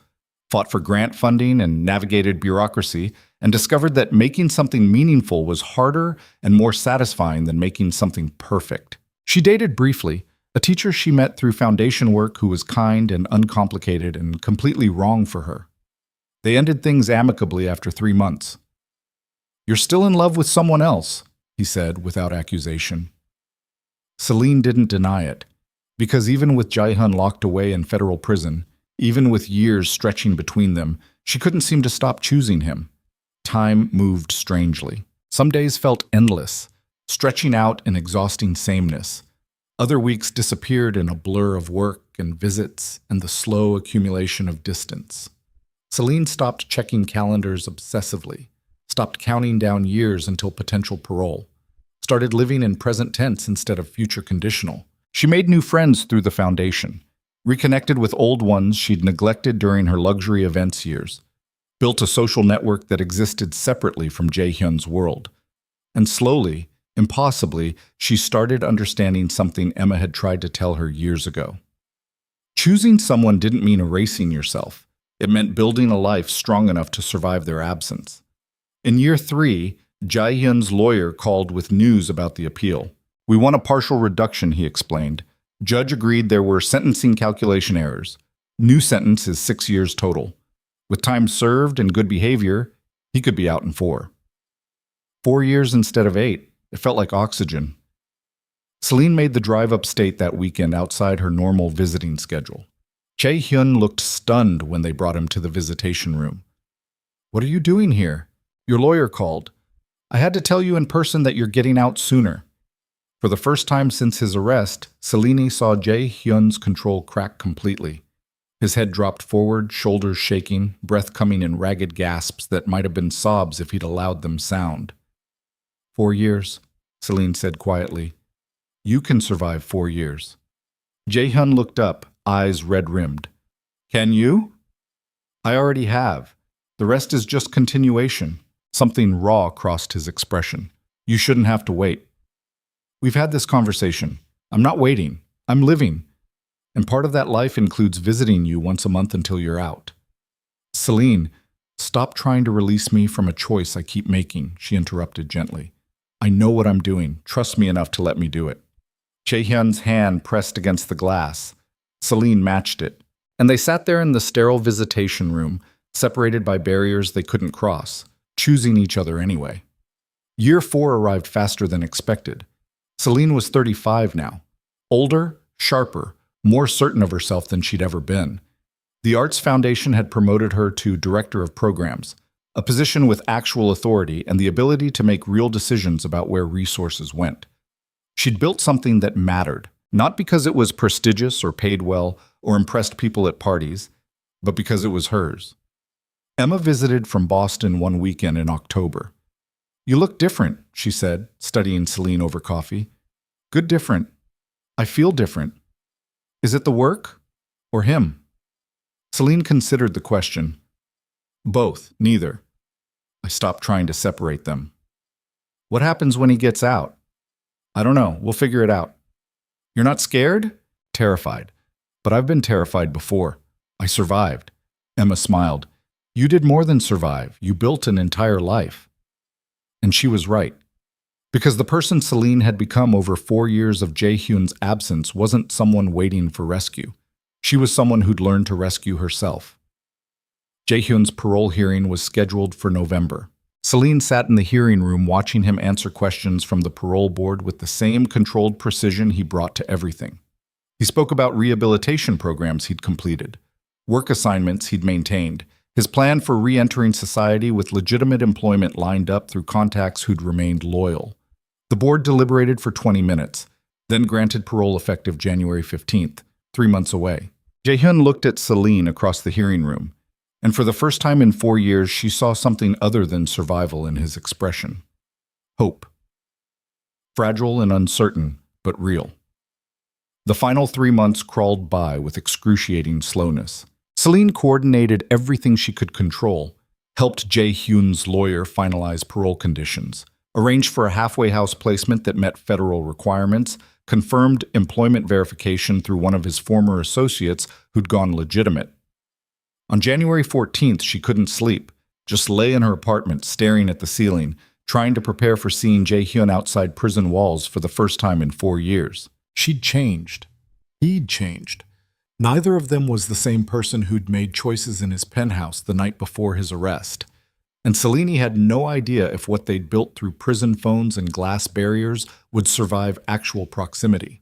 fought for grant funding and navigated bureaucracy, and discovered that making something meaningful was harder and more satisfying than making something perfect. She dated briefly, a teacher she met through foundation work who was kind and uncomplicated and completely wrong for her. They ended things amicably after 3 months. "You're still in love with someone else," he said without accusation. Selene didn't deny it, because even with Jae-hyun locked away in federal prison, even with years stretching between them, she couldn't seem to stop choosing him. Time moved strangely. Some days felt endless, stretching out in exhausting sameness. Other weeks disappeared in a blur of work and visits and the slow accumulation of distance. Selene stopped checking calendars obsessively, stopped counting down years until potential parole, started living in present tense instead of future conditional. She made new friends through the foundation, reconnected with old ones she'd neglected during her luxury events years, built a social network that existed separately from Jae-hyun's world. And slowly, impossibly, she started understanding something Emma had tried to tell her years ago. Choosing someone didn't mean erasing yourself. It meant building a life strong enough to survive their absence. In year 3, Jae-hyun's lawyer called with news about the appeal. "We want a partial reduction," he explained. Judge agreed there were sentencing calculation errors. New sentence is 6 years total. With time served and good behavior, he could be out in 4. 4 years instead of 8. It felt like oxygen. Selene made the drive upstate that weekend outside her normal visiting schedule. Jae-hyun looked stunned when they brought him to the visitation room. "What are you doing here? Your lawyer called. I had to tell you in person that you're getting out sooner." For the first time since his arrest, Selene saw Jae-hyun's control crack completely. His head dropped forward, shoulders shaking, breath coming in ragged gasps that might have been sobs if he'd allowed them sound. 4 years, Selene said quietly. "You can survive 4 years." Jae-hyun looked up, eyes red-rimmed. "Can you?" "I already have. The rest is just continuation." Something raw crossed his expression. You shouldn't have to wait. We've had this conversation. I'm not waiting. I'm living. And part of that life includes visiting you once a month until you're out. Selene, stop trying to release me from a choice I keep making, she interrupted gently. I know what I'm doing. Trust me enough to let me do it. Jaehyun's hand pressed against the glass. Selene matched it. And they sat there in the sterile visitation room, separated by barriers they couldn't cross, choosing each other anyway. Year 4 arrived faster than expected. Selene was 35 now. Older, sharper, more certain of herself than she'd ever been. The Arts Foundation had promoted her to Director of Programs, a position with actual authority and the ability to make real decisions about where resources went. She'd built something that mattered, not because it was prestigious or paid well or impressed people at parties, but because it was hers. Emma visited from Boston one weekend in October. You look different, she said, studying Selene over coffee. Good different. I feel different. Is it the work or him? Selene considered the question. Both, neither. I stopped trying to separate them. What happens when he gets out? I don't know. We'll figure it out. You're not scared? Terrified. But I've been terrified before. I survived. Emma smiled. You did more than survive. You built an entire life. And she was right. Because the person Selene had become over 4 years of Jaehyun's absence wasn't someone waiting for rescue. She was someone who'd learned to rescue herself. Jaehyun's parole hearing was scheduled for November. Selene sat in the hearing room watching him answer questions from the parole board with the same controlled precision he brought to everything. He spoke about rehabilitation programs he'd completed, work assignments he'd maintained, his plan for re-entering society with legitimate employment lined up through contacts who'd remained loyal. The board deliberated for 20 minutes, then granted parole effective January 15th, 3 months away. Jaehyun looked at Selene across the hearing room, and for the first time in 4 years, she saw something other than survival in his expression. Hope. Fragile and uncertain, but real. The final 3 months crawled by with excruciating slowness. Selene coordinated everything she could control, helped Jaehyun's lawyer finalize parole conditions, arranged for a halfway house placement that met federal requirements, confirmed employment verification through one of his former associates who'd gone legitimate. On January 14th, she couldn't sleep, just lay in her apartment staring at the ceiling, trying to prepare for seeing Jaehyun outside prison walls for the first time in 4 years. She'd changed. He'd changed. Neither of them was the same person who'd made choices in his penthouse the night before his arrest. And Selene had no idea if what they'd built through prison phones and glass barriers would survive actual proximity.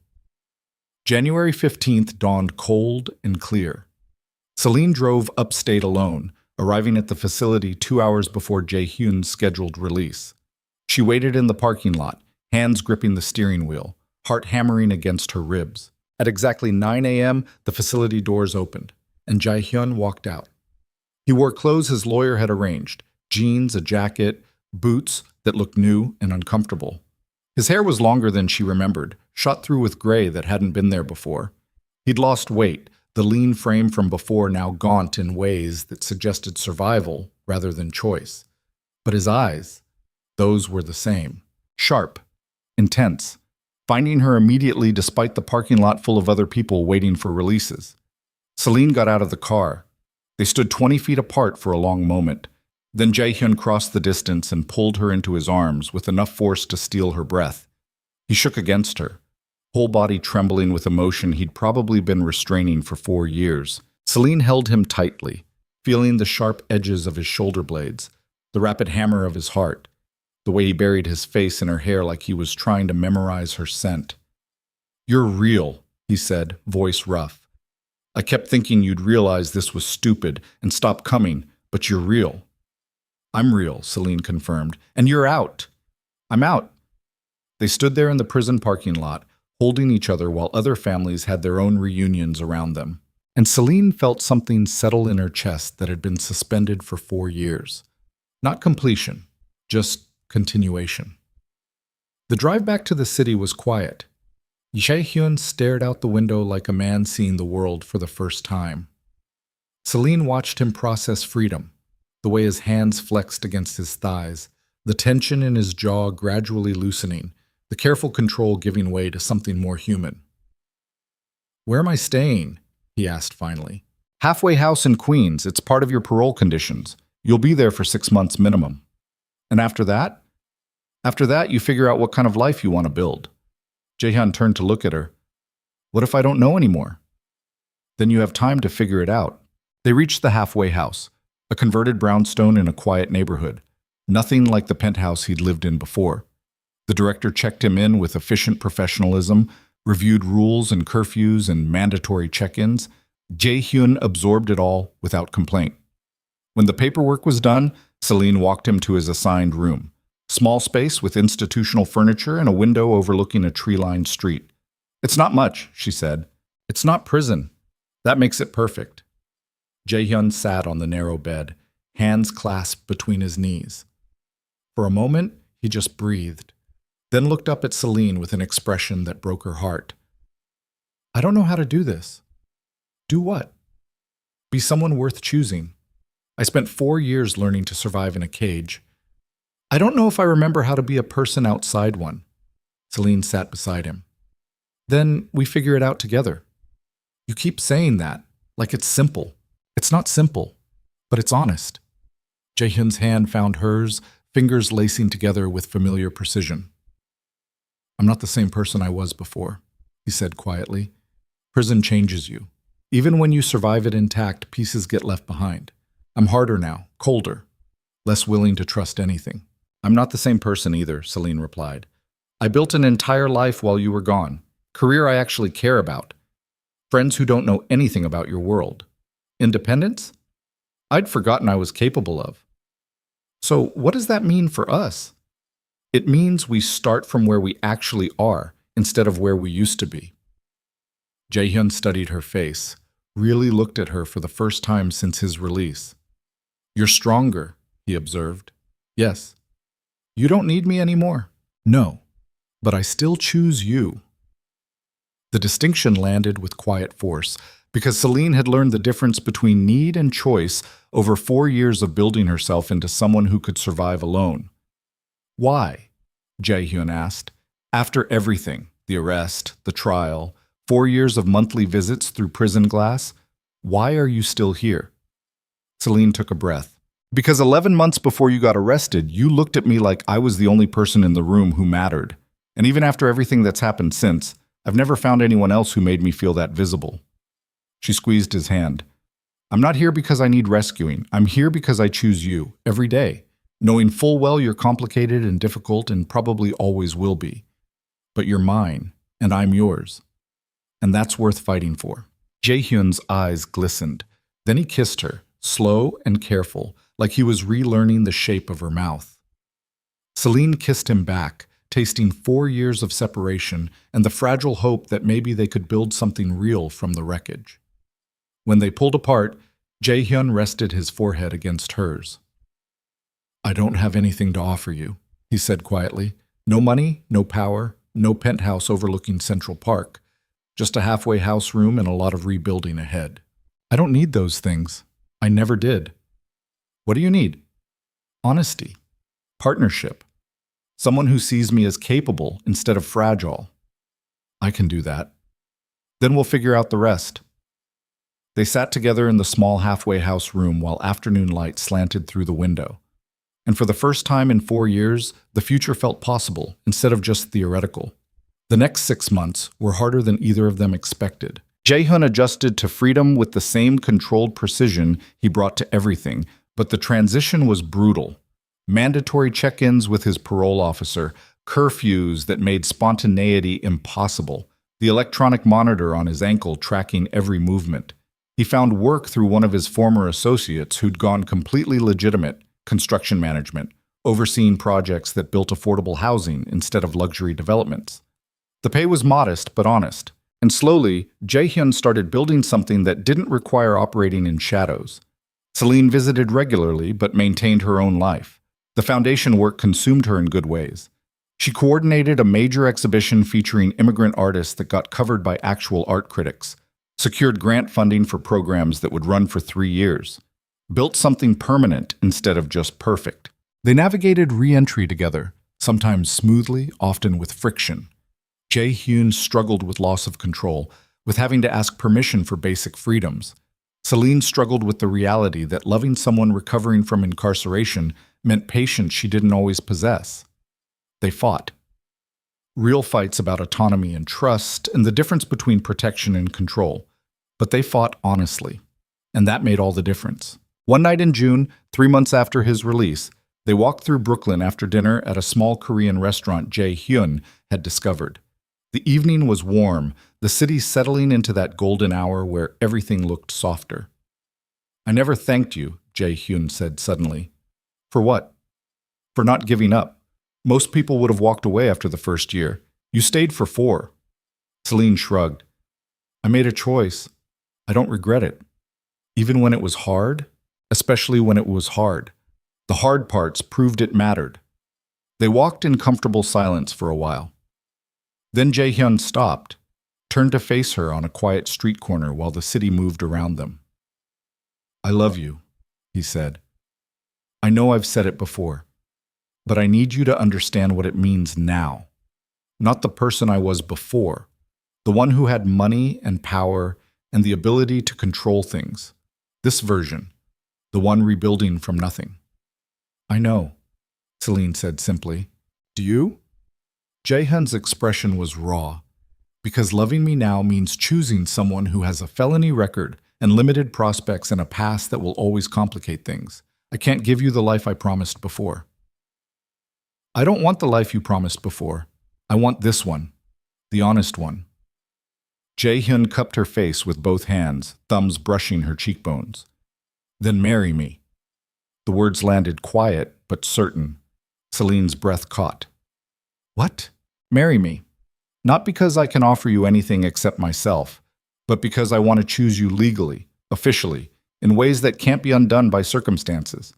January 15th dawned cold and clear. Selene drove upstate alone, arriving at the facility 2 hours before Jaehyun's scheduled release. She waited in the parking lot, hands gripping the steering wheel, heart hammering against her ribs. At exactly 9 a.m., the facility doors opened, and Jaehyun walked out. He wore clothes his lawyer had arranged, jeans, a jacket, boots that looked new and uncomfortable. His hair was longer than she remembered, shot through with gray that hadn't been there before. He'd lost weight, the lean frame from before now gaunt in ways that suggested survival rather than choice. But his eyes, those were the same. Sharp, intense, finding her immediately despite the parking lot full of other people waiting for releases. Selene got out of the car. They stood 20 feet apart for a long moment. Then Jaehyun crossed the distance and pulled her into his arms with enough force to steal her breath. He shook against her, whole body trembling with emotion he'd probably been restraining for 4 years. Selene held him tightly, feeling the sharp edges of his shoulder blades, the rapid hammer of his heart, the way he buried his face in her hair like he was trying to memorize her scent. "You're real," he said, voice rough. "I kept thinking you'd realize this was stupid and stop coming, but you're real." "I'm real," Selene confirmed. "And you're out." "I'm out." They stood there in the prison parking lot, holding each other while other families had their own reunions around them. And Selene felt something settle in her chest that had been suspended for 4 years. Not completion, just continuation. The drive back to the city was quiet. Jaehyun stared out the window like a man seeing the world for the first time. Selene watched him process freedom, the way his hands flexed against his thighs, the tension in his jaw gradually loosening, the careful control giving way to something more human. "Where am I staying?" he asked finally. "Halfway house in Queens. It's part of your parole conditions. You'll be there for 6 months minimum. And after that? After that, you figure out what kind of life you want to build." Jaehyun turned to look at her. "What if I don't know anymore?" "Then you have time to figure it out." They reached the halfway house, a converted brownstone in a quiet neighborhood, nothing like the penthouse he'd lived in before. The director checked him in with efficient professionalism, reviewed rules and curfews and mandatory check-ins. Jae-hyun absorbed it all without complaint. When the paperwork was done, Selene walked him to his assigned room. Small space with institutional furniture and a window overlooking a tree-lined street. "It's not much," she said. "It's not prison. That makes it perfect." Jae-hyun sat on the narrow bed, hands clasped between his knees. For a moment, he just breathed, then looked up at Selene with an expression that broke her heart. "I don't know how to do this." "Do what?" "Be someone worth choosing. I spent 4 years learning to survive in a cage. I don't know if I remember how to be a person outside one." Selene sat beside him. "Then we figure it out together." "You keep saying that, like it's simple." "It's not simple, but it's honest." Jaehyun's hand found hers, fingers lacing together with familiar precision. "I'm not the same person I was before," he said quietly. "Prison changes you. Even when you survive it intact, pieces get left behind. I'm harder now, colder, less willing to trust anything." "I'm not the same person either," Selene replied. "I built an entire life while you were gone. Career I actually care about. Friends who don't know anything about your world. Independence? I'd forgotten I was capable of. So what does that mean for us?" "It means we start from where we actually are instead of where we used to be." Jaehyun studied her face, really looked at her for the first time since his release. "You're stronger," he observed. "Yes. You don't need me anymore." "No, but I still choose you." The distinction landed with quiet force, because Selene had learned the difference between need and choice over 4 years of building herself into someone who could survive alone. "Why?" Jae-hyun asked. "After everything, the arrest, the trial, 4 years of monthly visits through prison glass, why are you still here?" Selene took a breath. "Because 11 months before you got arrested, you looked at me like I was the only person in the room who mattered. And even after everything that's happened since, I've never found anyone else who made me feel that visible." She squeezed his hand. "I'm not here because I need rescuing. I'm here because I choose you, every day, knowing full well you're complicated and difficult and probably always will be. But you're mine, and I'm yours. And that's worth fighting for." Jaehyun's eyes glistened. Then he kissed her, slow and careful, like he was relearning the shape of her mouth. Selene kissed him back, tasting 4 years of separation and the fragile hope that maybe they could build something real from the wreckage. When they pulled apart, Jaehyun rested his forehead against hers. "I don't have anything to offer you," he said quietly. "No money, no power, no penthouse overlooking Central Park. Just a halfway house room and a lot of rebuilding ahead. I don't need those things. I never did." "What do you need?" "Honesty. Partnership. Someone who sees me as capable instead of fragile." "I can do that." "Then we'll figure out the rest." They sat together in the small halfway house room while afternoon light slanted through the window. And for the first time in 4 years, the future felt possible instead of just theoretical. The next 6 months were harder than either of them expected. Jaehyun adjusted to freedom with the same controlled precision he brought to everything, but the transition was brutal. Mandatory check-ins with his parole officer, curfews that made spontaneity impossible, the electronic monitor on his ankle tracking every movement. He found work through one of his former associates who'd gone completely legitimate, construction management, overseeing projects that built affordable housing instead of luxury developments. The pay was modest but honest, and slowly, Jaehyun started building something that didn't require operating in shadows. Selene visited regularly but maintained her own life. The foundation work consumed her in good ways. She coordinated a major exhibition featuring immigrant artists that got covered by actual art critics, secured grant funding for programs that would run for 3 years, built something permanent instead of just perfect. They navigated re-entry together, sometimes smoothly, often with friction. Jae-hyun struggled with loss of control, with having to ask permission for basic freedoms. Selene struggled with the reality that loving someone recovering from incarceration meant patience she didn't always possess. They fought. Real fights about autonomy and trust and the difference between protection and control. But they fought honestly. And that made all the difference. One night in June, 3 months after his release, they walked through Brooklyn after dinner at a small Korean restaurant Jae-hyun had discovered. The evening was warm, the city settling into that golden hour where everything looked softer. "I never thanked you," Jae-hyun said suddenly. "For what?" "For not giving up. Most people would have walked away after the first year. You stayed for 4. Selene shrugged. "I made a choice. I don't regret it. Even when it was hard, especially when it was hard. The hard parts proved it mattered." They walked in comfortable silence for a while. Then Jae-hyun stopped, turned to face her on a quiet street corner while the city moved around them. "I love you," he said. "I know I've said it before, but I need you to understand what it means now. Not the person I was before, the one who had money and power and the ability to control things. This version, the one rebuilding from nothing." "I know," Selene said simply. "Do you?" Jae-hyun's expression was raw. "Because loving me now means choosing someone who has a felony record and limited prospects and a past that will always complicate things. I can't give you the life I promised before." "I don't want the life you promised before. I want this one, the honest one." Jae-hyun cupped her face with both hands, thumbs brushing her cheekbones. "Then marry me." The words landed quiet but certain. Selene's breath caught. "What?" "Marry me. Not because I can offer you anything except myself, but because I want to choose you legally, officially, in ways that can't be undone by circumstances."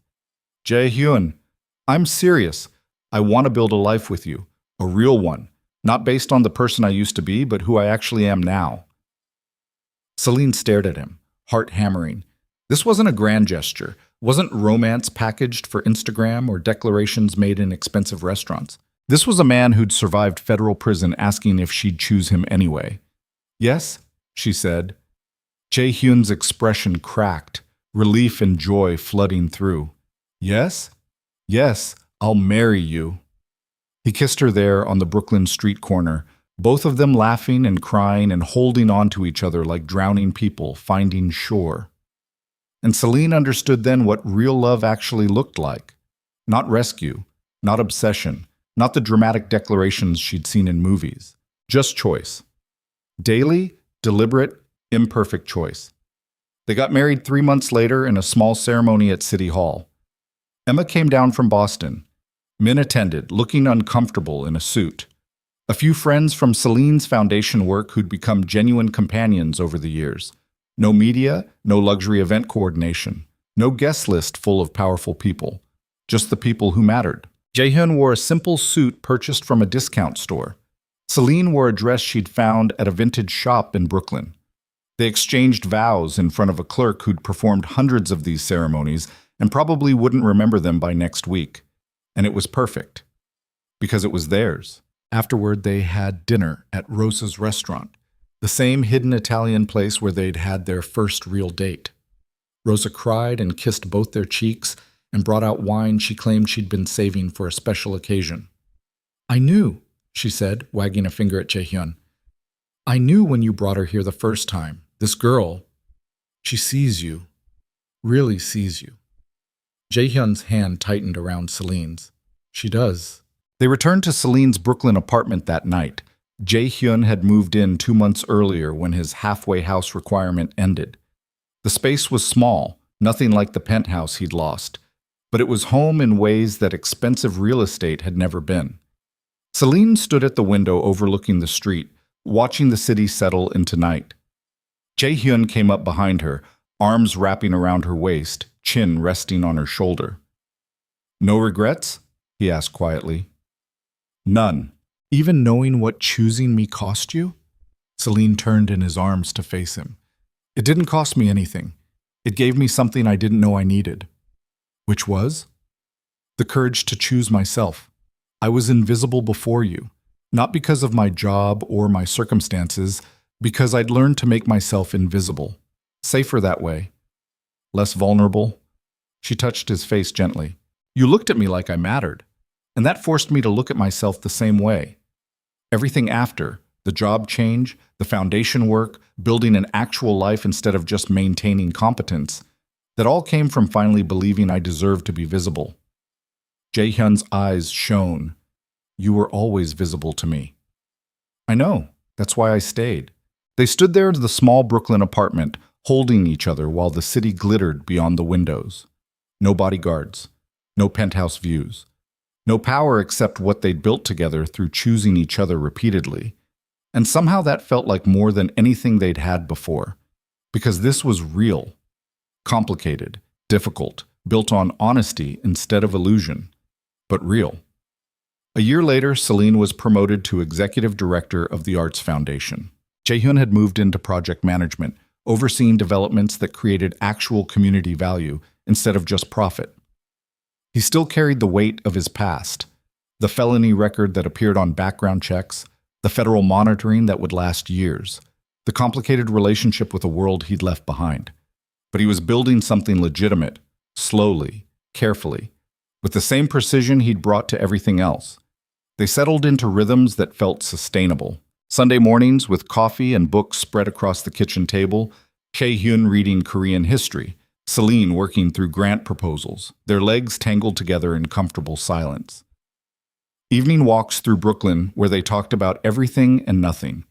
"Jae-hyun, I'm serious. I want to build a life with you, a real one, not based on the person I used to be, but who I actually am now." Selene stared at him, heart hammering. This wasn't a grand gesture, wasn't romance packaged for Instagram or declarations made in expensive restaurants. This was a man who'd survived federal prison asking if she'd choose him anyway. "Yes," she said. Jae-hyun's expression cracked, relief and joy flooding through. "Yes? Yes, I'll marry you." He kissed her there on the Brooklyn street corner, both of them laughing and crying and holding on to each other like drowning people finding shore. And Selene understood then what real love actually looked like. Not rescue, not obsession, not the dramatic declarations she'd seen in movies. Just choice. Daily, deliberate, imperfect choice. They got married 3 months later in a small ceremony at City Hall. Emma came down from Boston. Men attended, looking uncomfortable in a suit. A few friends from Selene's foundation work who'd become genuine companions over the years. No media, no luxury event coordination. No guest list full of powerful people. Just the people who mattered. Jae-hyun wore a simple suit purchased from a discount store. Selene wore a dress she'd found at a vintage shop in Brooklyn. They exchanged vows in front of a clerk who'd performed hundreds of these ceremonies and probably wouldn't remember them by next week. And it was perfect. Because it was theirs. Afterward, they had dinner at Rosa's restaurant, the same hidden Italian place where they'd had their first real date. Rosa cried and kissed both their cheeks and brought out wine she claimed she'd been saving for a special occasion. "I knew," she said, wagging a finger at Jae-hyun. "I knew when you brought her here the first time. This girl, she sees you, really sees you." Jae-hyun's hand tightened around Selene's. "She does." They returned to Selene's Brooklyn apartment that night. Jae-hyun had moved in 2 months earlier when his halfway house requirement ended. The space was small, nothing like the penthouse he'd lost, but it was home in ways that expensive real estate had never been. Selene stood at the window overlooking the street, watching the city settle into night. Jae-hyun came up behind her, arms wrapping around her waist, chin resting on her shoulder. "No regrets?" he asked quietly. "None. Even knowing what choosing me cost you?" Selene turned in his arms to face him. "It didn't cost me anything. It gave me something I didn't know I needed." "Which was?" The courage to choose myself. I was invisible before you, not because of my job or my circumstances, because I'd learned to make myself invisible. Safer that way. Less vulnerable. She touched his face gently. You looked at me like I mattered, and that forced me to look at myself the same way. Everything after, the job change, the foundation work, building an actual life instead of just maintaining competence, that all came from finally believing I deserved to be visible. Jae-hyun's eyes shone. You were always visible to me. I know. That's why I stayed. They stood there in the small Brooklyn apartment, holding each other while the city glittered beyond the windows. No bodyguards. No penthouse views. No power except what they'd built together through choosing each other repeatedly. And somehow that felt like more than anything they'd had before. Because this was real. Complicated. Difficult. Built on honesty instead of illusion. But real. A year later, Selene was promoted to executive director of the Arts Foundation. Jae-hyun had moved into project management, overseeing developments that created actual community value instead of just profit. He still carried the weight of his past, the felony record that appeared on background checks, the federal monitoring that would last years, the complicated relationship with a world he'd left behind. But he was building something legitimate, slowly, carefully, with the same precision he'd brought to everything else. They settled into rhythms that felt sustainable. Sunday mornings with coffee and books spread across the kitchen table, Jae-hyun reading Korean history, Selene working through grant proposals, their legs tangled together in comfortable silence. Evening walks through Brooklyn where they talked about everything and nothing.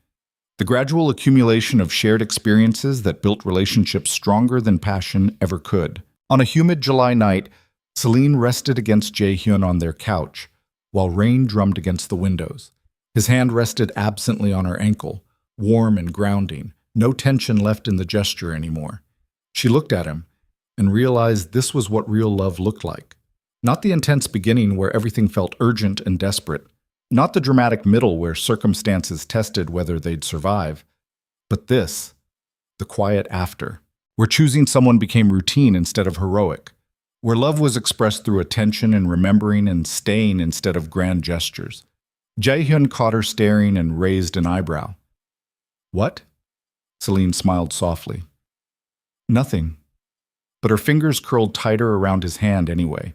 The gradual accumulation of shared experiences that built relationships stronger than passion ever could. On a humid July night, Selene rested against Jae-hyun on their couch, while rain drummed against the windows. His hand rested absently on her ankle, warm and grounding, no tension left in the gesture anymore. She looked at him and realized this was what real love looked like. Not the intense beginning where everything felt urgent and desperate, not the dramatic middle where circumstances tested whether they'd survive, but this, the quiet after, where choosing someone became routine instead of heroic, where love was expressed through attention and remembering and staying instead of grand gestures. Jae-hyun caught her staring and raised an eyebrow. What? Selene smiled softly. Nothing. But her fingers curled tighter around his hand anyway,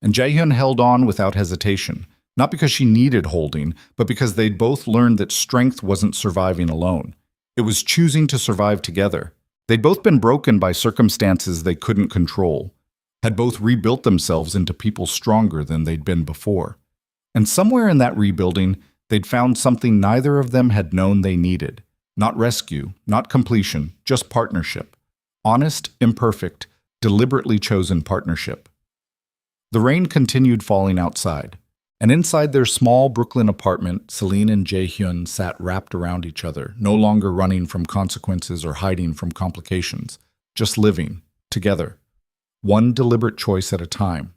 and Jae-hyun held on without hesitation, not because she needed holding, but because they'd both learned that strength wasn't surviving alone. It was choosing to survive together. They'd both been broken by circumstances they couldn't control, had both rebuilt themselves into people stronger than they'd been before. And somewhere in that rebuilding, they'd found something neither of them had known they needed. Not rescue, not completion, just partnership. Honest, imperfect, deliberately chosen partnership. The rain continued falling outside, and inside their small Brooklyn apartment, Selene and Jae-hyun sat wrapped around each other, no longer running from consequences or hiding from complications, just living, together. One deliberate choice at a time.